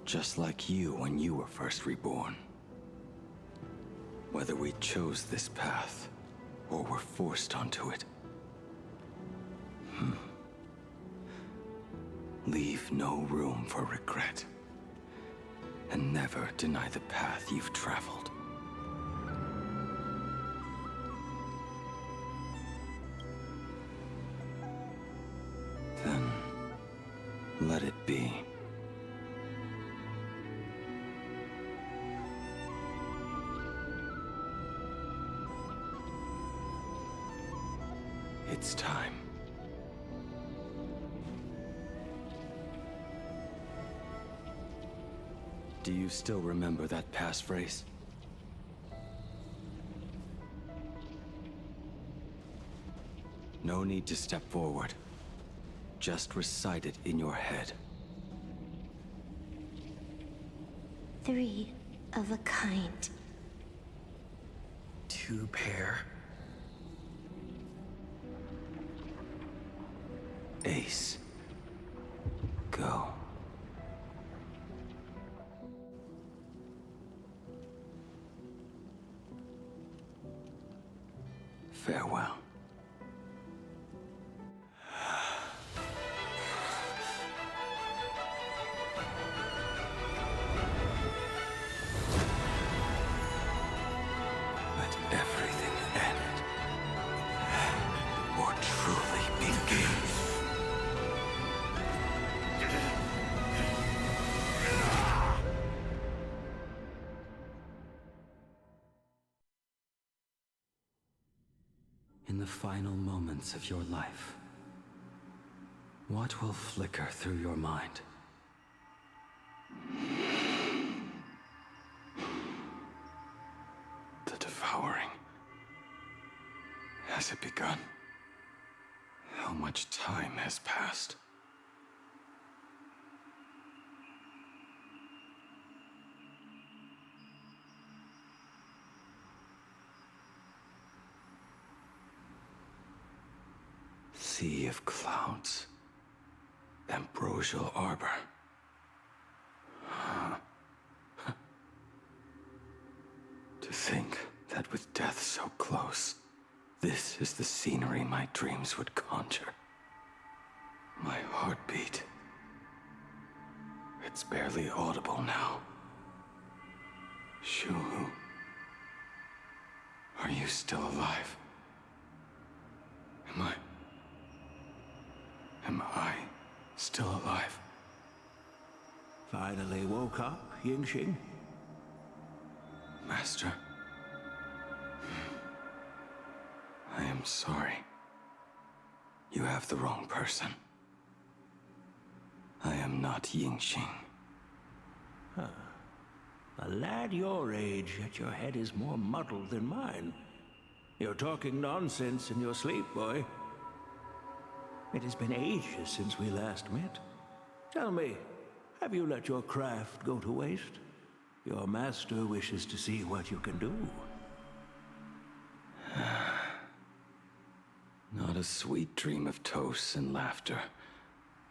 Just like you when you were first reborn. Whether we chose this path, or were forced onto it. Leave no room for regret. And never deny the path you've traveled. Then, let it be. It's time. Do you still remember that passphrase? No need to step forward. Just recite it in your head. 3 of a kind. 2 pair. Ace. Go. Farewell. Let everything end, or truly begin. In the final moments of your life, what will flicker through your mind? The devouring. Has it begun? How much time has passed? Sea of clouds. Ambrosial arbor. To think that with death so close, this is the scenery my dreams would conjure. My heartbeat. It's barely audible now. Shuhu. Are you still alive? Am I still alive? Finally woke up, Yingxing? Master. I am sorry. You have the wrong person. I am not Yingxing. Huh. A lad your age, yet your head is more muddled than mine. You're talking nonsense in your sleep, boy. It has been ages since we last met. Tell me, have you let your craft go to waste? Your master wishes to see what you can do. Not a sweet dream of toasts and laughter,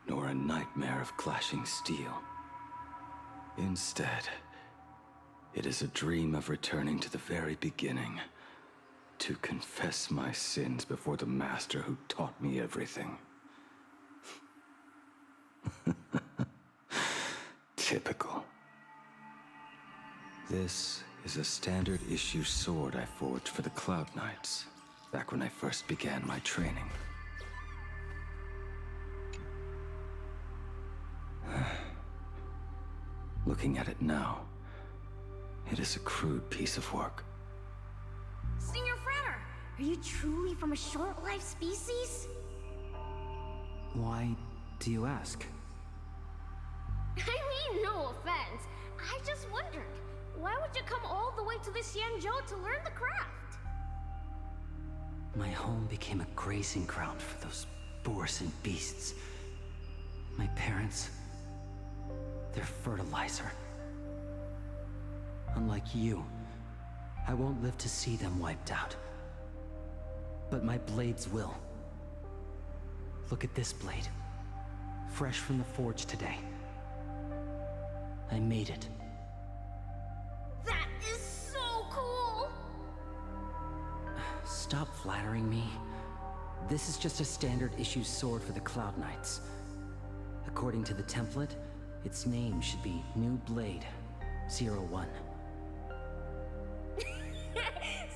nor a nightmare of clashing steel. Instead, it is a dream of returning to the very beginning, to confess my sins before the master who taught me everything. Typical. This is a standard issue sword I forged for the Cloud Knights, back when I first began my training. Looking at it now, it is a crude piece of work. Senior Frater, Are you truly from a short-lived species? Why do you ask? I mean, no offense. I just wondered, why would you come all the way to the Xianzhou to learn the craft? My home became a grazing ground for those boars and beasts. My parents, they're fertilizer. Unlike you, I won't live to see them wiped out. But my blades will. Look at this blade. Fresh from the forge today. I made it. That is so cool! Stop flattering me. This is just a standard issue sword for the Cloud Knights. According to the template, its name should be New Blade 01.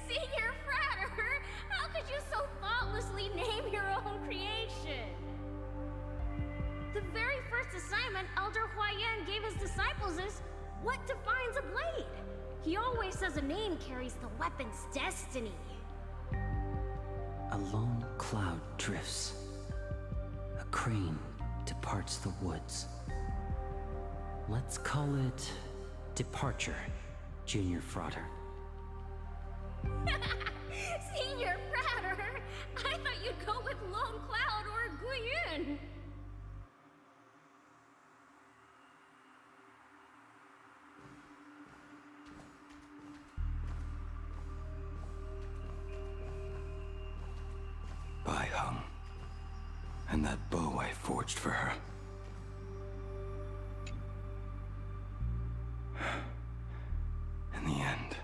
Senior Frater! How could you so thoughtlessly name your own creation? The very first assignment Elder Huayan gave his disciples is, what defines a blade? He always says a name carries the weapon's destiny. A lone cloud drifts. A crane departs the woods. Let's call it Departure, Junior Frater. Senior Frater! I thought you'd go with Lone Cloud or Guiyun! Bai Hung. And that bow I forged for her. In the end,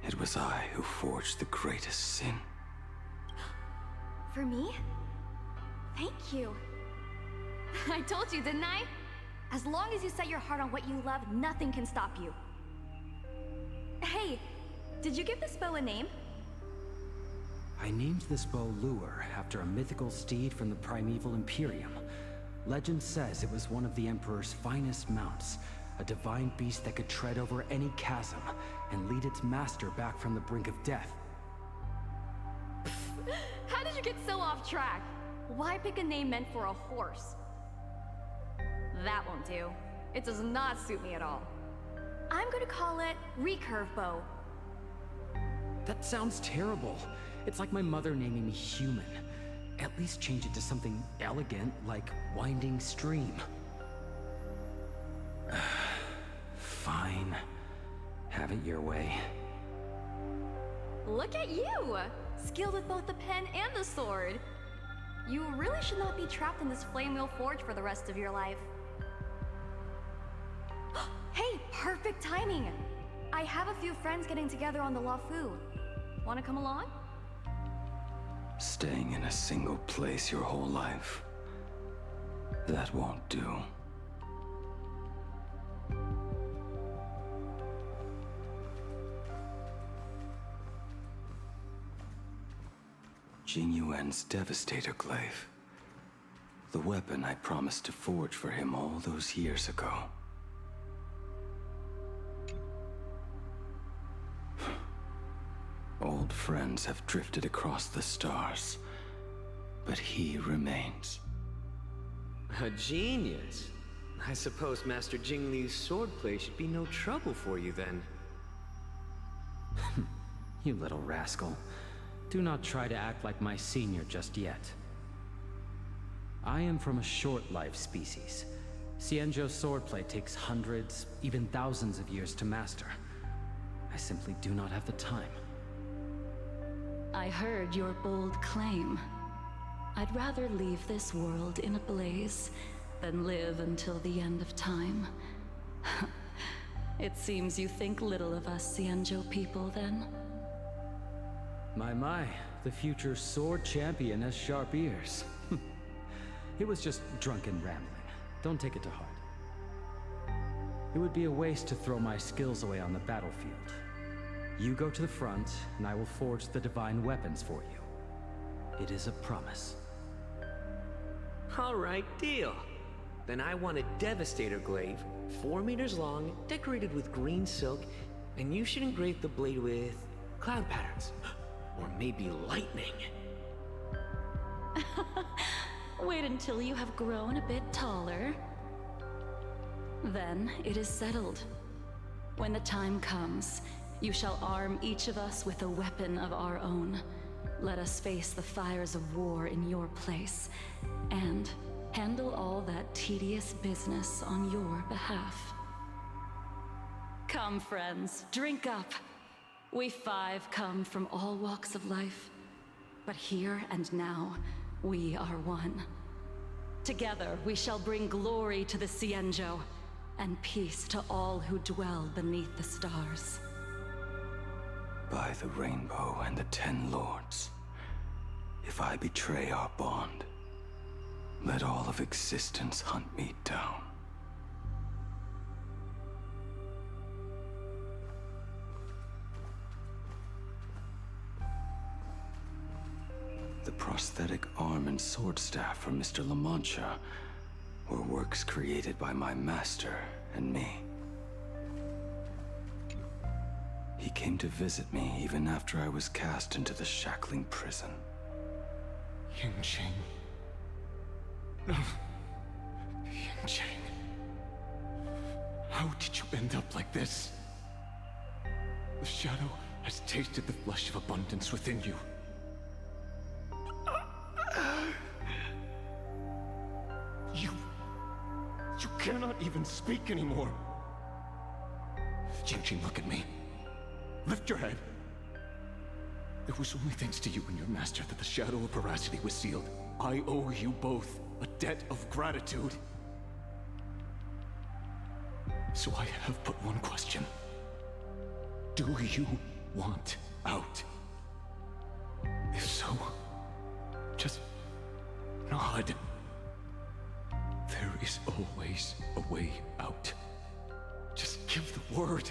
it was I who forged the greatest sin. For me? Thank you. I told you, didn't I? As long as you set your heart on what you love, nothing can stop you. Hey, did you give this bow a name? I named this bow Lure after a mythical steed from the primeval Imperium. Legend says it was one of the Emperor's finest mounts, a divine beast that could tread over any chasm and lead its master back from the brink of death. How did you get so off track? Why pick a name meant for a horse? That won't do. It does not suit me at all. I'm gonna call it Recurve Bow. That sounds terrible. It's like my mother naming me Human. At least change it to something elegant, like Winding Stream. Fine. Have it your way. Look at you! Skilled with both the pen and the sword. You really should not be trapped in this flame wheel forge for the rest of your life. Hey, perfect timing! I have a few friends getting together on the Luofu. Wanna come along? Staying in a single place your whole life. That won't do. Jing Yuan's Devastator Glaive. The weapon I promised to forge for him all those years ago. Old friends have drifted across the stars, but he remains. A genius. I suppose Master Jing Li's swordplay should be no trouble for you then. You little rascal. Do not try to act like my senior just yet. I am from a short-lived species. Xianzhou swordplay takes hundreds, even thousands of years to master. I simply do not have the time. I heard your bold claim. I'd rather leave this world in a blaze than live until the end of time. It seems you think little of us Xianzhou people, then? My, the future sword champion has sharp ears. It was just drunken rambling. Don't take it to heart. It would be a waste to throw my skills away on the battlefield. You go to the front, and I will forge the divine weapons for you. It is a promise. All right, deal. Then I want a Devastator Glaive, 4 meters long, decorated with green silk, and you should engrave the blade with cloud patterns. Or maybe lightning. Wait until you have grown a bit taller. Then it is settled. When the time comes, you shall arm each of us with a weapon of our own. Let us face the fires of war in your place, and handle all that tedious business on your behalf. Come, friends, drink up. We five come from all walks of life, but here and now, we are one. Together, we shall bring glory to the Cienjo, and peace to all who dwell beneath the stars. By the rainbow and the 10 lords, if I betray our bond, let all of existence hunt me down. The prosthetic arm and sword staff for Mr. La Mancha were works created by my master and me. He came to visit me even after I was cast into the shackling prison. Ying-Ching. No. Ying-Ching. How did you end up like this? The shadow has tasted the flesh of abundance within you. You cannot even speak anymore. Ying-Ching, look at me. Lift your head. It was only thanks to you and your master that the shadow of veracity was sealed. I owe you both a debt of gratitude. So I have but one question. Do you want out? If so, just nod. There is always a way out. Just give the word,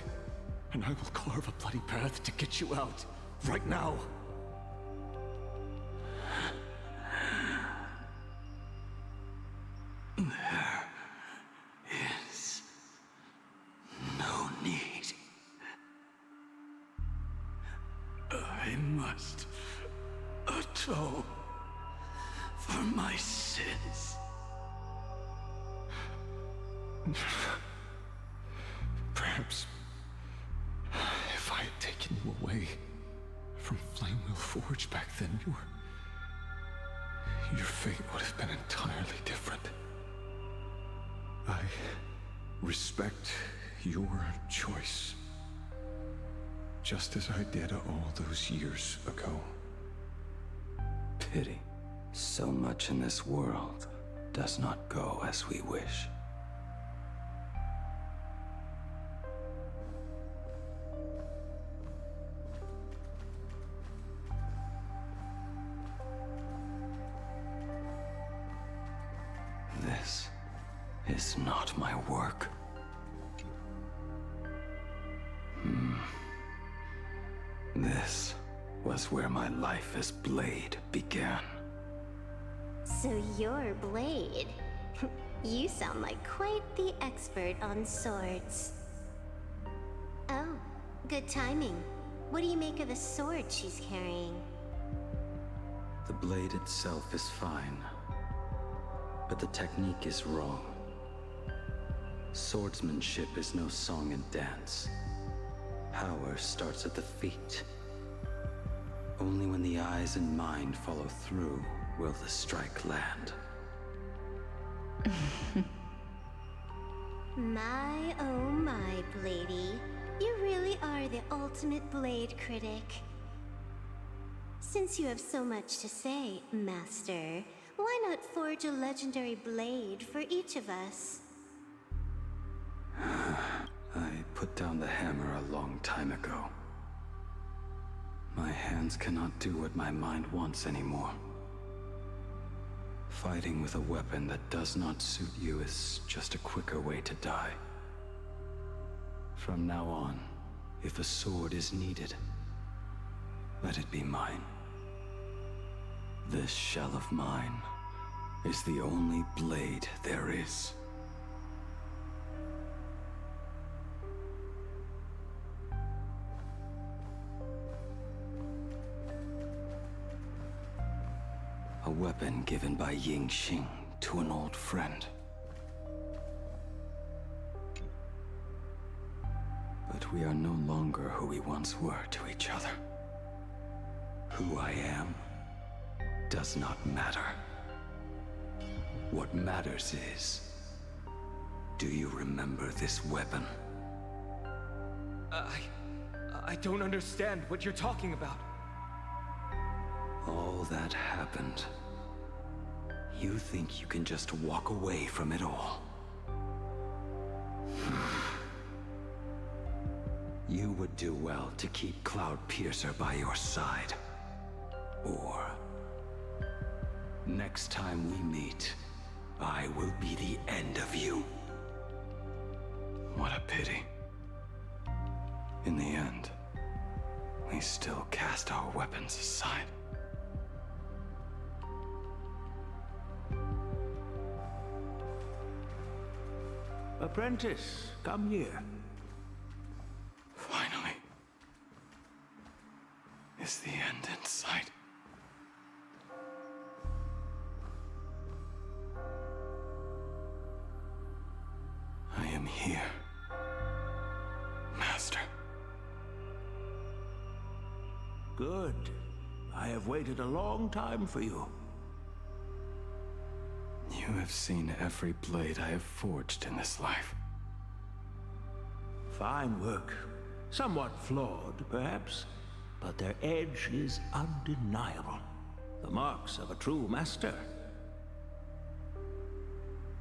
and I will carve a bloody path to get you out, right now. There is no need. I must atone for my sins. Perhaps if I had taken you away from Flamewheel Forge back then, your fate would have been entirely different. I respect your choice, just as I did all those years ago. Pity. So much in this world does not go as we wish. This is not my work. This was where my life as Blade began. So you're Blade. You sound like quite the expert on swords. Oh, good timing. What do you make of the sword she's carrying? The blade itself is fine, but the technique is wrong. Swordsmanship is no song and dance. Power starts at the feet. Only when the eyes and mind follow through will the strike land. My, oh my, Bladey. You really are the ultimate blade critic. Since you have so much to say, Master, why not forge a legendary blade for each of us? I put down the hammer a long time ago. My hands cannot do what my mind wants anymore. Fighting with a weapon that does not suit you is just a quicker way to die. From now on, if a sword is needed, let it be mine. This shell of mine is the only blade there is. weapon given by Ying Xing to an old friend. But we are no longer who we once were to each other. Who I am does not matter. What matters is, do you remember this weapon? I don't understand what you're talking about. All that happened. You think you can just walk away from it all? You would do well to keep Cloud Piercer by your side. Or, next time we meet, I will be the end of you. What a pity. In the end, we still cast our weapons aside. Apprentice, come here. Finally. Is the end in sight? I am here, Master. Good. I have waited a long time for you. You have seen every blade I have forged in this life. Fine work. Somewhat flawed, perhaps, but their edge is undeniable. The marks of a true master.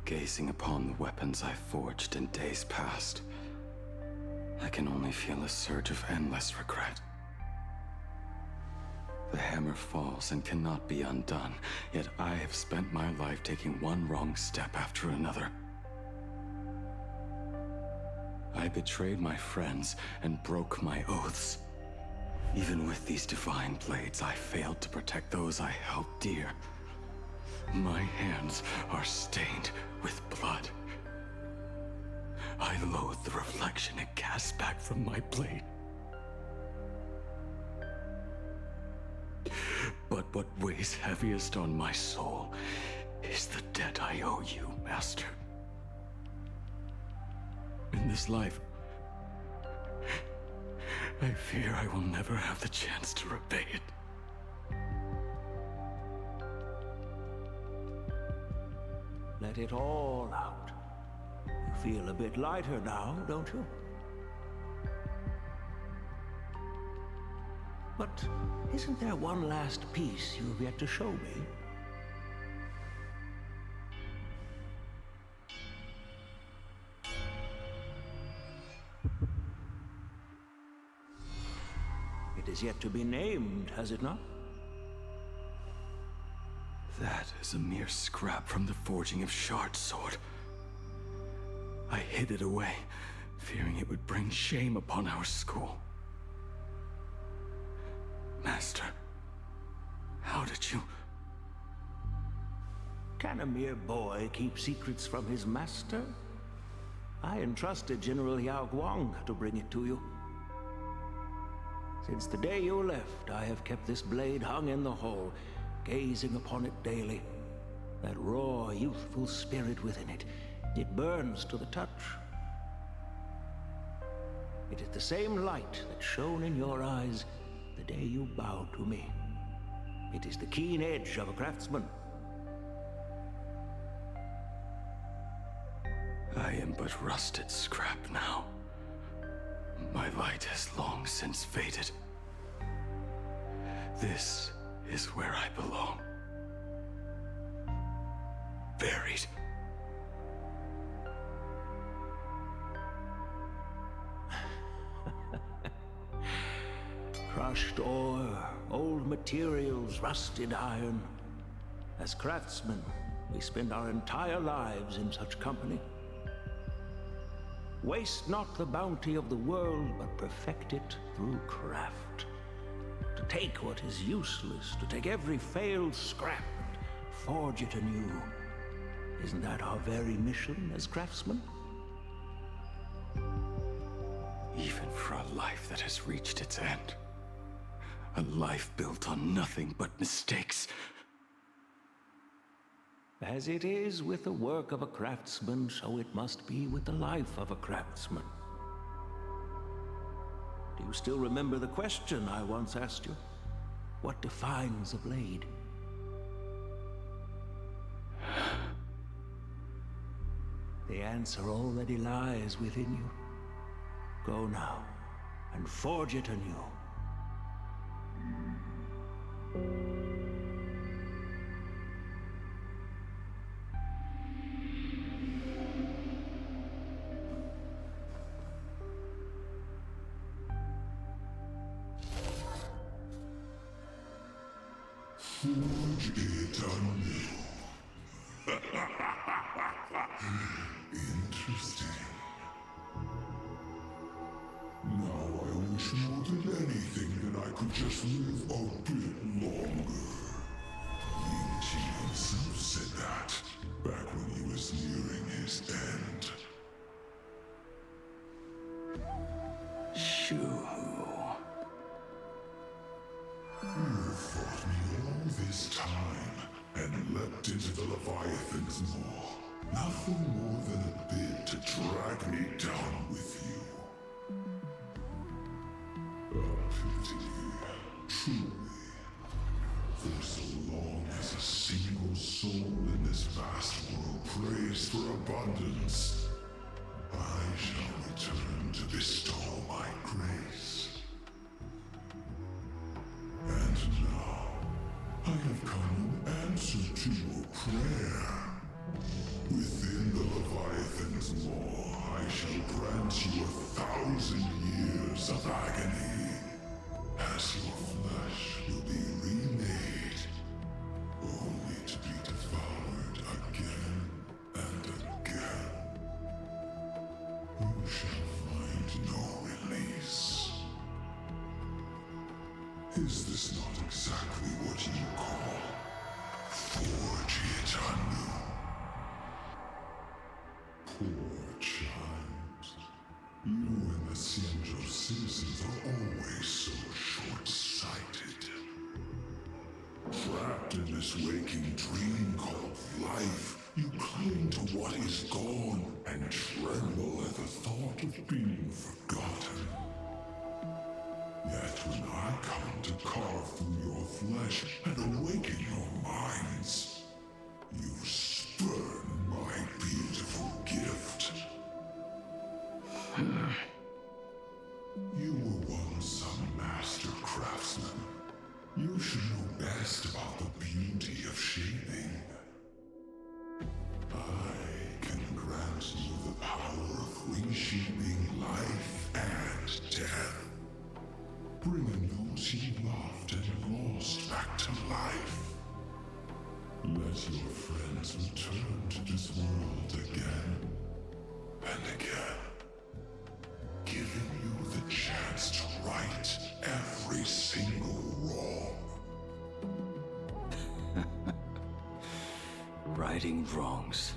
Gazing upon the weapons I forged in days past, I can only feel a surge of endless regret. The hammer falls and cannot be undone, yet I have spent my life taking one wrong step after another. I betrayed my friends and broke my oaths. Even with these divine blades, I failed to protect those I held dear. My hands are stained with blood. I loathe the reflection it casts back from my blade. But what weighs heaviest on my soul is the debt I owe you, Master. In this life, I fear I will never have the chance to repay it. Let it all out. You feel a bit lighter now, don't you? But isn't there one last piece you've yet to show me? It is yet to be named, has it not? That is a mere scrap from the forging of Shard Sword. I hid it away, fearing it would bring shame upon our school. Master, how did you... Can a mere boy keep secrets from his master? I entrusted General Yao Guang to bring it to you. Since the day you left, I have kept this blade hung in the hall, gazing upon it daily. That raw, youthful spirit within it, it burns to the touch. It is the same light that shone in your eyes the day you bowed to me. It is the keen edge of a craftsman. I am but rusted scrap now. My light has long since faded. This is where I belong. Buried. Crushed ore, old materials, rusted iron. As craftsmen, we spend our entire lives in such company. Waste not the bounty of the world, but perfect it through craft. To take what is useless, to take every failed scrap and forge it anew. Isn't that our very mission as craftsmen? Even for a life that has reached its end. A life built on nothing but mistakes. As it is with the work of a craftsman, so it must be with the life of a craftsman. Do you still remember the question I once asked you? What defines a blade? The answer already lies within you. Go now, and forge it anew. Forge it anew. Interesting. Now I wish more than anything that I could just live a bit longer. Ying Qi himself said that back when he was nearing his end. Shu-Hu. You fought me all this time and leapt into the Leviathan's maw. Nothing more than a bid to drag me down with you. A pity, truly. For so long as a single soul in this vast world prays for abundance, I shall return to bestow my grace. And now, I have come in answer to your prayer. Within the Leviathan's maw, I shall grant you 1,000 years of agony, as your flesh will be remade, only to be devoured again and again. You shall find no release. Is this not exactly what you call forge it anew? Poor child. You and the Xianzhou citizens are always so short-sighted. Trapped in this waking dream called life, you cling to what is gone and tremble at the thought of being forgotten. Yet when I come to carve through your flesh and awaken your minds, you spurn my beautiful gift. You were once a master craftsman. You should know best about the beauty of shaping. I can grant you the power of reshaping life and death, bringing those you loved and lost back to life. Let your friends return to this world again and again, giving you the chance to right every single wrong. Righting wrongs.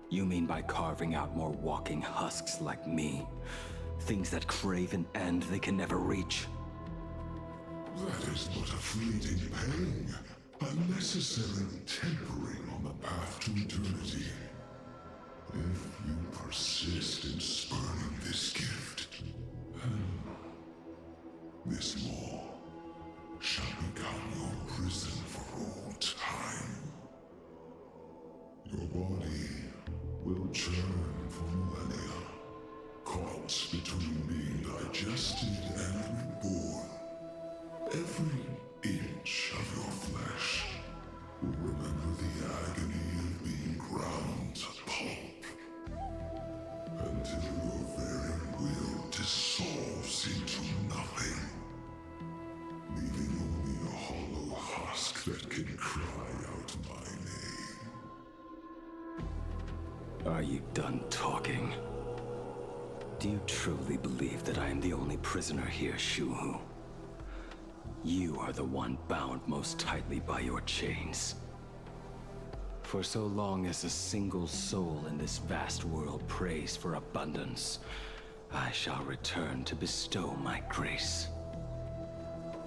You mean by carving out more walking husks like me? Things that crave an end they can never reach? That is but a fleeting pang, a necessary tempering on the path to eternity. If you persist in spurning this gift, this maw shall become your prison for all time. Your body will churn for millennia, caught between being digested and reborn. Every inch of your flesh will remember the agony of being ground to pulp, until your very will dissolves into nothing, leaving only a hollow husk that can cry out my name. Are you done talking? Do you truly believe that I am the only prisoner here, Shu-Hu? You are the one bound most tightly by your chains. For so long as a single soul in this vast world prays for abundance, I shall return to bestow my grace.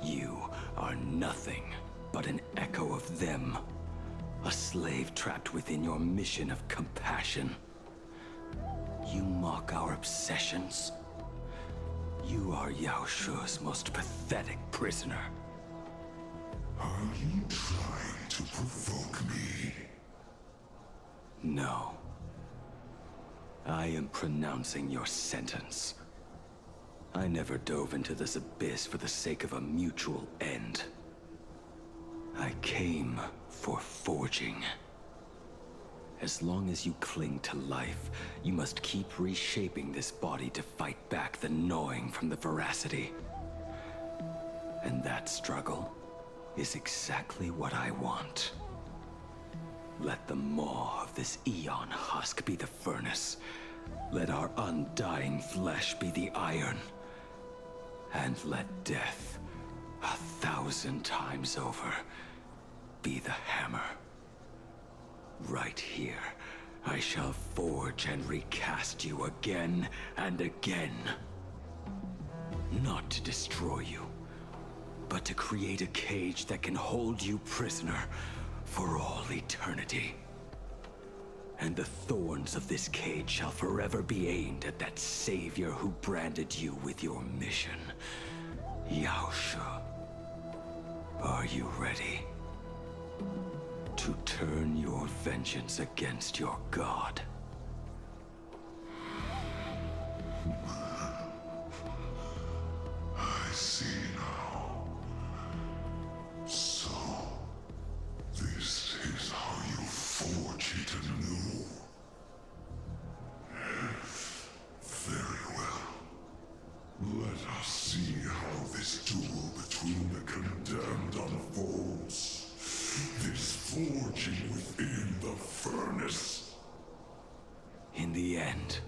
You are nothing but an echo of them, A slave trapped within your mission of compassion. You mock our obsessions. You are Yao Shu's most pathetic prisoner. Are you trying to provoke me? No. I am pronouncing your sentence. I never dove into this abyss for the sake of a mutual end. I came for forging. As long as you cling to life, you must keep reshaping this body to fight back the gnawing from the veracity. And that struggle is exactly what I want. Let the maw of this Eon husk be the furnace. Let our undying flesh be the iron. And let death, 1,000 times over, be the hammer. Right here, I shall forge and recast you again and again. Not to destroy you, but to create a cage that can hold you prisoner for all eternity. And the thorns of this cage shall forever be aimed at that savior who branded you with your mission. Yao Shu. Are you ready? To turn your vengeance against your god. I see now. So, this is how you forge it anew. Very well. Let us see how this duel between the condemned unfolds. This forging within the furnace. In the end,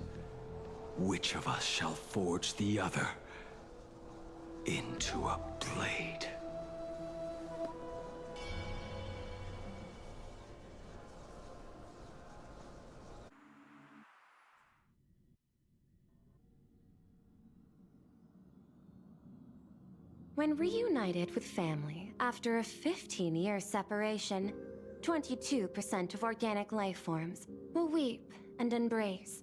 which of us shall forge the other into a blade? When reunited with family after a 15-year separation, 22% of organic life forms will weep and embrace,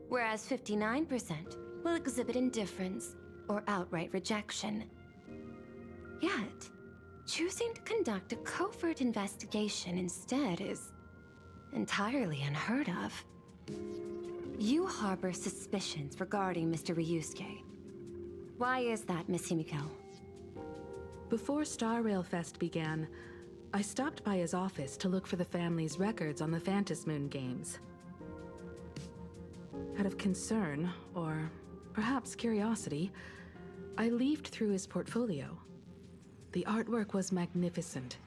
whereas 59% will exhibit indifference or outright rejection. Yet, choosing to conduct a covert investigation instead is entirely unheard of. You harbor suspicions regarding Mr. Ryusuke. Why is that, Miss Himiko? Before Star Rail Fest began, I stopped by his office to look for the family's records on the Phantom Moon games. Out of concern, or perhaps curiosity, I leafed through his portfolio. The artwork was magnificent,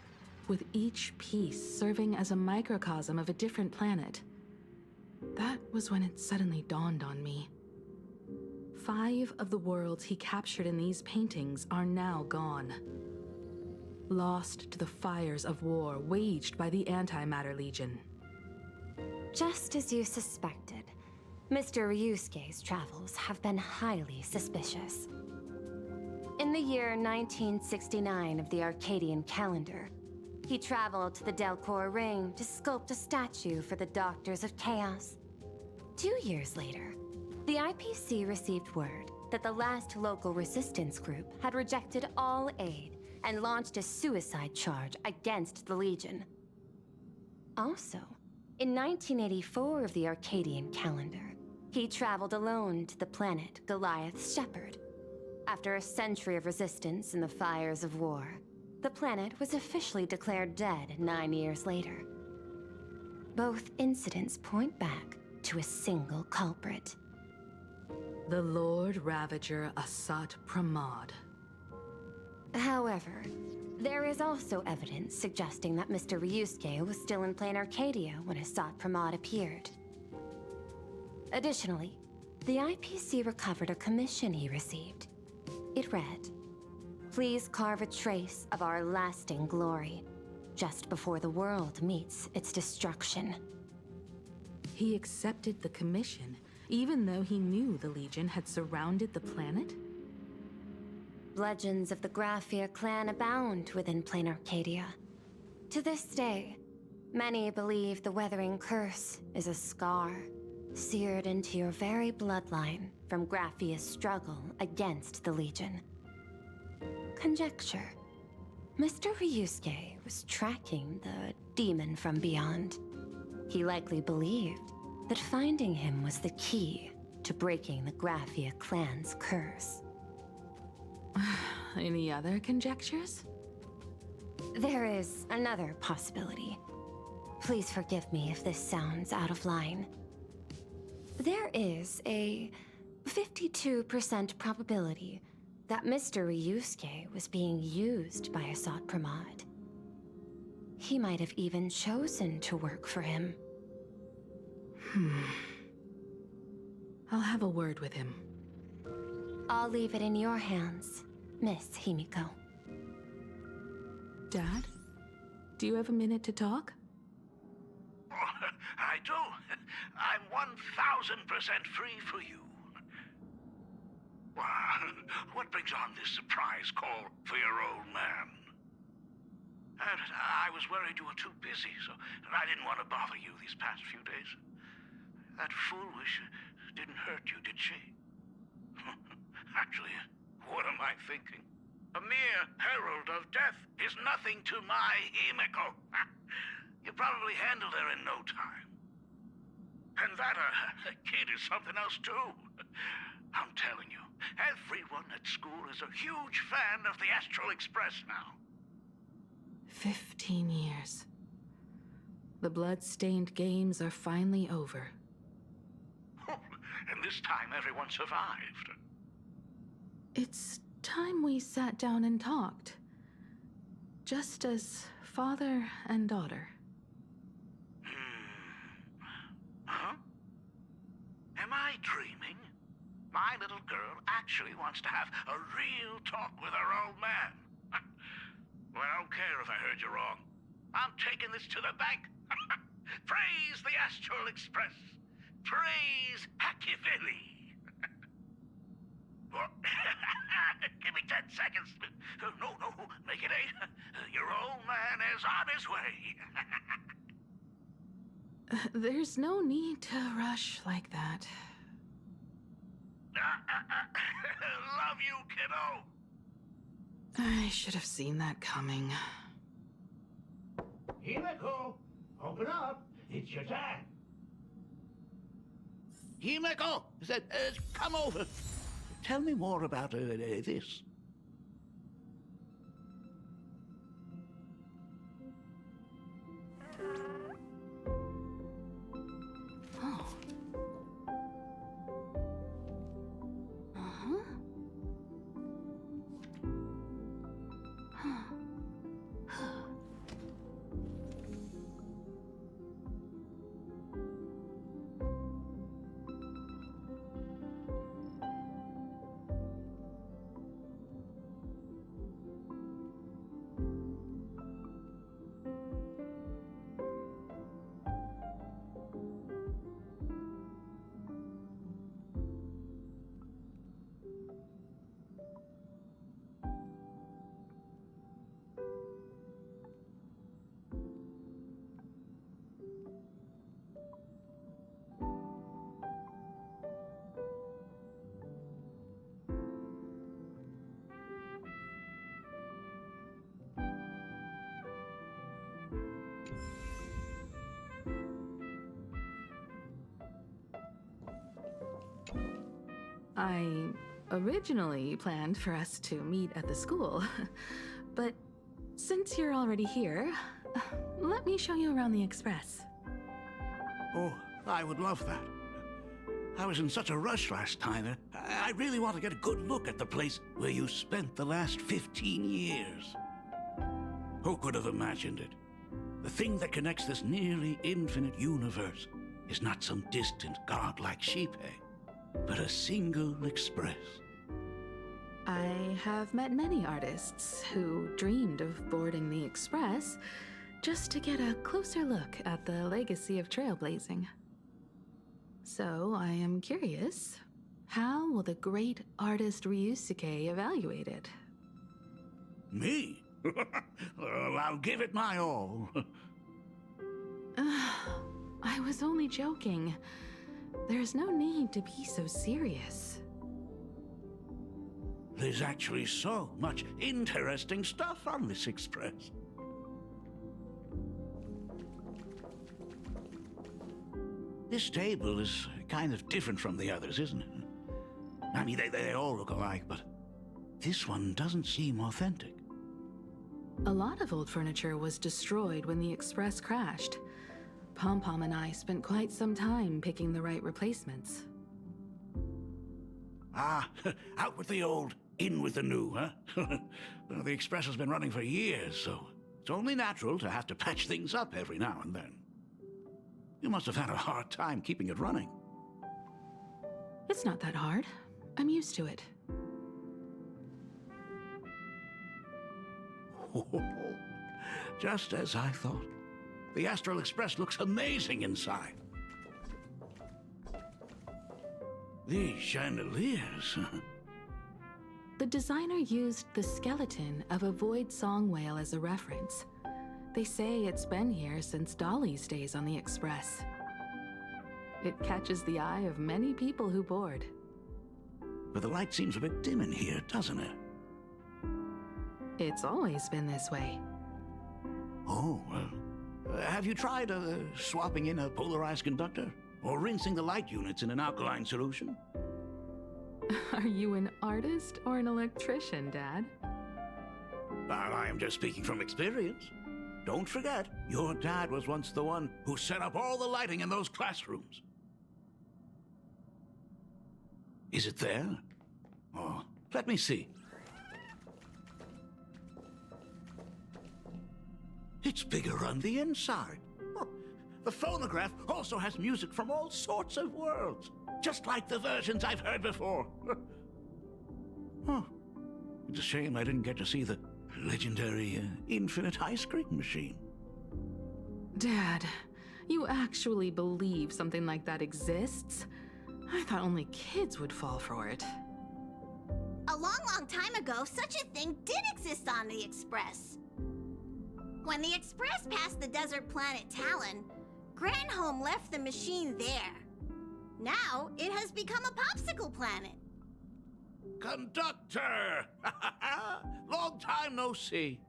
with each piece serving as a microcosm of a different planet. That was when it suddenly dawned on me. 5 of the worlds he captured in these paintings are now gone. Lost to the fires of war waged by the Antimatter Legion. Just as you suspected, Mr. Ryusuke's travels have been highly suspicious. In the year 1969 of the Arcadian calendar, he traveled to the Delcor Ring to sculpt a statue for the Doctors of Chaos. 2 years later, the IPC received word that the last local resistance group had rejected all aid and launched a suicide charge against the Legion. Also, in 1984 of the Arcadian calendar, he traveled alone to the planet Goliath's Shepherd. After a century of resistance in the fires of war, the planet was officially declared dead 9 years later. Both incidents point back to a single culprit. The Lord Ravager Asat Pramod. However, there is also evidence suggesting that Mr. Ryusuke was still in Planarcadia when Asat Pramod appeared. Additionally, the IPC recovered a commission he received. It read, "Please carve a trace of our lasting glory, just before the world meets its destruction." He accepted the commission, even though he knew the Legion had surrounded the planet? Legends of the Graphia clan abound within Planarcadia. To this day, Many believe the Weathering Curse is a scar, seared into your very bloodline from Graffia's struggle against the Legion. Conjecture. Mr. Ryusuke was tracking the demon from beyond. He likely believed that finding him was the key to breaking the Graffia clan's curse. Any other conjectures? There is another possibility. Please forgive me if this sounds out of line. There is a 52% probability that Mr. Ryusuke was being used by Assad Pramod. He might have even chosen to work for him. I'll have a word with him. I'll leave it in your hands, Miss Himiko. Dad? Do you have a minute to talk? I do. I'm 1,000% free for you. What brings on this surprise call for your old man? I was worried you were too busy, so I didn't want to bother you these past few days. That foolish didn't hurt you, did she? Actually, what am I thinking? A mere herald of death is nothing to my Himiko. You probably handled her in no time. And that kid is something else too. I'm telling you, everyone at school is a huge fan of the Astral Express now. 15 years. The blood-stained games are finally over. And this time everyone survived. It's time we sat down and talked. Just as father and daughter. Huh? Am I dreaming? My little girl actually wants to have a real talk with her old man. Well, I don't care if I heard you wrong. I'm taking this to the bank. Praise the Astral Express. Praise Hackivili. Give me 10 seconds. No, make it 8. Your old man is on his way. There's no need to rush like that. Love you, kiddo. I should have seen that coming. Himiko, open up. It's your time. Himiko, come over. Tell me more about this. Oh. Uh-huh. I originally planned for us to meet at the school, but since you're already here, let me show you around the Express. Oh, I would love that. I was in such a rush last time. I really want to get a good look at the place where you spent the last 15 years. Who could have imagined it? The thing that connects this nearly infinite universe is not some distant godlike sheep, but a single express. I have met many artists who dreamed of boarding the Express just to get a closer look at the legacy of trailblazing. So I am curious, how will the great artist Ryusuke evaluate it? Me? Well, I'll give it my all. was only joking. There's no need to be so serious. There's actually so much interesting stuff on this express. This table is kind of different from the others, isn't it? I mean, they all look alike, but this one doesn't seem authentic. A lot of old furniture was destroyed when the Express crashed. Pom-Pom and I spent quite some time picking the right replacements. Ah, out with the old, in with the new, huh? Well, the Express has been running for years, so it's only natural to have to patch things up every now and then. You must have had a hard time keeping it running. It's not that hard. I'm used to it. Just as I thought. The Astral Express looks amazing inside. These chandeliers. The designer used the skeleton of a void song whale as a reference. They say it's been here since Dolly's days on the Express. It catches the eye of many people who board. But the light seems a bit dim in here, doesn't it? It's always been this way. Oh, well. Have you tried swapping in a polarized conductor? Or rinsing the light units in an alkaline solution? Are you an artist or an electrician, Dad? Well, I am just speaking from experience. Don't forget, your dad was once the one who set up all the lighting in those classrooms. Is it there? Oh, let me see. It's bigger on the inside. Oh, the phonograph also has music from all sorts of worlds, just like the versions I've heard before. Oh, it's a shame I didn't get to see the legendary infinite ice cream machine. Dad, you actually believe something like that exists? I thought only kids would fall for it. A long, long time ago, such a thing did exist on the Express. When the Express passed the desert planet Talon, Granholm left the machine there. Now, it has become a popsicle planet. Conductor! Long time no see.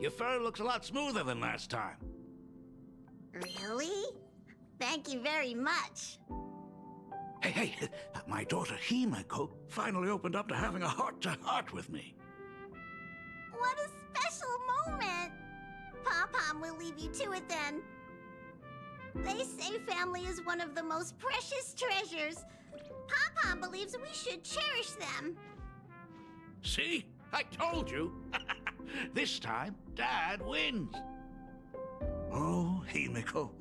Your fur looks a lot smoother than last time. Really? Thank you very much. Hey, my daughter Himeko finally opened up to having a heart-to-heart with me. What a special moment! Pom-Pom will leave you to it then. They say family is one of the most precious treasures. Pom-Pom believes we should cherish them. See? I told you. This time, Dad wins. Oh, Himeko,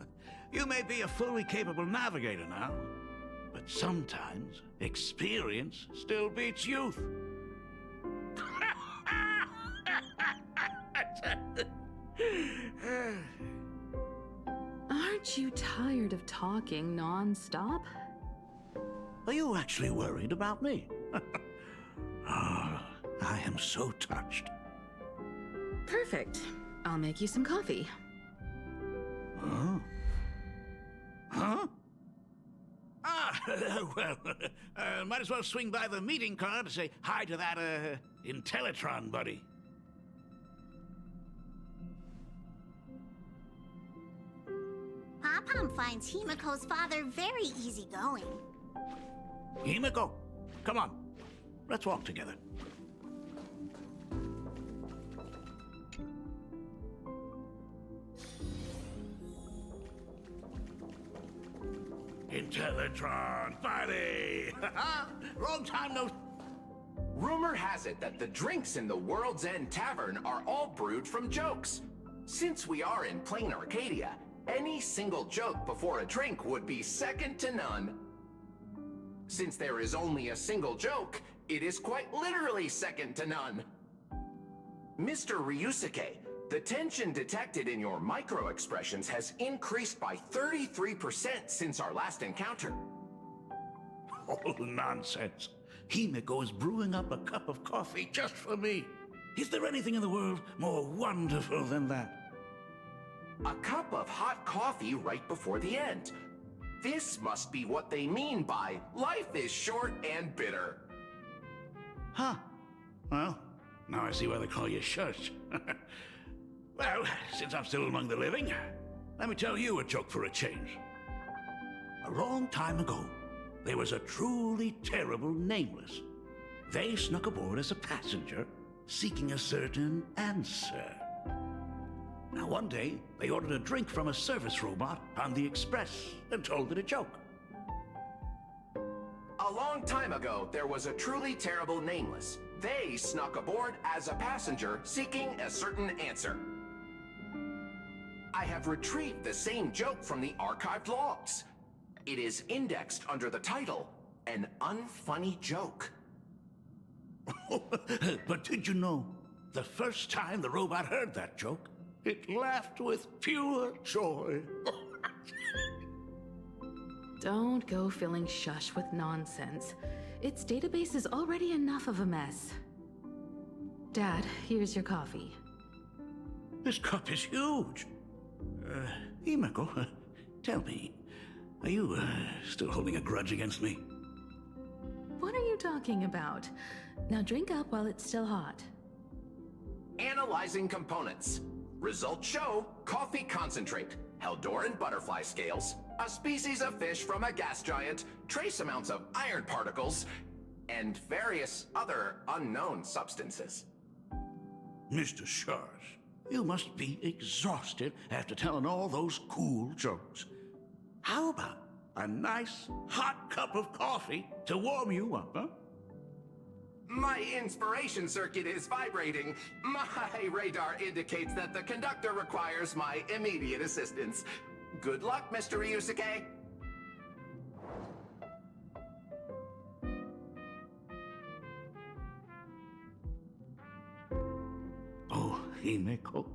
you may be a fully capable navigator now, but sometimes experience still beats youth. Aren't you tired of talking non-stop? Are you actually worried about me? Oh, I am so touched. Perfect. I'll make you some coffee. Huh? Huh? Ah, well, might as well swing by the meeting car to say hi to that, Intellitron buddy. Pom-Pom finds Himeko's father very easygoing. Himeko, come on. Let's walk together. Intellitron buddy! Long time no... Rumor has it that the drinks in the World's End Tavern are all brewed from jokes. Since we are in Planarcadia, any single joke before a drink would be second to none. Since there is only a single joke, it is quite literally second to none. Mr. Ryusuke, the tension detected in your micro-expressions has increased by 33% since our last encounter. Oh, nonsense. Himeko is brewing up a cup of coffee just for me. Is there anything in the world more wonderful than that? A cup of hot coffee right before the end. This must be what they mean by life is short and bitter. Huh. Well, now I see why they call you Shush. Well, since I'm still among the living, let me tell you a joke for a change. A long time ago, there was a truly terrible nameless. They snuck aboard as a passenger, seeking a certain answer. Now, one day, they ordered a drink from a service robot on the express and told it a joke. A long time ago, there was a truly terrible nameless. They snuck aboard as a passenger seeking a certain answer. I have retrieved the same joke from the archived logs. It is indexed under the title, An Unfunny Joke. But did you know, the first time the robot heard that joke, it laughed with pure joy. Don't go filling Shush with nonsense. Its database is already enough of a mess. Dad, here's your coffee. This cup is huge. Himeko, tell me, are you still holding a grudge against me? What are you talking about? Now drink up while it's still hot. Analyzing components. Results show coffee concentrate, Heldoran butterfly scales, a species of fish from a gas giant, trace amounts of iron particles, and various other unknown substances. Mr. Shush, you must be exhausted after telling all those cool jokes. How about a nice hot cup of coffee to warm you up, huh? My inspiration circuit is vibrating. My radar indicates that the conductor requires my immediate assistance. Good luck, Mr. Ryusuke. Oh, Himeko,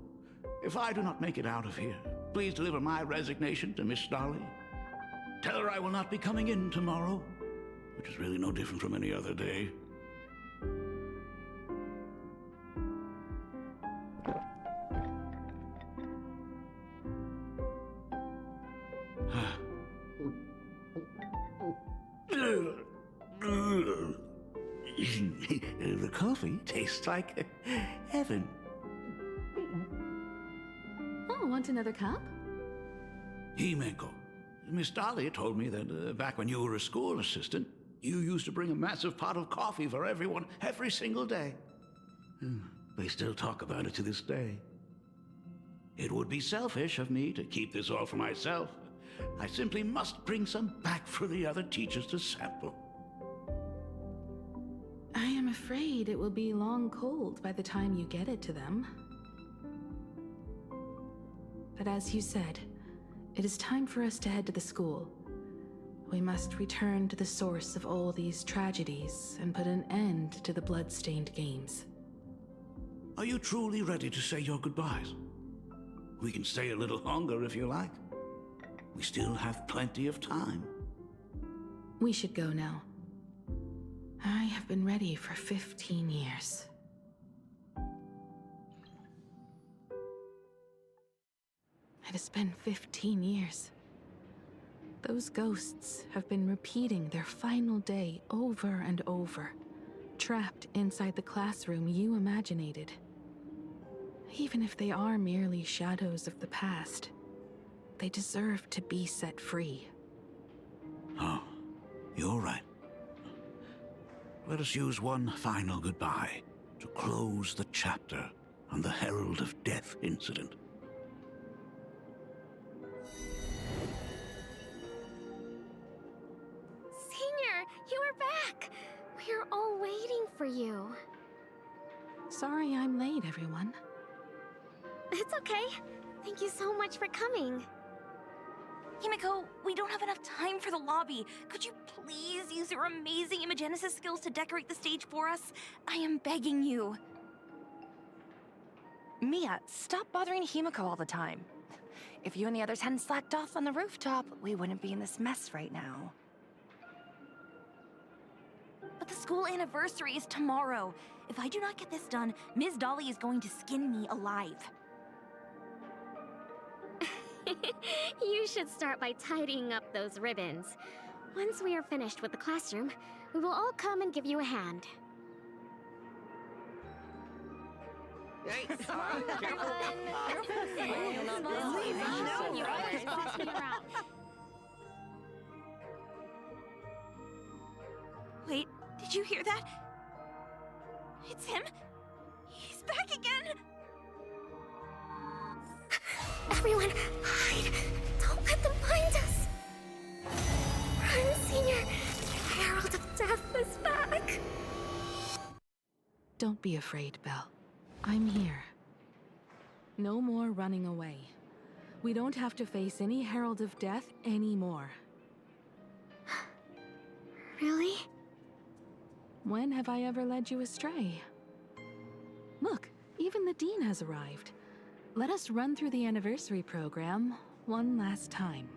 if I do not make it out of here, please deliver my resignation to Miss Dolly. Tell her I will not be coming in tomorrow, which is really no different from any other day. The coffee tastes like heaven. Oh, want another cup? Himeko, Miss Dolly told me that back when you were a school assistant, you used to bring a massive pot of coffee for everyone every single day. They still talk about it to this day. It would be selfish of me to keep this all for myself. I simply must bring some back for the other teachers to sample. I am afraid it will be long cold by the time you get it to them. But as you said, it is time for us to head to the school. We must return to the source of all these tragedies and put an end to the blood-stained games. Are you truly ready to say your goodbyes? We can stay a little longer if you like. We still have plenty of time. We should go now. I have been ready for 15 years. It has been 15 years. Those ghosts have been repeating their final day over and over, trapped inside the classroom you imaginated. Even if they are merely shadows of the past, they deserve to be set free. Oh, you're right. Let us use one final goodbye to close the chapter on the Herald of Death incident. Senior, you are back! We are all waiting for you. Sorry I'm late, everyone. It's okay. Thank you so much for coming. Himeko, we don't have enough time for the lobby. Could you please use your amazing Imagenesis skills to decorate the stage for us? I am begging you. Mia, stop bothering Himeko all the time. If you and the others hadn't slacked off on the rooftop, we wouldn't be in this mess right now. But the school anniversary is tomorrow. If I do not get this done, Ms. Dolly is going to skin me alive. You should start by tidying up those ribbons. Once we are finished with the classroom, we will all come and give you a hand. Hey, Wait, did you hear that? It's him! He's back again! Everyone, hide! Don't let them find us! Run, Senior! The Herald of Death is back! Don't be afraid, Belle. I'm here. No more running away. We don't have to face any Herald of Death anymore. Really? When have I ever led you astray? Look, even the Dean has arrived. Let us run through the anniversary program one last time.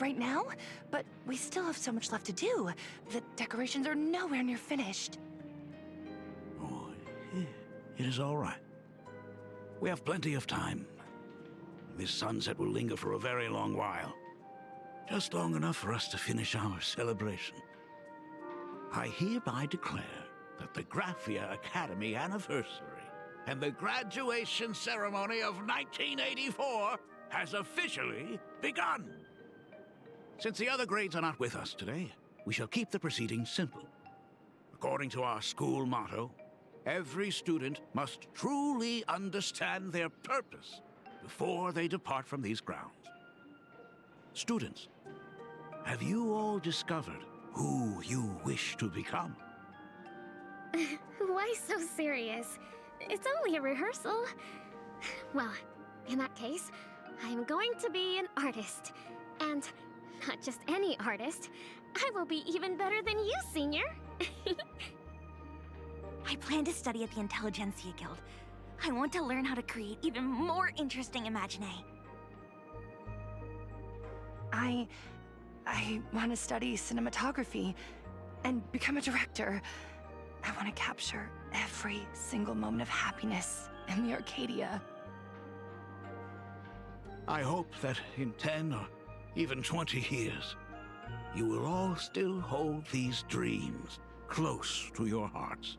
Right now? But we still have so much left to do. The decorations are nowhere near finished. Oh, it is all right. We have plenty of time. This sunset will linger for a very long while. Just long enough for us to finish our celebration. I hereby declare that the Graphia Academy anniversary and the graduation ceremony of 1984 has officially begun. Since the other grades are not with us today, we shall keep the proceedings simple. According to our school motto, every student must truly understand their purpose before they depart from these grounds. Students, have you all discovered who you wish to become? Why so serious? It's only a rehearsal. Well, in that case, I'm going to be an artist. And not just any artist. I will be even better than you, Senior. I plan to study at the Intelligentsia Guild. I want to learn how to create even more interesting imaginae. I want to study cinematography and become a director. I want to capture every single moment of happiness in the Arcadia. I hope that in 10 or even 20 years, you will all still hold these dreams close to your hearts.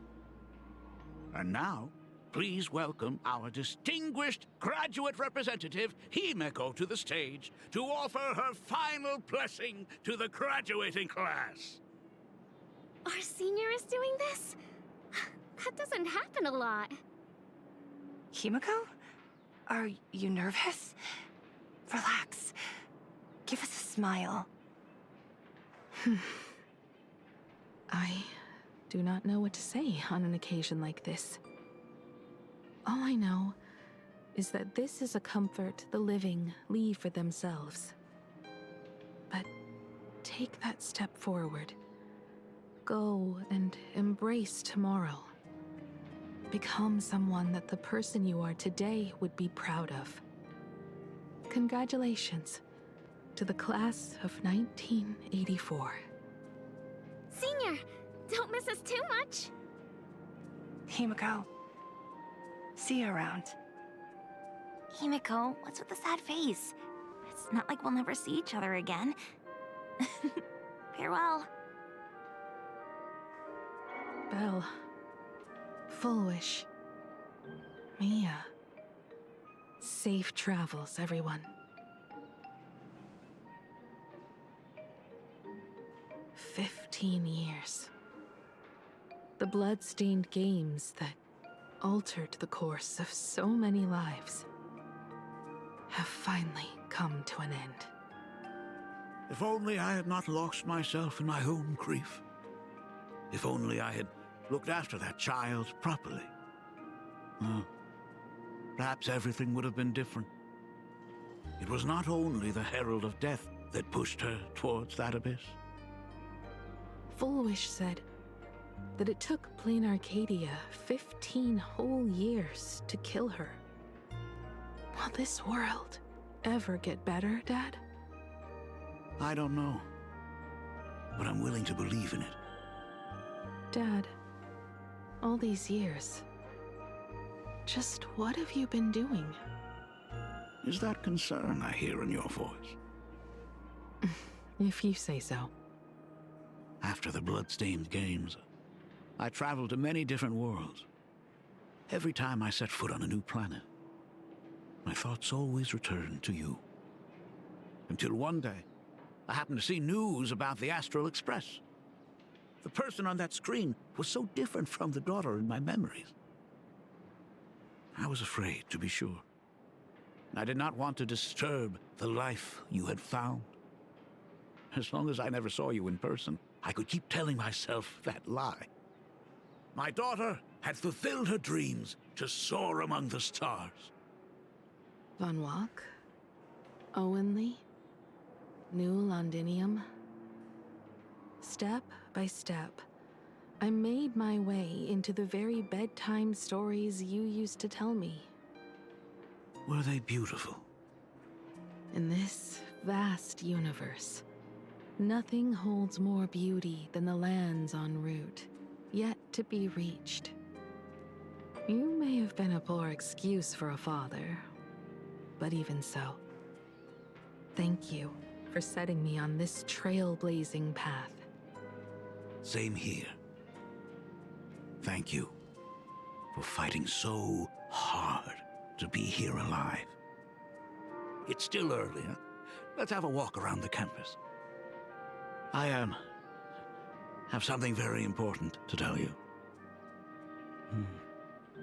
And now, please welcome our distinguished graduate representative, Himeko, to the stage to offer her final blessing to the graduating class. Our senior is doing this? That doesn't happen a lot. Himeko? Are you nervous? Relax. Give us a smile. I do not know what to say on an occasion like this. All I know is that this is a comfort the living leave for themselves. But take that step forward. Go and embrace tomorrow. Become someone that the person you are today would be proud of. Congratulations to the class of 1984. Senior, don't miss us too much. Himeko, see you around. Himeko, what's with the sad face? It's not like we'll never see each other again. Farewell. Belle, Full Wish, Mia. Safe travels, everyone. 15 years. The blood-stained games that altered the course of so many lives have finally come to an end. If only I had not lost myself in my own grief. If only I had looked after that child properly. Perhaps everything would have been different. It was not only the Herald of Death that pushed her towards that abyss. Full Wish said that it took Planarcadia 15 whole years to kill her. Will this world ever get better, Dad? I don't know, but I'm willing to believe in it. Dad, all these years, just what have you been doing? is that concern I hear in your voice? If you say so. After the blood-stained games, I traveled to many different worlds. Every time I set foot on a new planet, my thoughts always returned to you. Until one day, I happened to see news about the Astral Express. The person on that screen was so different from the daughter in my memories. I was afraid, to be sure. I did not want to disturb the life you had found. As long as I never saw you in person, I could keep telling myself that lie. My daughter had fulfilled her dreams to soar among the stars. Von Walk? Owenly? New Londinium? Step by step, I made my way into the very bedtime stories you used to tell me. Were they beautiful? In this vast universe, nothing holds more beauty than the lands en route, yet to be reached. You may have been a poor excuse for a father, but even so, thank you for setting me on this trailblazing path. Same here. Thank you for fighting so hard to be here alive. It's still early, huh? Let's have a walk around the campus. I have something very important to tell you.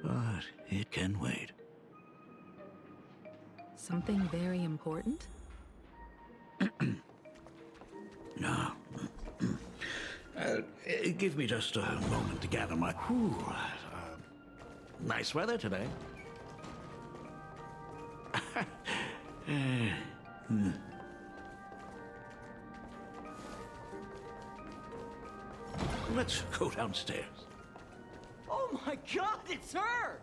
But it can wait. Something very important? No. Give me just a moment to gather my... nice weather today. Let's go downstairs. Oh my god, it's her!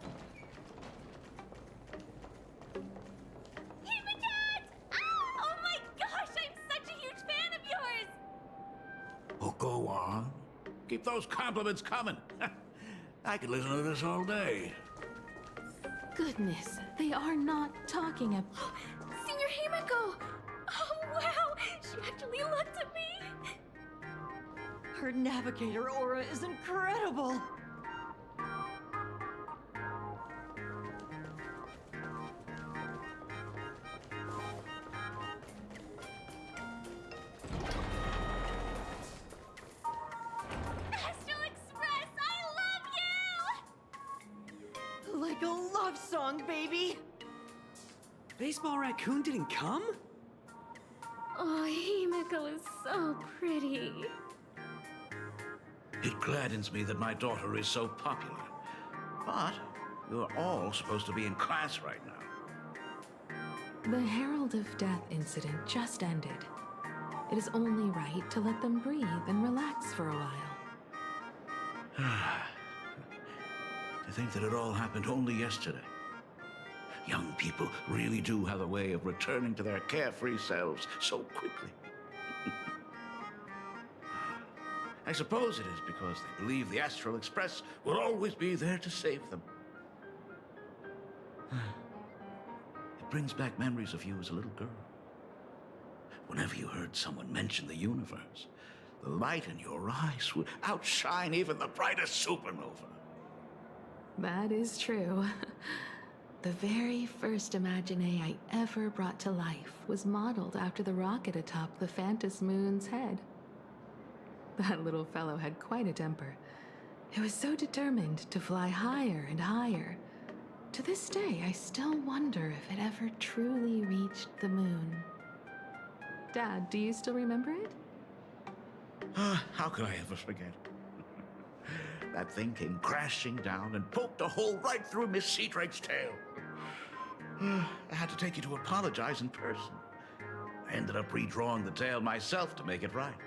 Oh my gosh, I'm such a huge fan of yours! Oh, go on. Keep those compliments coming. I could listen to this all day. Goodness, they are not talking about... Senior Himiko! Oh wow, she actually looked at me! Her navigator aura is incredible! Astral Express, I love you! Like a love song, baby! Baseball Raccoon didn't come? Oh, Himiko is so pretty. It gladdens me that my daughter is so popular. But you're all supposed to be in class right now. The Herald of Death incident just ended. It is only right to let them breathe and relax for a while. To think that it all happened only yesterday. Young people really do have a way of returning to their carefree selves so quickly. I suppose it is because they believe the Astral Express will always be there to save them. It brings back memories of you as a little girl. Whenever you heard someone mention the universe, the light in your eyes would outshine even the brightest supernova. That is true. The very first Imagine I ever brought to life was modeled after the rocket atop the Phantom Moon's head. That little fellow had quite a temper. It was so determined to fly higher and higher. To this day, I still wonder if it ever truly reached the moon. Dad, do you still remember it? How could I ever forget? That thing came crashing down and poked a hole right through Miss Seadrake's tail. I had to take you to apologize in person. I ended up redrawing the tail myself to make it right.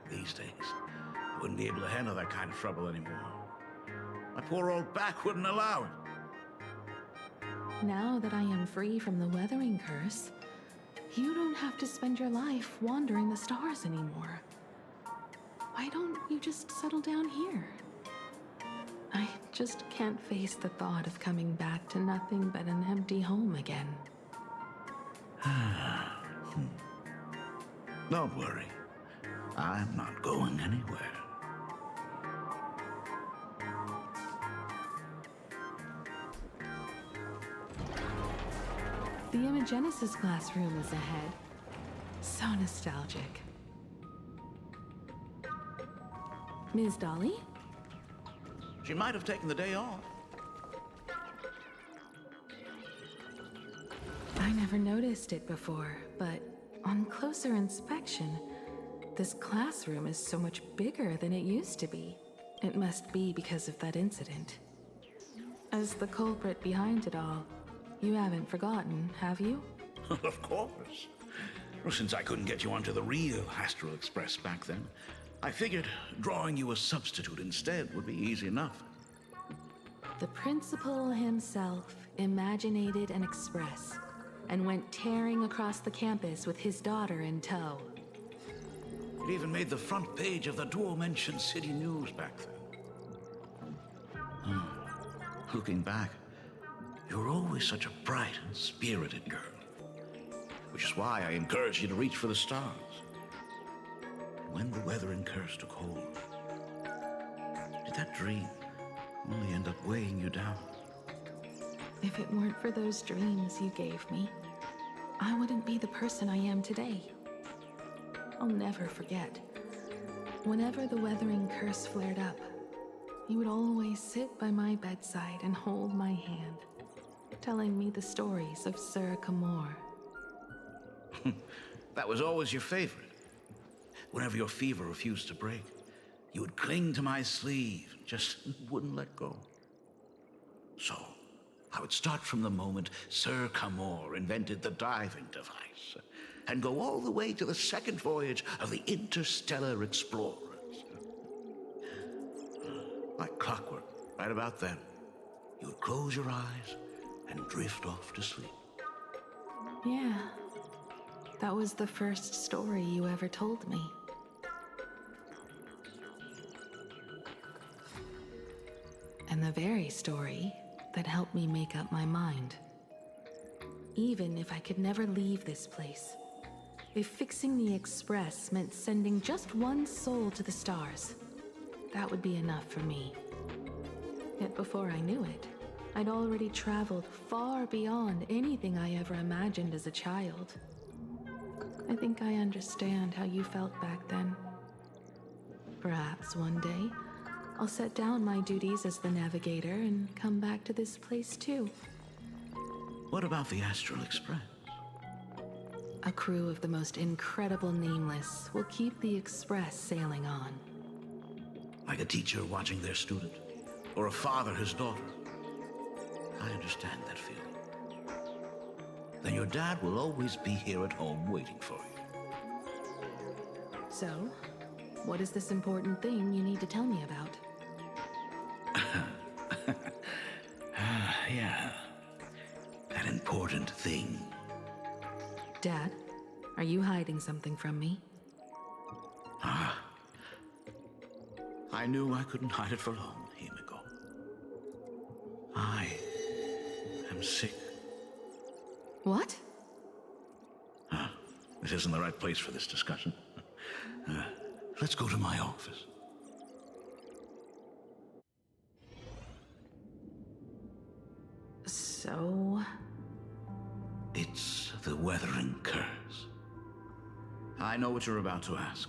These days, I wouldn't be able to handle that kind of trouble anymore. My poor old back wouldn't allow it. Now that I am free from the weathering curse, you don't have to spend your life wandering the stars anymore. Why don't you just settle down here? I just can't face the thought of coming back to nothing but an empty home again. Don't worry. I'm not going anywhere. The Imogenesis classroom is ahead. So nostalgic. Ms. Dolly? She might have taken the day off. I never noticed it before, but on closer inspection, this classroom is so much bigger than it used to be. It must be because of that incident. As the culprit behind it all, you haven't forgotten, have you? Of course. Well, since I couldn't get you onto the real Astral Express back then, I figured drawing you a substitute instead would be easy enough. The principal himself imaginated an express and went tearing across the campus with his daughter in tow. It even made the front page of the Dual-Mention City News back then. Looking back, you were always such a bright and spirited girl. Which is why I encouraged you to reach for the stars. When the weathering curse took hold, did that dream only end up weighing you down? If it weren't for those dreams you gave me, I wouldn't be the person I am today. I'll never forget. Whenever the weathering curse flared up, you would always sit by my bedside and hold my hand, telling me the stories of Sir Camor. That was always your favorite. Whenever your fever refused to break, you would cling to my sleeve, just wouldn't let go. So, I would start from the moment Sir Camor invented the diving device, and go all the way to the second voyage of the Interstellar Explorers. Like clockwork, right about then, you would close your eyes and drift off to sleep. Yeah, that was the first story you ever told me. And the very story that helped me make up my mind. Even if I could never leave this place, if fixing the Express meant sending just one soul to the stars, that would be enough for me. Yet before I knew it, I'd already traveled far beyond anything I ever imagined as a child. I think I understand how you felt back then. Perhaps one day, I'll set down my duties as the navigator and come back to this place too. What about the Astral Express? A crew of the most incredible nameless will keep the Express sailing on. Like a teacher watching their student, or a father his daughter. I understand that feeling. Then your dad will always be here at home waiting for you. So, what is this important thing you need to tell me about? Yeah. That important thing. Dad, are you hiding something from me? I knew I couldn't hide it for long, Himiko. I am sick. What? This isn't the right place for this discussion. Let's go to my office. So... It's the weathering curse. I know what you're about to ask.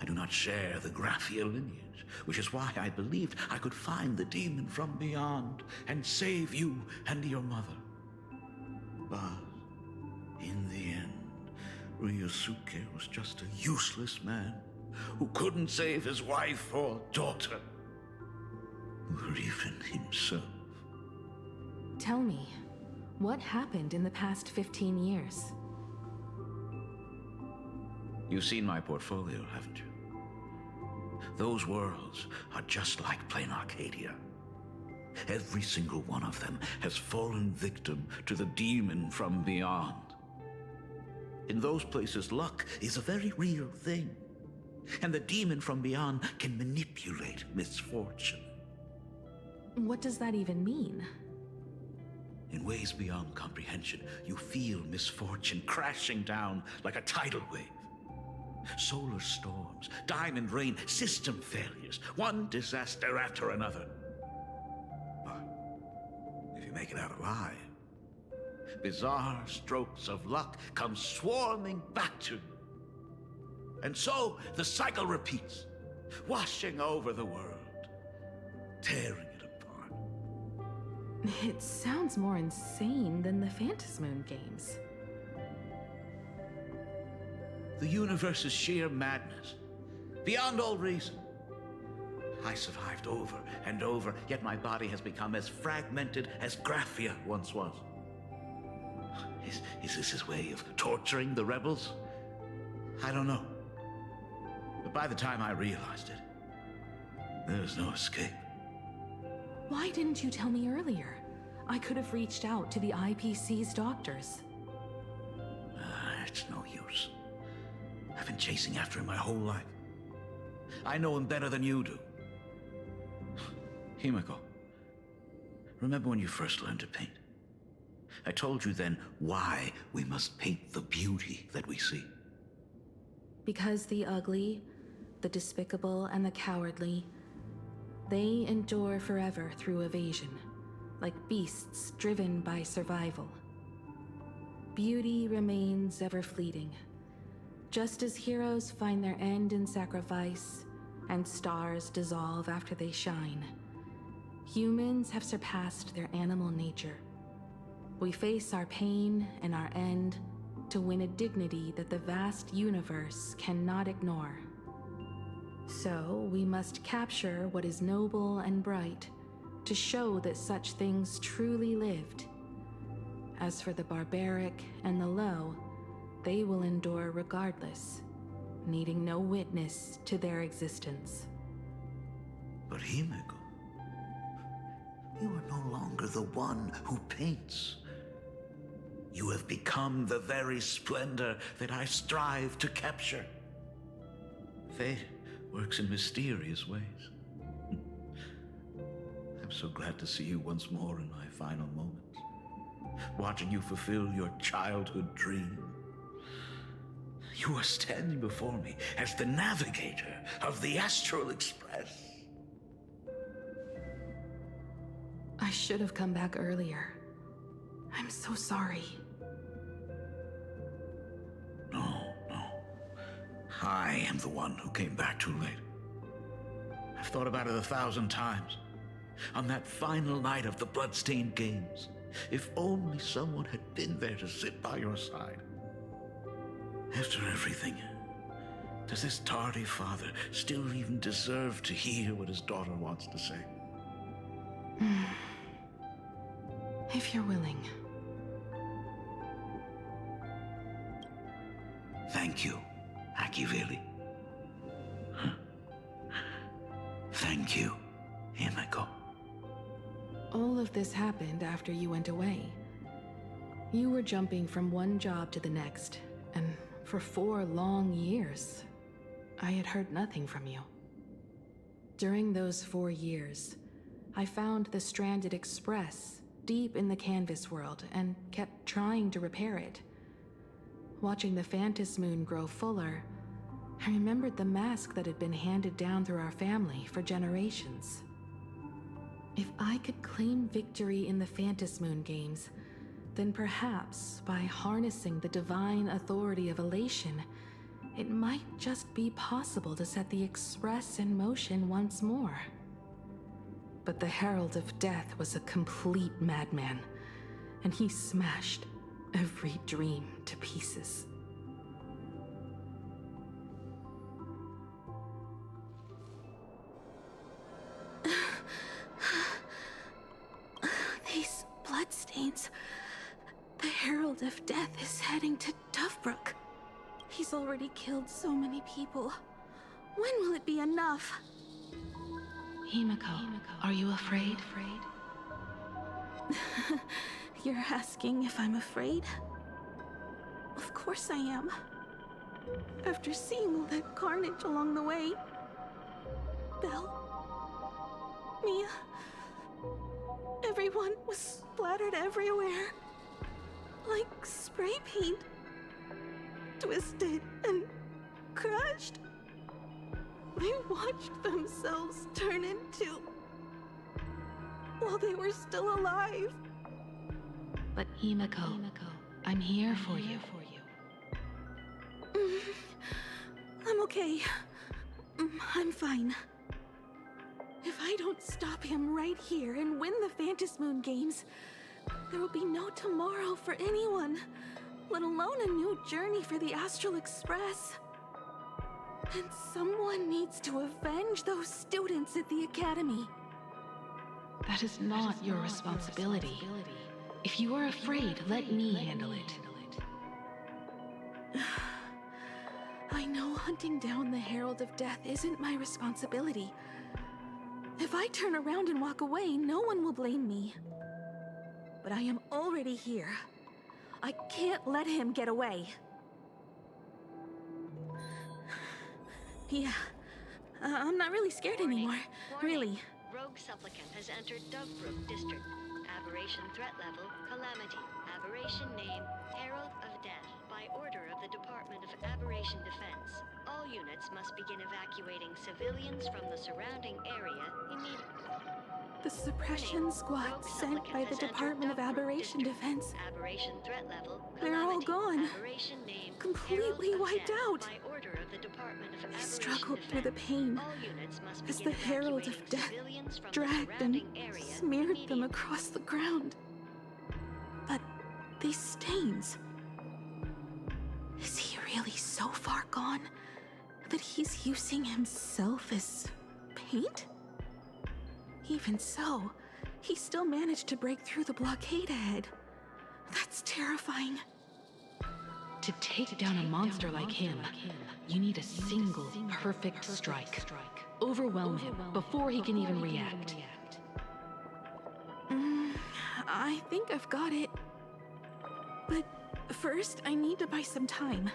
I do not share the Graphia lineage, which is why I believed I could find the demon from beyond and save you and your mother. But in the end, Ryusuke was just a useless man who couldn't save his wife or daughter, or even himself. Tell me, what happened in the past 15 years? You've seen my portfolio, haven't you? Those worlds are just like Planarcadia. Every single one of them has fallen victim to the demon from beyond. In those places, luck is a very real thing. And the demon from beyond can manipulate misfortune. What does that even mean? In ways beyond comprehension, you feel misfortune crashing down like a tidal wave. Solar storms, diamond rain, system failures, one disaster after another. But if you make it out alive, bizarre strokes of luck come swarming back to you. And so the cycle repeats, washing over the world, tearing it apart. It sounds more insane than the Phantasmoon games. The universe is sheer madness, beyond all reason. I survived over and over, yet my body has become as fragmented as Graphia once was. Is this his way of torturing the rebels? I don't know. But by the time I realized it, there was no escape. Why didn't you tell me earlier? I could have reached out to the IPC's doctors. It's no use. I've been chasing after him my whole life. I know him better than you do. Himiko, remember when you first learned to paint? I told you then why we must paint the beauty that we see. Because the ugly, the despicable, and the cowardly, they endure forever through evasion, like beasts driven by survival. Beauty remains ever fleeting, just as heroes find their end in sacrifice, and stars dissolve after they shine. Humans have surpassed their animal nature. We face our pain and our end to win a dignity that the vast universe cannot ignore. So we must capture what is noble and bright to show that such things truly lived. As for the barbaric and the low, they will endure regardless, needing no witness to their existence. But Himiko, you are no longer the one who paints. You have become the very splendor that I strive to capture. Fate works in mysterious ways. I'm so glad to see you once more in my final moments, watching you fulfill your childhood dream. You are standing before me as the navigator of the Astral Express. I should have come back earlier. I'm so sorry. No. I am the one who came back too late. I've thought about it 1,000 times. On that final night of the Bloodstained Games, if only someone had been there to sit by your side. After everything, does this tardy father still even deserve to hear what his daughter wants to say? If you're willing. Thank you, Akivili. Thank you, Himiko. All of this happened after you went away. You were jumping from one job to the next, and for 4 long years, I had heard nothing from you. During those 4 years, I found the stranded Express deep in the canvas world and kept trying to repair it. Watching the Phantasmoon grow fuller, I remembered the mask that had been handed down through our family for generations. If I could claim victory in the Phantasmoon games, then perhaps by harnessing the divine authority of elation, it might just be possible to set the Express in motion once more. But the Herald of Death was a complete madman, and he smashed every dream to pieces. These bloodstains. The Herald of Death is heading to Dovebrook. He's already killed so many people. When will it be enough? Himiko, are you afraid? You're asking if I'm afraid? Of course I am. After seeing all that carnage along the way. Belle, Mia, everyone was splattered everywhere. Like spray paint. Twisted and crushed. They watched themselves turn into... while they were still alive. But Himiko, I'm here for you. I'm okay. I'm fine. If I don't stop him right here and win the Phantom Moon Games, there will be no tomorrow for anyone, let alone a new journey for the Astral Express. And someone needs to avenge those students at the Academy. That is not your responsibility. If you are afraid, let me handle it. I know hunting down the Herald of Death isn't my responsibility. If I turn around and walk away, no one will blame me. But I am already here. I can't let him get away. Yeah, I'm not really scared anymore. Really. Rogue supplicant has entered Dovebrook District. Aberration threat level, Calamity. Aberration name, Herald of Death. By order of the Department of Aberration Defense, all units must begin evacuating civilians from the surrounding area immediately. The suppression squad sent by the Department of Aberration Defense. Aberration threat level, They're all gone. Aberration name, Completely wiped out. By order of the Department of I struggled through the pain as the Herald of Death dragged and smeared them across the ground. But these stains... is he really so far gone that he's using himself as paint? Even so, he still managed to break through the blockade ahead. That's terrifying. To take down a monster like him, you need a single perfect strike. Overwhelm him before he can even react. I think I've got it. But first, I need to buy some time.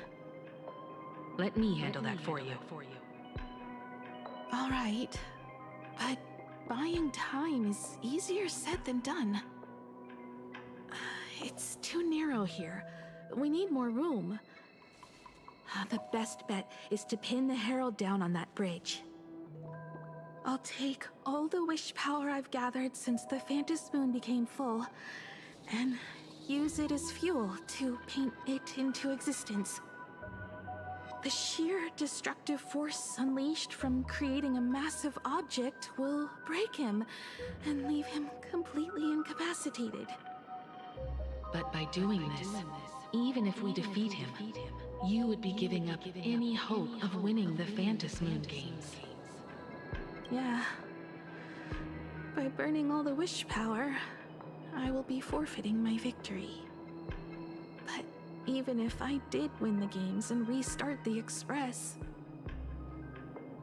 Let me handle that for you. All right, but buying time is easier said than done. It's too narrow here. We need more room. The best bet is to pin the Herald down on that bridge. I'll take all the wish power I've gathered since the Phantom Moon became full, and use it as fuel to paint it into existence. The sheer destructive force unleashed from creating a massive object will break him and leave him completely incapacitated. But by doing this, even if we defeat him, you would be giving up any hope of winning the Phantom Moon Games. Yeah. By burning all the wish power, I will be forfeiting my victory. But even if I did win the games and restart the Express,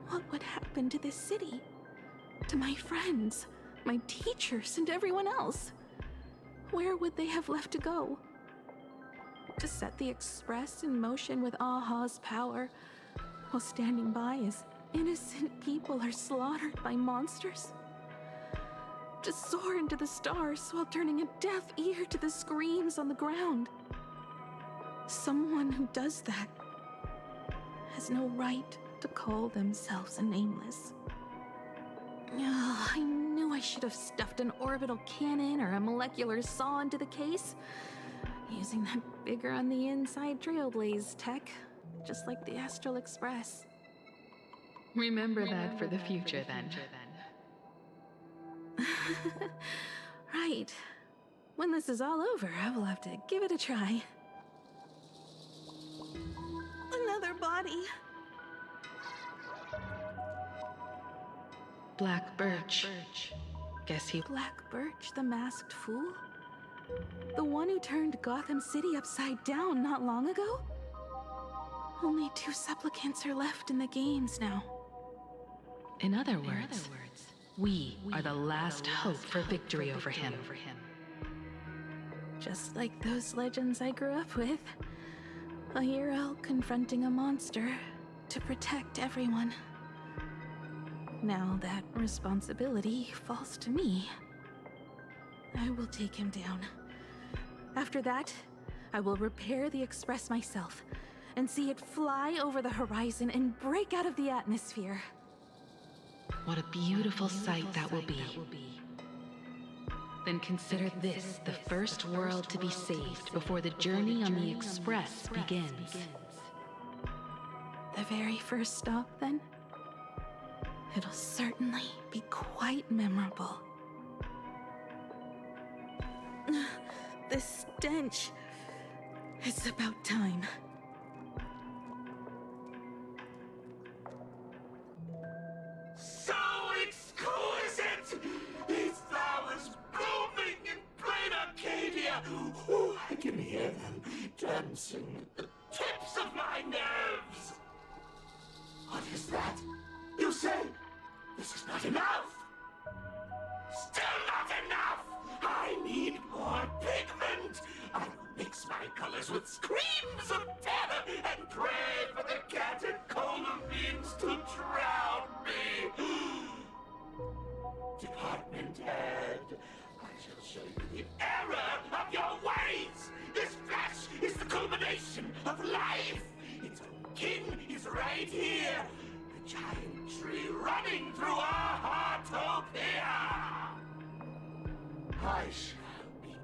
what would happen to this city? To my friends, my teachers, and everyone else? Where would they have left to go? To set the Express in motion with Aha's power, while standing by as innocent people are slaughtered by monsters? To soar into the stars while turning a deaf ear to the screams on the ground? Someone who does that has no right to call themselves a nameless. Oh, I knew I should have stuffed an orbital cannon or a molecular saw into the case, using that bigger on the inside Trailblaze tech, just like the Astral Express. Remember that for the future, then. Right. When this is all over, I will have to give it a try. Another body. Black Birch. Guess he... Black Birch, the masked fool? The one who turned Gotham City upside down not long ago? Only 2 supplicants are left in the games now. In other words, we are the last hope for victory over him. Just like those legends I grew up with. A hero confronting a monster to protect everyone. Now that responsibility falls to me. I will take him down. After that, I will repair the Express myself and see it fly over the horizon and break out of the atmosphere. What a beautiful sight that will be. Then consider this the first world to be saved before the journey on the Express begins. The very first stop, then? It'll certainly be quite memorable. The stench. It's about time. So exquisite! These flowers blooming in Planarcadia! Oh, I can hear them dancing at the tips of my nerves! What is that? You say this is not enough? Still not enough! I need more pigment! I will mix my colors with screams of terror and pray for the catecholamines to drown me! Department head, I shall show you the error of your ways! This flesh is the culmination of life! Its own kin is right here! The giant tree running through our heartopia! I shall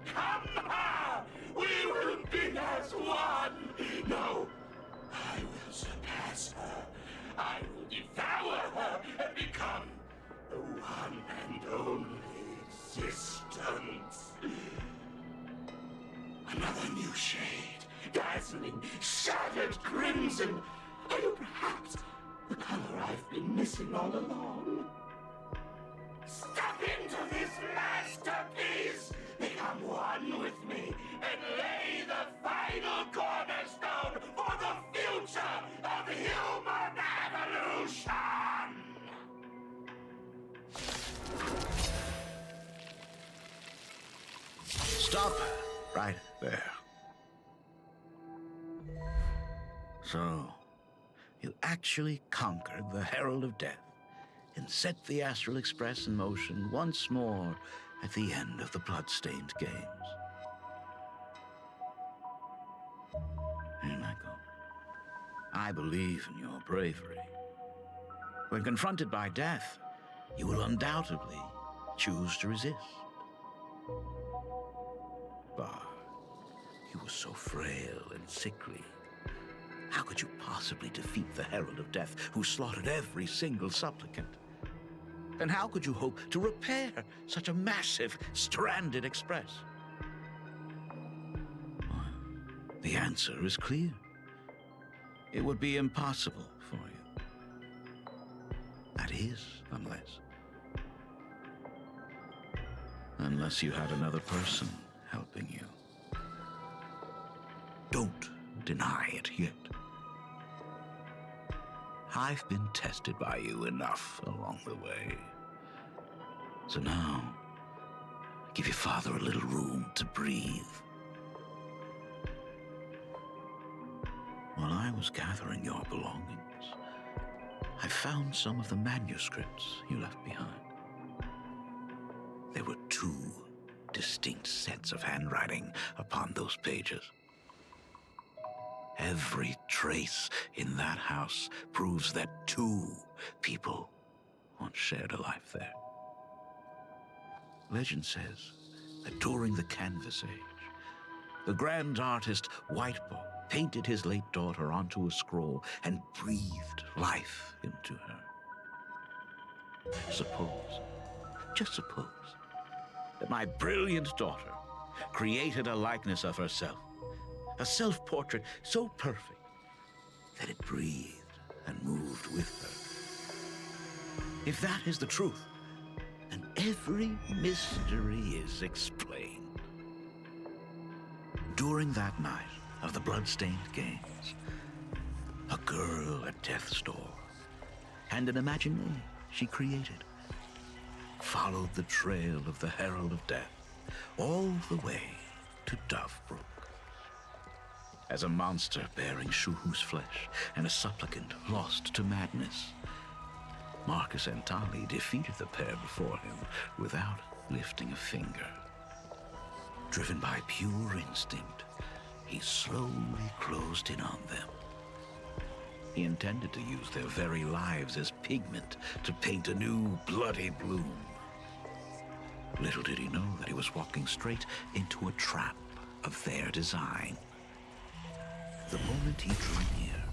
become her! We will be as one! No, I will surpass her. I will devour her and become the one and only existence. Another new shade, dazzling, shattered crimson. Are you perhaps the color I've been missing all along? Step into this masterpiece! Become one with me and lay the final cornerstone for the future of human evolution! Stop right there. So, you actually conquered the Herald of Death and set the Astral Express in motion once more at the end of the blood-stained games. Here, Michael. I believe in your bravery. When confronted by death, you will undoubtedly choose to resist. But you were so frail and sickly. How could you possibly defeat the Herald of Death, who slaughtered every single supplicant? And how could you hope to repair such a massive, stranded express? Well, the answer is clear. It would be impossible for you. That is, unless you had another person helping you. Don't deny it yet. I've been tested by you enough along the way. So now, give your father a little room to breathe. While I was gathering your belongings, I found some of the manuscripts you left behind. There were 2 distinct sets of handwriting upon those pages. Every trace in that house proves that 2 people once shared a life there. Legend says that during the Canvas Age, the grand artist Whitebow painted his late daughter onto a scroll and breathed life into her. Suppose, just suppose, that my brilliant daughter created a likeness of herself, a self-portrait so perfect that it breathed and moved with her. If that is the truth, then every mystery is explained. During that night of the blood-stained games, a girl at death's door and an imagination she created followed the trail of the Herald of Death all the way to Dovebrook. As a monster bearing Shuhu's flesh and a supplicant lost to madness, Marcus and Tali defeated the pair before him without lifting a finger. Driven by pure instinct, he slowly closed in on them. He intended to use their very lives as pigment to paint a new bloody bloom. Little did he know that he was walking straight into a trap of their design. The moment he drew near,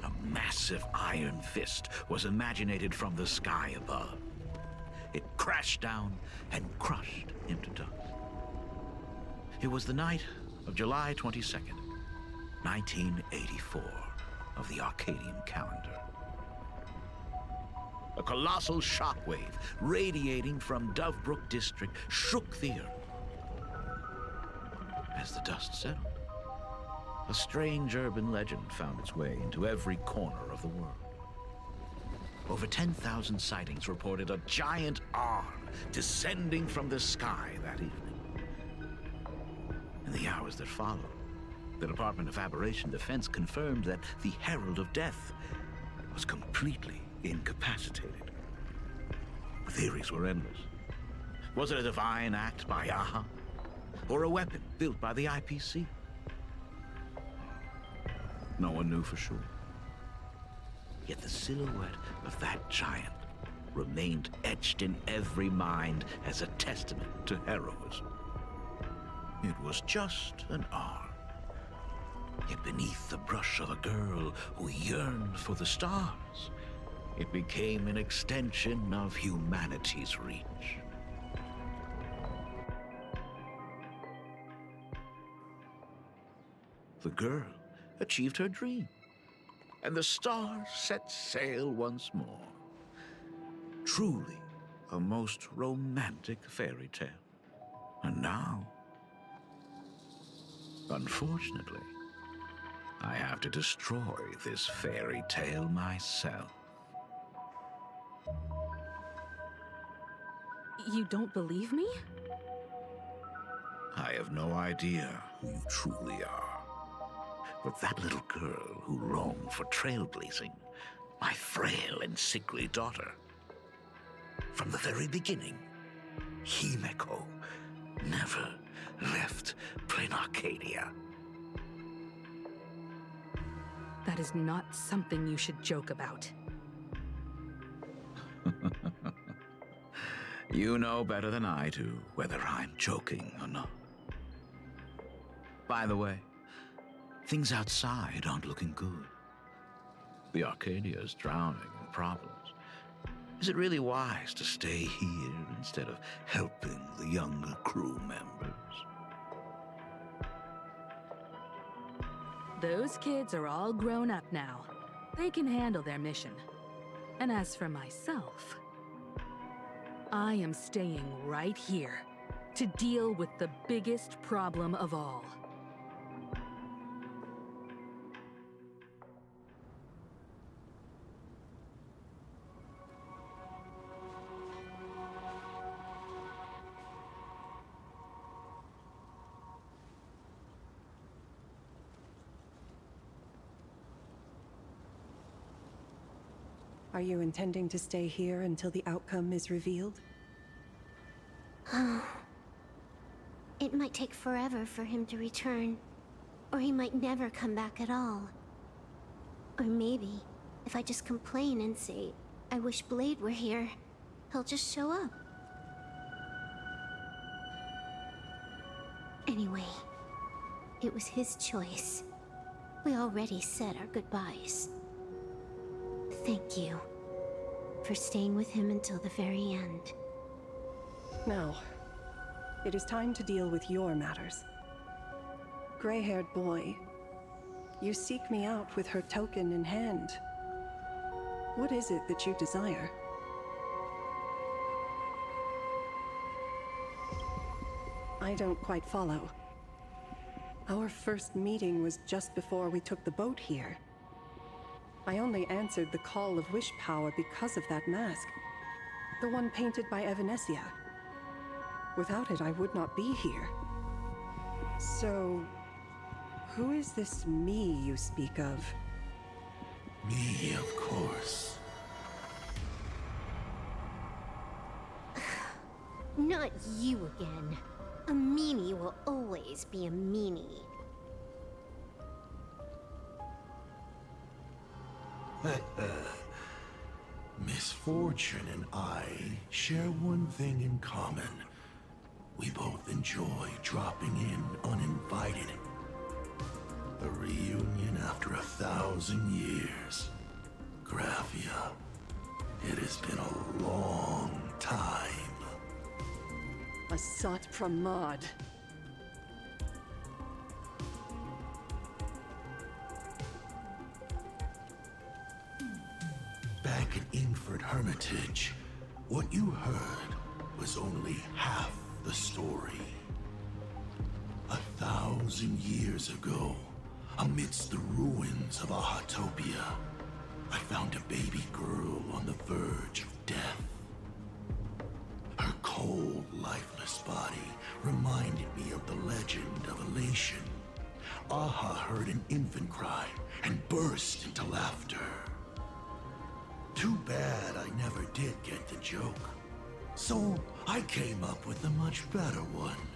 a massive iron fist was imaginated from the sky above. It crashed down and crushed him to dust. It was the night of July 22nd, 1984, of the Arcadian calendar. A colossal shockwave radiating from Dovebrook District shook the earth. As the dust settled, a strange urban legend found its way into every corner of the world. Over 10,000 sightings reported a giant arm descending from the sky that evening. In the hours that followed, the Department of Aberration Defense confirmed that the Herald of Death was completely incapacitated. Theories were endless. Was it a divine act by Aha? Or a weapon built by the IPC? No one knew for sure. Yet the silhouette of that giant remained etched in every mind as a testament to heroism. It was just an arm. Yet beneath the brush of a girl who yearned for the stars, it became an extension of humanity's reach. The girl achieved her dream, and the stars set sail once more. Truly a most romantic fairy tale. And now, unfortunately, I have to destroy this fairy tale myself. You don't believe me? I have no idea who you truly are. But that little girl who longed for trailblazing, my frail and sickly daughter. From the very beginning, Himeko never left Planarcadia. That is not something you should joke about. You know better than I do whether I'm joking or not. By the way, things outside aren't looking good. The Arcadia is drowning in problems. Is it really wise to stay here instead of helping the younger crew members? Those kids are all grown up now. They can handle their mission. And as for myself, I am staying right here to deal with the biggest problem of all. Are you intending to stay here until the outcome is revealed? It might take forever for him to return. Or he might never come back at all. Or maybe, if I just complain and say, I wish Blade were here, he'll just show up. Anyway, it was his choice. We already said our goodbyes. Thank you for staying with him until the very end. Now, it is time to deal with your matters. Gray-haired boy, you seek me out with her token in hand. What is it that you desire? I don't quite follow. Our first meeting was just before we took the boat here. I only answered the call of wish power because of that mask. The one painted by Evanesia. Without it, I would not be here. So, who is this me you speak of? Me, of course. Not you again. A meanie will always be a meanie. Misfortune and I share one thing in common. We both enjoy dropping in uninvited. A reunion after 1,000 years. Graphia, it has been a long time. Asat Pramad. Back in Ingford Hermitage, what you heard was only half the story. 1,000 years ago, amidst the ruins of Ahatopia, I found a baby girl on the verge of death. Her cold, lifeless body reminded me of the legend of Elation. Aha heard an infant cry and burst into laughter. Too bad I never did get the joke. So I came up with a much better one.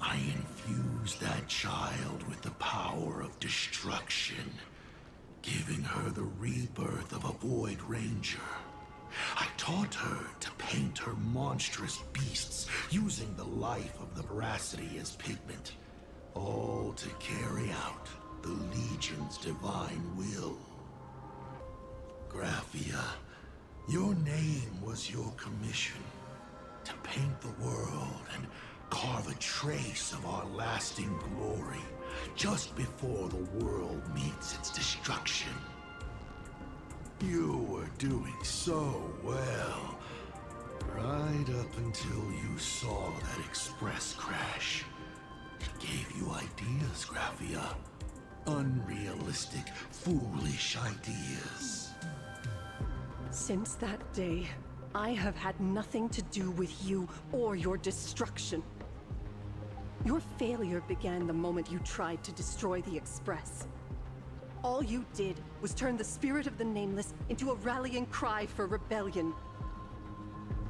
I infused that child with the power of destruction, giving her the rebirth of a Void Ranger. I taught her to paint her monstrous beasts using the life of the veracity as pigment, all to carry out the Legion's divine will. Graphia, your name was your commission, to paint the world and carve a trace of our lasting glory just before the world meets its destruction. You were doing so well, right up until you saw that express crash. It gave you ideas, Graphia. Unrealistic, foolish ideas. Since that day, I have had nothing to do with you or your destruction. Your failure began the moment you tried to destroy the Express. All you did was turn the spirit of the Nameless into a rallying cry for rebellion.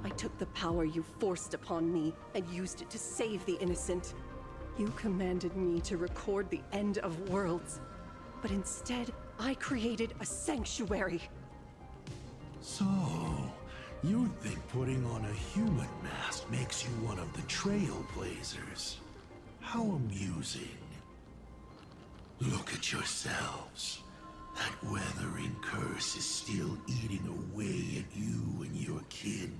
I took the power you forced upon me and used it to save the innocent. You commanded me to record the end of worlds, but instead, I created a sanctuary. So, you think putting on a human mask makes you one of the Trailblazers? How amusing. Look at yourselves. That weathering curse is still eating away at you and your kin.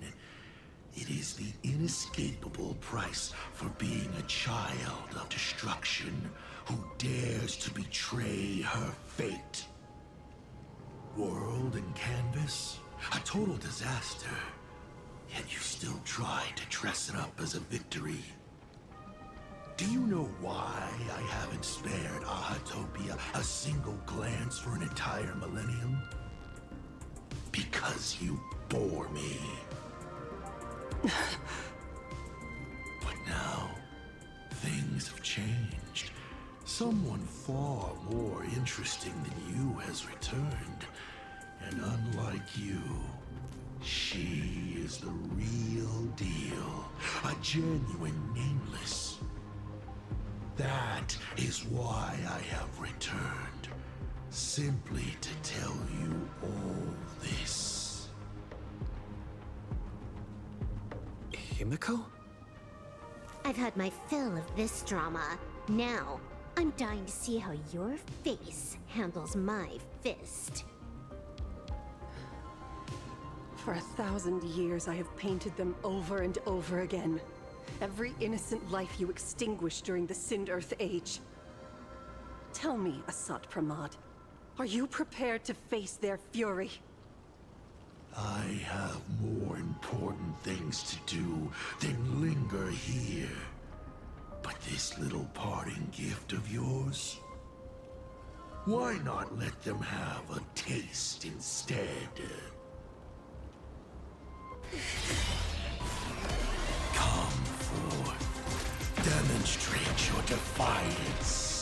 It is the inescapable price for being a child of destruction who dares to betray her fate. World and canvas, a total disaster. Yet you still try to dress it up as a victory. Do you know why I haven't spared Ahatopia a single glance for an entire millennium? Because you bore me. But now, things have changed. Someone far more interesting than you has returned. And unlike you, she is the real deal. A genuine Nameless. That is why I have returned. Simply to tell you all this. Himiko? I've had my fill of this drama. Now, I'm dying to see how your face handles my fist. For 1,000 years, I have painted them over and over again. Every innocent life you extinguished during the Sind-Earth Age. Tell me, Asat Pramad, are you prepared to face their fury? I have more important things to do than linger here. But this little parting gift of yours? Why not let them have a taste instead? Come forth. Demonstrate your defiance.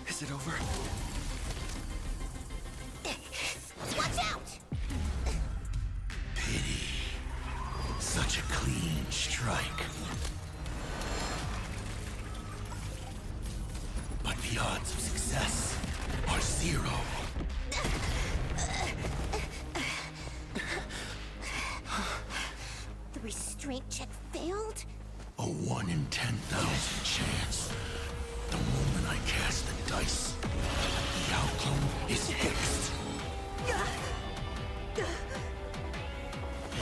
Is it over? clean strike. But the odds of success are 0. The restraint check failed? A 1 in 10,000 chance. The moment I cast the dice, the outcome is fixed.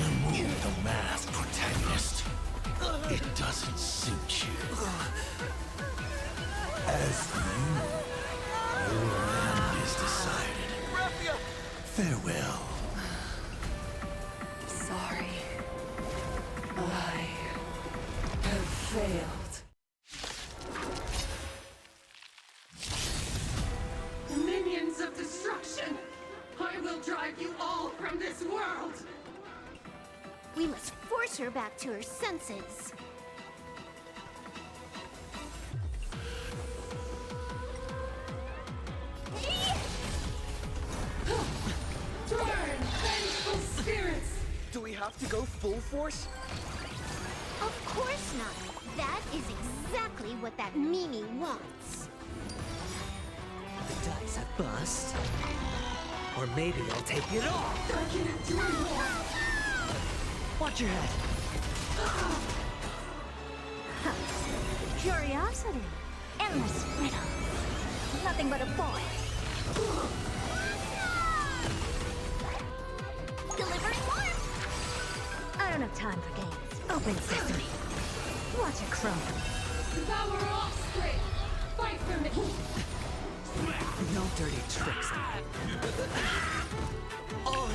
Remove the mask, protagonist. It doesn't suit you. As for you, your end is decided. Farewell. Sorry. I have failed. Minions of destruction! I will drive you all from this world! We must force her back to her senses. Turn, vengeful spirits! Do we have to go full force? Of course not. That is exactly what that Mimi wants. The dice have bust. Or maybe I'll take it off. I can endure more! Watch your head. Curiosity. Endless riddle. Nothing but a boy. Delivering warmth! I don't have time for games. Open sesame. Watch it crumble. Devour offspring! Fight for me! No dirty tricks. Oh.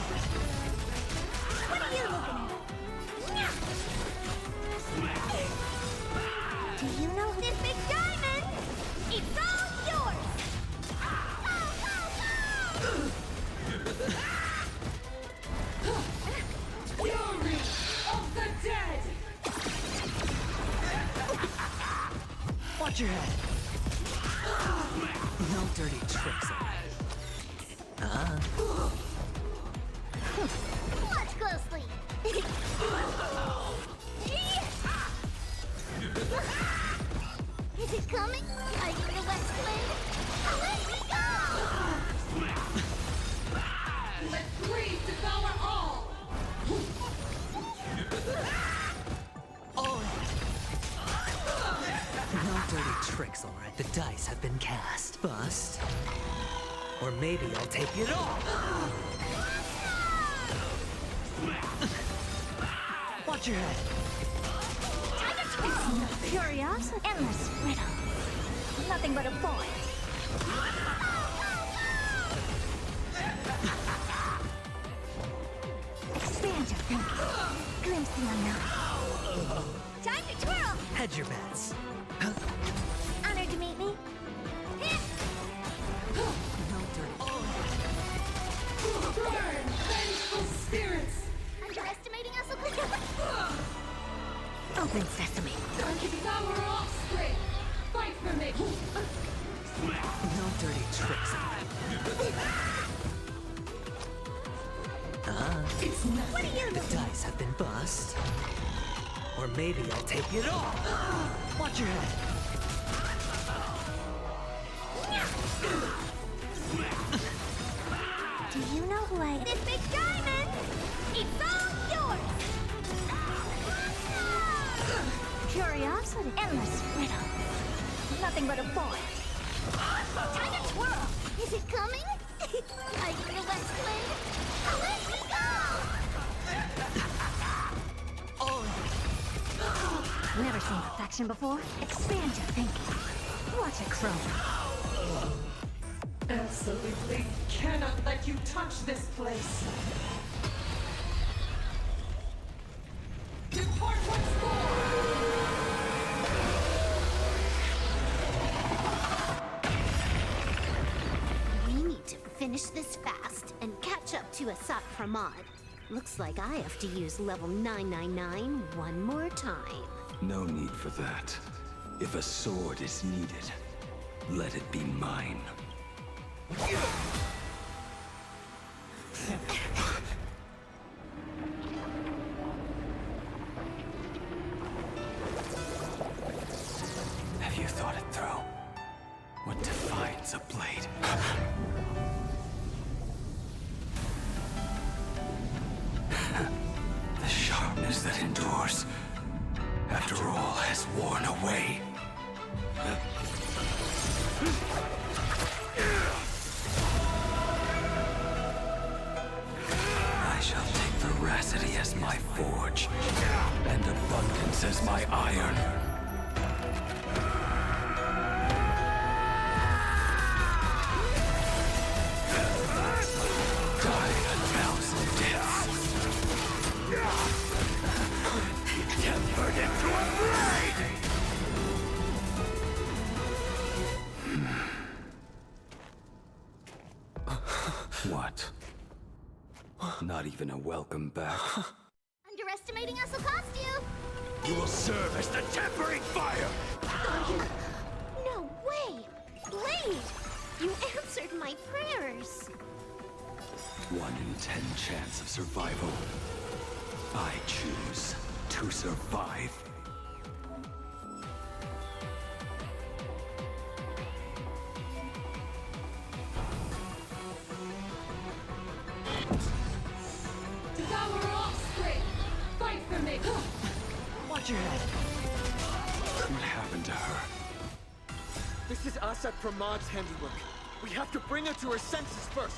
What are you looking at? Do you know this big diamond? It's all yours! Fury of the dead! Watch your head. No dirty tricks. Watch closely! Is it coming? Are you the West Wind? Away we go! Let greed devour all! No dirty tricks, alright. The dice have been cast. Bust. Or maybe I'll take it off. Watch your head. It's no curiosity. Endless riddle. Nothing but a boy. Expand your thinking. Glimpse the unknown. Time to twirl! Hedge your bets. Honored to meet me. No dirty. Burn, vengeful spirits! Underestimating us will quick. Open sesame. I can devour offspring! Fight for me! No dirty tricks. It's nothing. What are you The dice have been bust. Or maybe I'll take it off. Watch your head. Do you know who I am? This big diamond! It's all yours! Curiosity. Endless riddle. Nothing but a boy. Time to twirl! Is it coming? Are you the West Wind? Away we go! Never seen perfection before? Expand your thinking. Watch it crumble. Absolutely cannot let you touch this place. Depart once more! We need to finish this fast and catch up to Asat Pramod. Looks like I have to use level 999 one more time. No need for that. If a sword is needed, let it be mine. way. I shall take veracity as my forge, and abundance as my iron. Die a thousand deaths. Tempered into a blade! What? Not even a welcome back? Underestimating us will cost you! You will serve as the tempering fire! No way! Blade! You answered my prayers! 1 in 10 chance of survival. I choose to survive. Devour offspring! Fight for me! Watch your head. What happened to her? This is Asad Pramad's handiwork. We have to bring her to her senses first.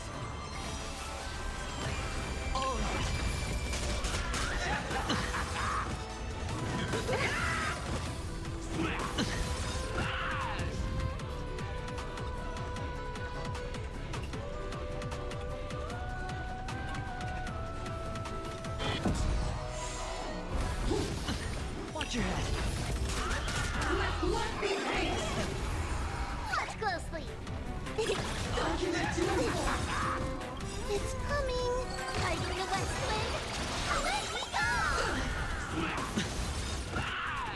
Watch your head. Let blood be haste! Watch closely! Document to report! It's coming! Tiger the West Wind! Away we go!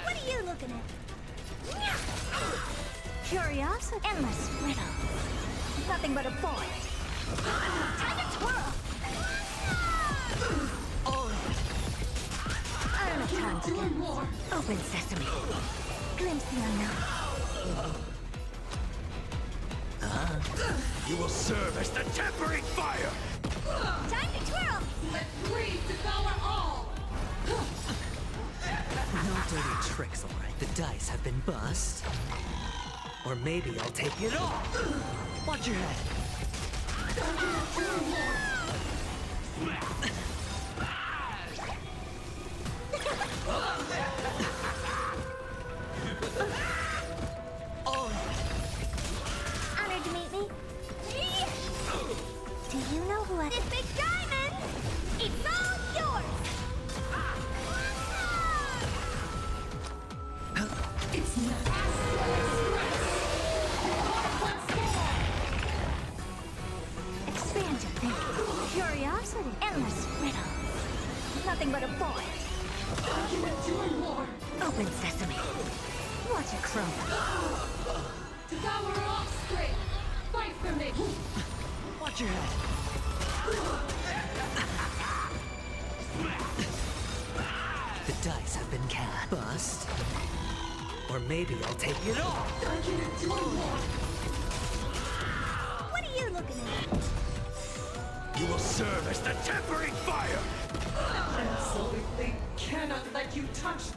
What are you looking at? Curiosity? Endless riddle. Nothing but a void. Time to twirl! I don't have time to Doing more! Open sesame. Glimpse the unknown. You will serve as the tempering fire! Time to twirl! Let greed devour all! No dirty tricks, alright. The dice have been bust. Or maybe I'll take it all. Watch your head. Doing more! Honored to meet me. Do you know who I... This big diamond! It's all yours! It's not express! Once more! Expand your thinking. Curiosity. Endless riddle. Nothing but a void. Doing more! Open sesame. Watch it crumble. Devour offspring! Fight for me! Watch your head. The dice have been cast. Bust. Or maybe I'll take it all. Doing more! What are you looking at? You will serve as the tempering fire! Absolutely cannot let you touch...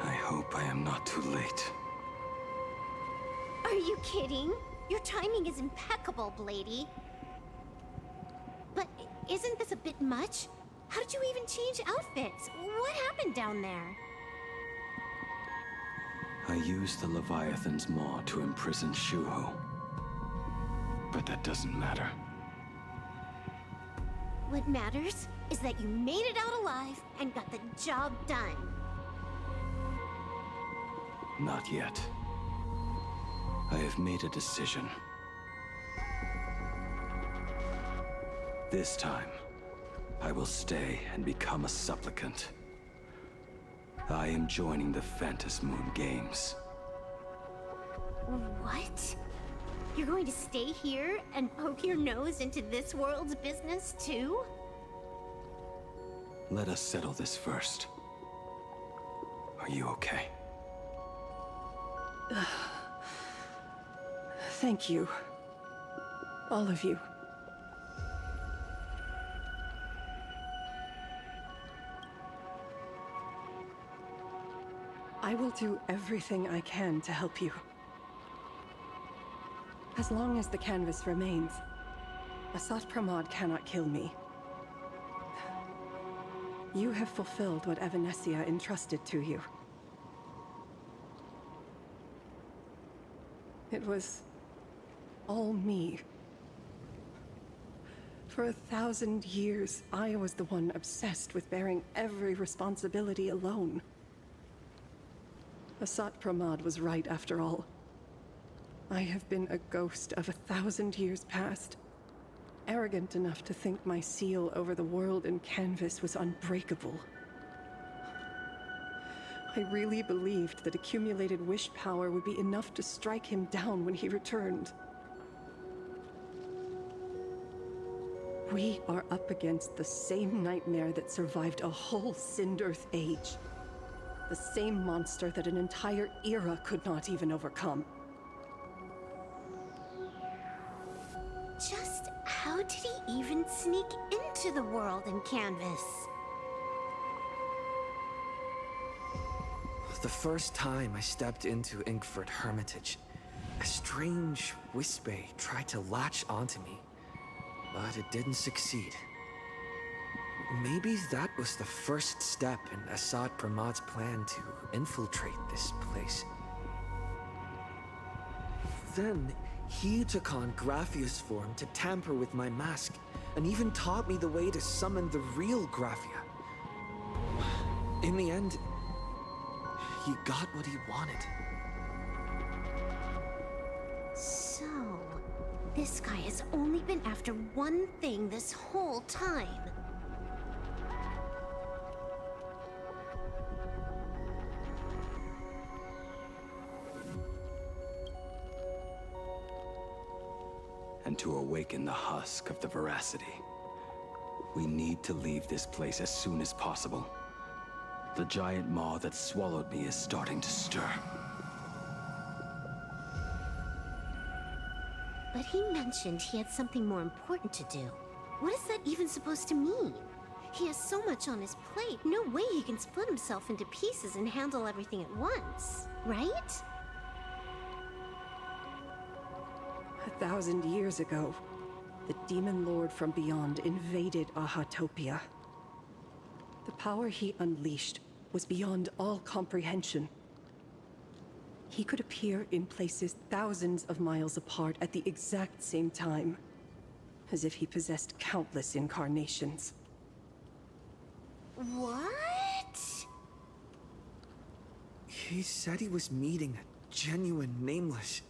I hope I am not too late. Are you kidding? Your timing is impeccable, Blady. But isn't this a bit much? How did you even change outfits? What happened down there? I used the Leviathan's maw to imprison Shuho. But that doesn't matter. What matters is that you made it out alive and got the job done. Not yet. I have made a decision. This time, I will stay and become a supplicant. I am joining the Phantas Moon Games. What? You're going to stay here and poke your nose into this world's business too? Let us settle this first. Are you okay? Thank you. All of you. I will do everything I can to help you. As long as the canvas remains, Asat Pramod cannot kill me. You have fulfilled what Evanescia entrusted to you. It was all me. For 1,000 years, I was the one obsessed with bearing every responsibility alone. Asat Pramod was right after all. I have been a ghost of 1,000 years past, arrogant enough to think my seal over the world and canvas was unbreakable. I really believed that accumulated wish power would be enough to strike him down when he returned. We are up against the same nightmare that survived a whole Sindearth age. The same monster that an entire era could not even overcome. Just how did he even sneak into the world and canvas? The first time I stepped into Inkford Hermitage, a strange Wispe tried to latch onto me, but it didn't succeed. Maybe that was the first step in Asat Pramod's plan to infiltrate this place. Then, he took on Graphia's form to tamper with my mask, and even taught me the way to summon the real Graphia. In the end, he got what he wanted. So, this guy has only been after one thing this whole time. And to awaken the husk of the veracity, we need to leave this place as soon as possible. The giant maw that swallowed me is starting to stir. But he mentioned he had something more important to do. What is that even supposed to mean? He has so much on his plate, no way he can split himself into pieces and handle everything at once, right? 1,000 years ago, the Demon Lord from beyond invaded Ahatopia. The power he unleashed was beyond all comprehension. He could appear in places thousands of miles apart at the exact same time, as if he possessed countless incarnations. What? He said he was meeting a genuine nameless.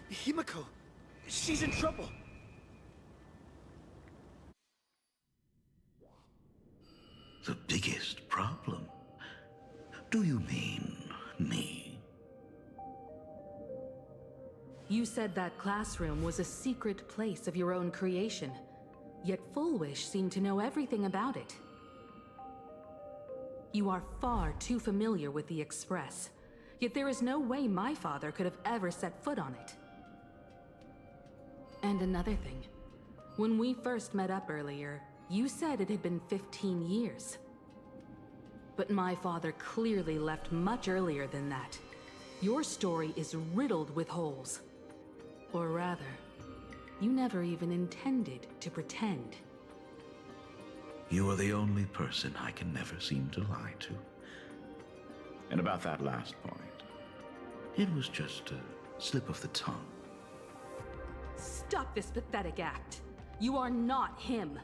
Himiko! She's in trouble! The biggest problem? Do you mean me? You said that classroom was a secret place of your own creation, yet Full Wish seemed to know everything about it. You are far too familiar with the Express, yet there is no way my father could have ever set foot on it. And another thing, when we first met up earlier, you said it had been 15 years. But my father clearly left much earlier than that. Your story is riddled with holes. Or rather, you never even intended to pretend. You are the only person I can never seem to lie to. And about that last point, it was just a slip of the tongue. Stop this pathetic act. You are not him.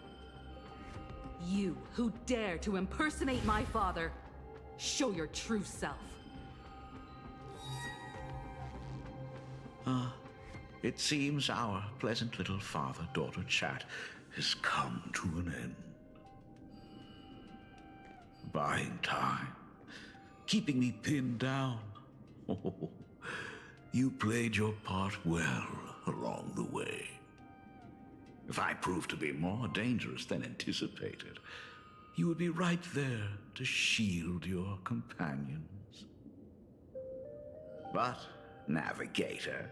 You who dare to impersonate my father, show your true self. It seems our pleasant little father-daughter chat has come to an end. Buying time, keeping me pinned down. Oh, you played your part well along the way. If I proved to be more dangerous than anticipated, you would be right there to shield your companions. But, Navigator,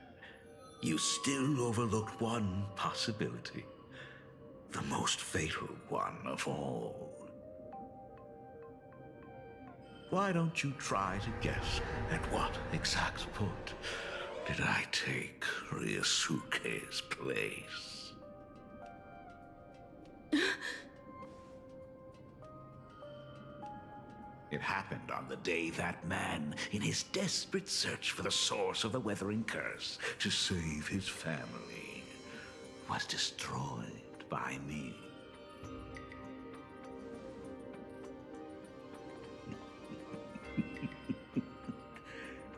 you still overlooked one possibility. The most fatal one of all. Why don't you try to guess at what exact point did I take Ryosuke's place? It happened on the day that man, in his desperate search for the source of the Weathering Curse to save his family, was destroyed by me.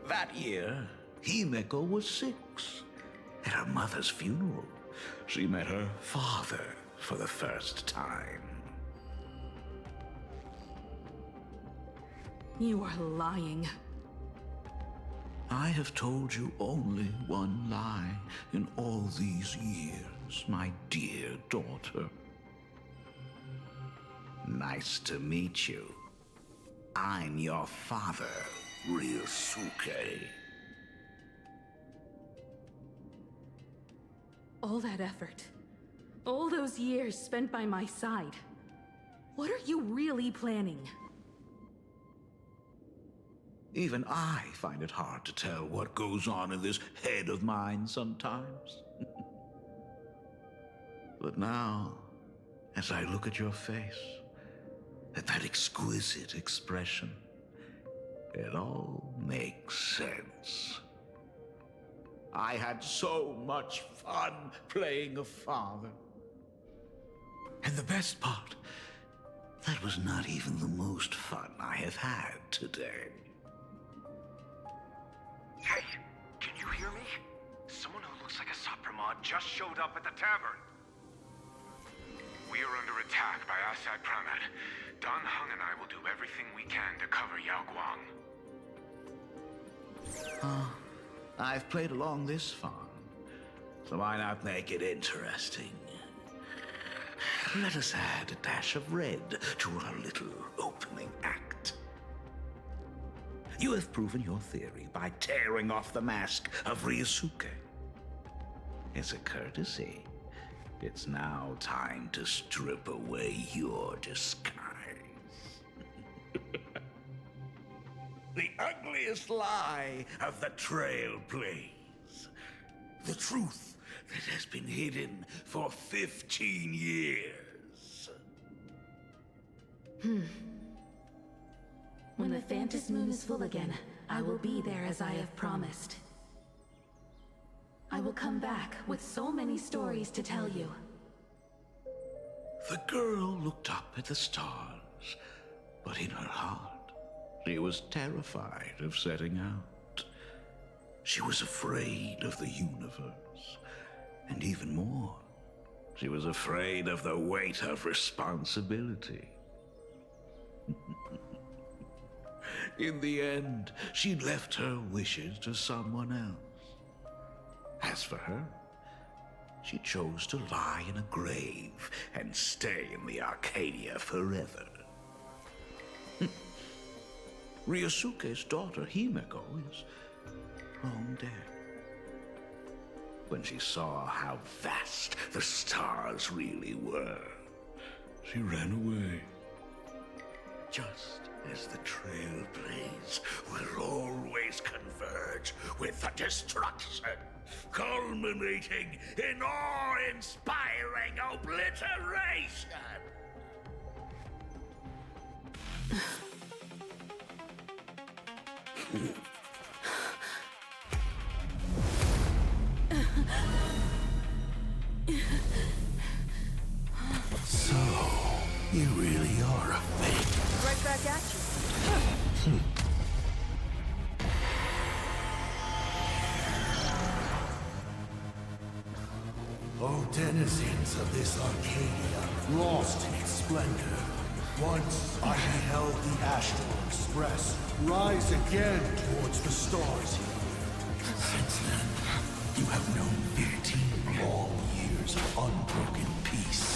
That year, Himeko was 6. At her mother's funeral, she met her father for the first time. You are lying. I have told you only one lie in all these years, my dear daughter. Nice to meet you. I'm your father, Ryosuke. All that effort, all those years spent by my side. What are you really planning? Even I find it hard to tell what goes on in this head of mine sometimes. But now, as I look at your face, at that exquisite expression, it all makes sense. I had so much fun playing a father. And the best part, that was not even the most fun I have had today. Hey, can you hear me? Someone who looks like a Sapramod just showed up at the tavern. We are under attack by Asai Pramad. Dan Heng and I will do everything we can to cover Yao Guang. I've played along this far, so why not make it interesting? Let us add a dash of red to our little opening act. You have proven your theory by tearing off the mask of Ryosuke. As a courtesy, it's now time to strip away your disguise. The ugliest lie of the Trailblaze. The truth that has been hidden for 15 years. When the Phantas Moon is full again, I will be there as I have promised. I will come back with so many stories to tell you. The girl looked up at the stars, but in her heart, she was terrified of setting out. She was afraid of the universe, and even more, she was afraid of the weight of responsibility. In the end, she left her wishes to someone else. As for her, she chose to lie in a grave and stay in the Arcadia forever. Ryosuke's daughter, Himeko, is long dead. When she saw how vast the stars really were, she ran away. Just as the Trailblaze will always converge with the destruction, culminating in awe-inspiring obliteration. So, you really are a fake. Right back at you. denizens of this Arcadia, lost in its splendor. Once I beheld the Astral Express rise again towards the stars here. Since then, you have known 15 long years of unbroken peace.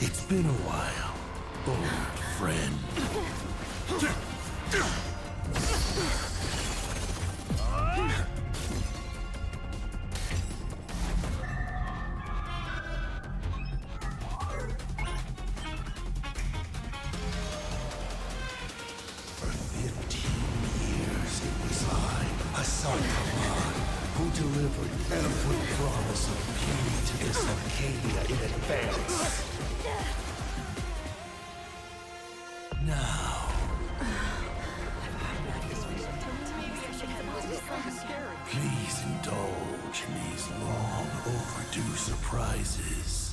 It's been a while, old friend. For 15 years it was I, Hassan Khan, who delivered every promise of beauty to this Arcadia in advance. Now... Please indulge in these long overdue surprises.